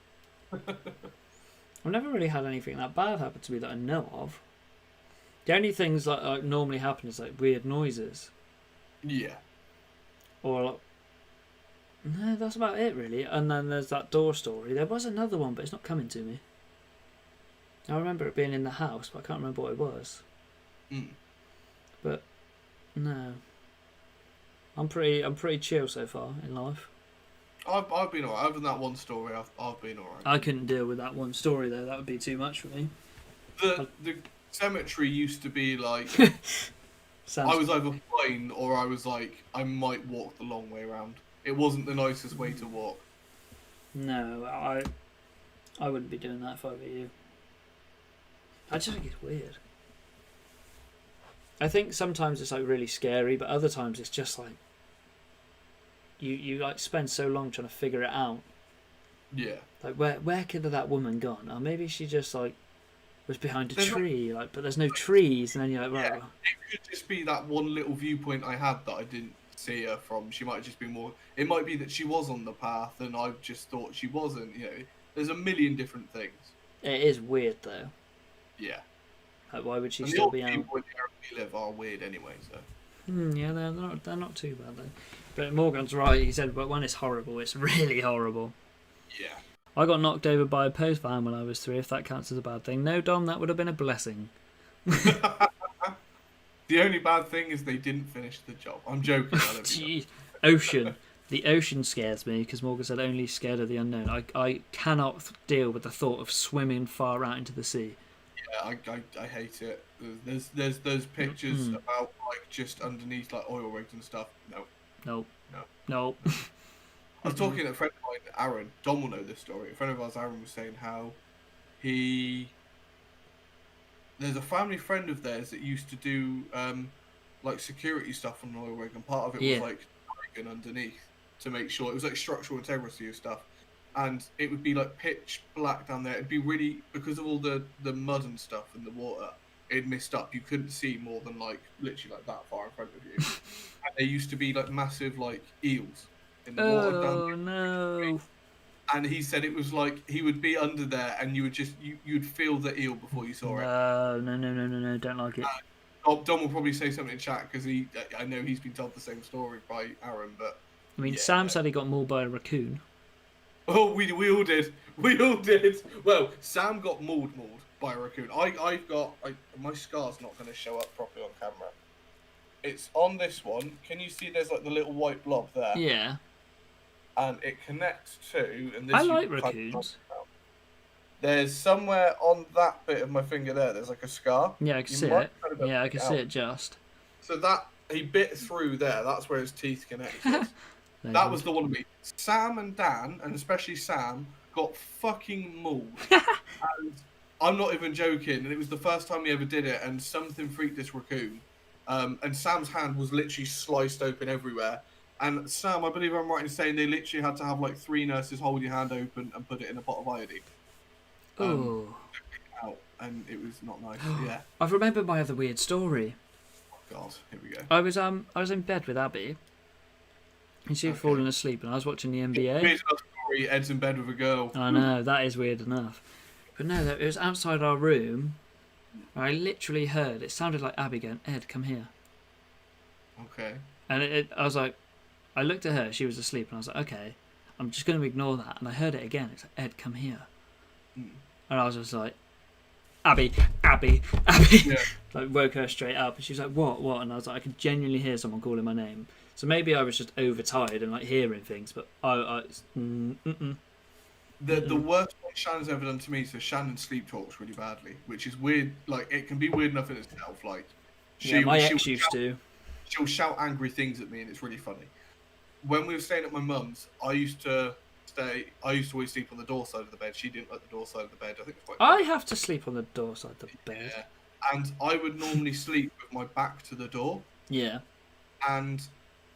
I've never really had anything that bad happen to me that I know of. The only things like normally happen is like weird noises. Yeah. Or like, no, that's about it really. And then there's that door story. There was another one, but it's not coming to me. I remember it being in the house, but I can't remember what it was. But no, I'm pretty chill so far in life. I've been alright. Other than that one story, I've been alright. I couldn't deal with that one story though. That would be too much for me. The cemetery used to be like I was either fine or I was like I might walk the long way around. It wasn't the nicest way to walk. No, I wouldn't be doing that if I were you. I just think it's weird. I think sometimes it's like really scary, but other times it's just like you like spend so long trying to figure it out. Yeah. Like where could that woman gone? Or maybe she just like was behind a tree, like but there's no trees, and then you're like, right. Yeah, it could just be that one little viewpoint I had that I didn't see her from. She might have just been more. It might be that she was on the path, and I just thought she wasn't. You know, there's a million different things. It is weird though. Yeah. Like, why would she still be out? The people where we live are weird anyway, so. Yeah, they're not too bad though. But Morgan's right. He said, but when it's horrible, it's really horrible. Yeah. I got knocked over by a post van when I was 3. If that counts as a bad thing, no, Dom, that would have been a blessing. The only bad thing is they didn't finish the job. I'm joking. Jeez. Ocean. The ocean scares me because Morgan said only scared of the unknown. I cannot deal with the thought of swimming far out into the sea. Yeah, I hate it. There's those pictures about like just underneath like oil rigs and stuff. No. I was talking to a friend of mine, Aaron. Dom will know this story. A friend of ours, Aaron, was saying how there's a family friend of theirs that used to do like security stuff on an oil rig, and part of it was like digging underneath to make sure it was like structural integrity of stuff. And it would be like pitch black down there. It'd be really, because of all the mud and stuff and the water, it mist up. You couldn't see more than like literally like that far in front of you. And there used to be like massive like eels in the water down there. Oh no! And he said it was like he would be under there, and you would just you'd feel the eel before you saw it. No! Don't like it. Dom will probably say something in chat because I know he's been told the same story by Aaron. But I mean, Sam said he got mauled by a raccoon. Oh, we all did. We all did. Well, Sam got mauled by a raccoon. My scar's not going to show up properly on camera. It's on this one. Can you see there's like the little white blob there? Yeah. And it connects to. And this I like raccoons. there's somewhere on that bit of my finger there's like a scar. Yeah, I can see it. Yeah, I can see it just. So that, he bit through there. That's where his teeth connected. That was the one of me. Sam and Dan, and especially Sam, got fucking mauled. And I'm not even joking. And it was the first time he ever did it. And something freaked this raccoon. And Sam's hand was literally sliced open everywhere. And Sam, I believe I'm right in saying they literally had to have like 3 nurses hold your hand open and put it in a pot of iodine. Out, and it was not nice. Yeah. I've remembered my other weird story. Oh God, here we go. I was in bed with Abby. And she had fallen asleep, and I was watching the NBA. Weird enough story. Ed's in bed with a girl. I know, that is weird enough. But no, it was outside our room. I literally heard, it sounded like Abby going, "Ed, come here." Okay. And I was like, I looked at her, she was asleep, and I was like, okay, I'm just going to ignore that. And I heard it again. It's like, "Ed, come here." And I was just like, Abby. Yeah. Like, woke her straight up, and she was like, what? And I was like, I could genuinely hear someone calling my name. So maybe I was just overtired and like hearing things, but The worst one Shannon's ever done to me, so Shannon sleep talks really badly, which is weird. Like, it can be weird enough in itself. Like, my ex used to. She'll shout angry things at me, and it's really funny. When we were staying at my mum's, I used to always sleep on the door side of the bed. She didn't like the door side of the bed. I think it's quite. I have to sleep on the door side of the bed. Yeah. And I would normally sleep with my back to the door. Yeah. And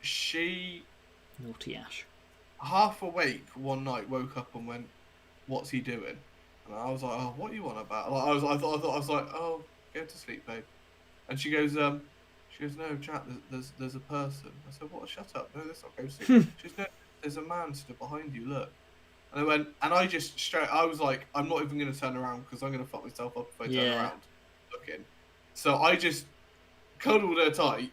she, naughty Ash, half awake one night, woke up and went, "What's he doing?" And I was like, "Oh, what are you on about?" Like, I thought I was like, "Oh, go to sleep, babe." And she goes, "No, chat. There's a person." I said, "What? Shut up! No, let's not go to sleep." She goes, "No, there's a man stood behind you. Look." And I went, and I was like, "I'm not even gonna turn around because I'm gonna fuck myself up if I turn around looking." So I just cuddled her tight,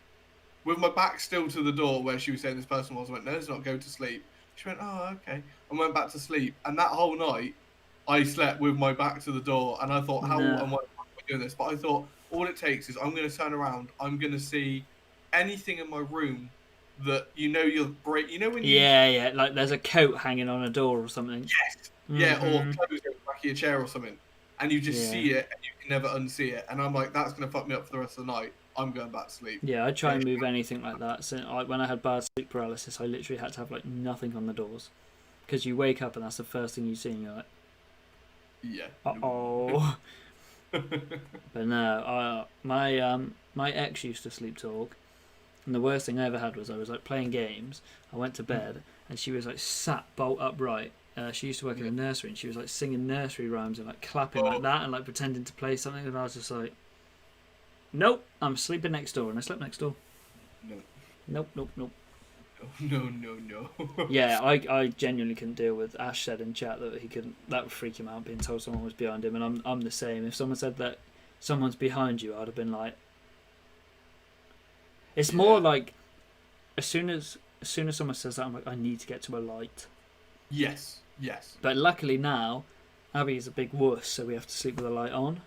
with my back still to the door where she was saying this person was. I went, "No, let's not go to sleep." She went, "Oh, okay," and went back to sleep. And that whole night, I slept with my back to the door, and I thought, how am I doing this? But I thought, all it takes is I'm going to turn around, I'm going to see anything in my room that you'll break. You know when yeah, like there's a coat hanging on a door or something. Yes. Yeah, or clothes in the back of your chair or something, and you just see it, and you can never unsee it. And I'm like, that's going to fuck me up for the rest of the night. I'm going back to sleep. Yeah, I try and move anything like that. So when I had bad sleep paralysis, I literally had to have like nothing on the doors, because you wake up and that's the first thing you see, and you're like, yeah. Uh-oh. But no, my ex used to sleep talk, and the worst thing I ever had was I was like playing games. I went to bed and she was like sat bolt upright. She used to work in a nursery, and she was like singing nursery rhymes and like clapping like that and like pretending to play something, and I was just like, nope, I'm sleeping next door. And I slept next door. Nope. No. Yeah, I genuinely couldn't deal with. Ash said in chat that that would freak him out, being told someone was behind him, and I'm the same. If someone said that someone's behind you, I'd have been like, it's more like as soon as someone says that, I'm like, I need to get to a light. Yes. But luckily now, Abby's a big wuss, so we have to sleep with the light on.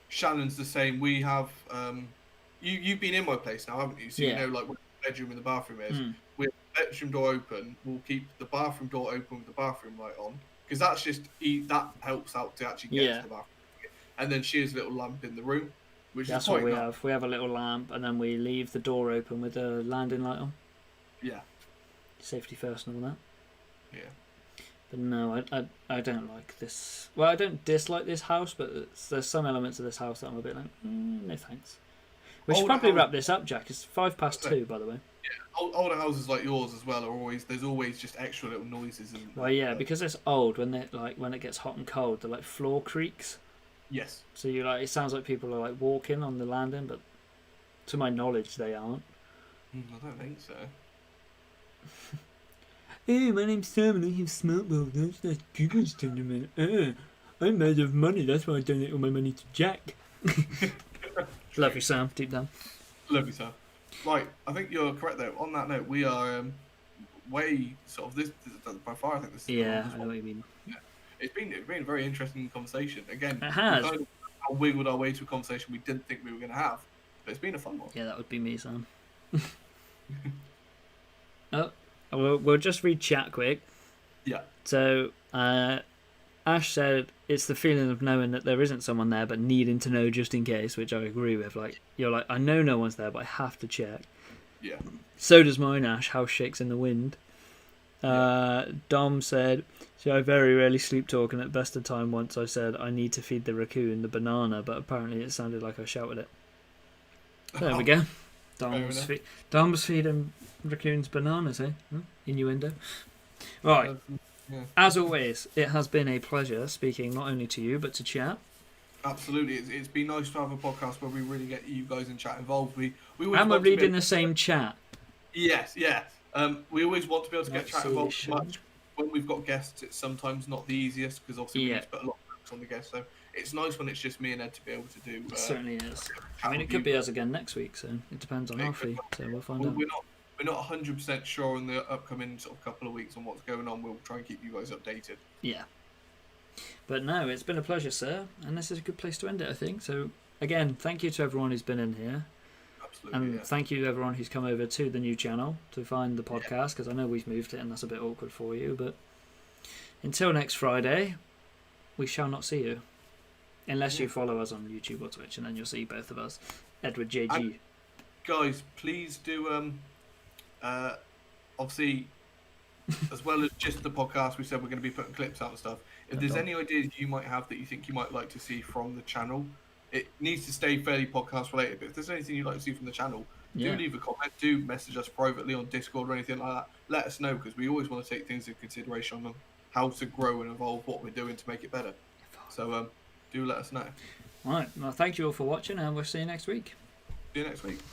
Shannon's the same. We have you've been in my place now, haven't you? So you know, like, where the bedroom and the bathroom is. We have the bedroom door open. We'll keep the bathroom door open with the bathroom light on, because that's just that helps out to actually get to the bathroom. And then she has a little lamp in the room, which that's is quite what we nice. have. We have a little lamp, and then we leave the door open with the landing light on. Yeah. Safety first and all that. Yeah. But no, I don't like this. Well, I don't dislike this house, but there's some elements of this house that I'm a bit like, no thanks. We should probably wrap this up, Jack. It's 2:05, by the way. Yeah, older houses like yours as well there's always just extra little noises. Well, yeah, because it's old. When it gets hot and cold, they're like floor creaks. Yes. So it sounds like people are like walking on the landing, but to my knowledge, they aren't. I don't think so. Hey, my name's Sam and I have smart world. That's Google's tournament. I'm made of money. That's why I donate all my money to Jack. Love you, Sam. Deep down. Love you, Sam. Right, I think you're correct though. On that note, we are way sort of this by far. I think this. Yeah, I know what you mean. Yeah. It's been a very interesting conversation. Again, it has. We kind of wiggled our way to a conversation we didn't think we were going to have, but it's been a fun one. Yeah, that would be me, Sam. We'll just read chat quick. Yeah. So, Ash said it's the feeling of knowing that there isn't someone there, but needing to know just in case, which I agree with. Like, you're like, I know no one's there, but I have to check. Yeah. So does mine, Ash. House shakes in the wind. Dom said, so I very rarely sleep talk, and at best of time once I said I need to feed the raccoon the banana, but apparently it sounded like I shouted it. There we go. Dom's feeding raccoons bananas, eh? Innuendo. Right. Yeah. As always, it has been a pleasure speaking not only to you, but to chat. Absolutely. It's been nice to have a podcast where we really get you guys in chat involved. We and we're reading the same chat. Yes, yeah. We always want to be able to get chat involved much. When we've got guests, it's sometimes not the easiest because obviously we need to put a lot of focus on the guests. So it's nice when it's just me and Ed to be able to do. It certainly is. I mean, it could be us again next week, so it depends on our fee. So we'll find out. We're not 100% sure in the upcoming sort of couple of weeks on what's going on. We'll try and keep you guys updated. Yeah. But no, it's been a pleasure, sir, and this is a good place to end it, I think. So again, thank you to everyone who's been in here. And thank you to everyone who's come over to the new channel to find the podcast, because I know we've moved it and that's a bit awkward for you. But until next Friday, we shall not see you. Unless you follow us on YouTube or Twitch, and then you'll see both of us. EdwardJg. And guys, please do, obviously, as well as just the podcast, we said we're going to be putting clips out and stuff. If there's any ideas you might have that you think you might like to see from the channel, it needs to stay fairly podcast related, but if there's anything you'd like to see from the channel, do leave a comment, do message us privately on Discord or anything like that. Let us know, because we always want to take things into consideration on how to grow and evolve what we're doing to make it better. So do let us know. Right, well, thank you all for watching, and we'll see you next week. See you next week.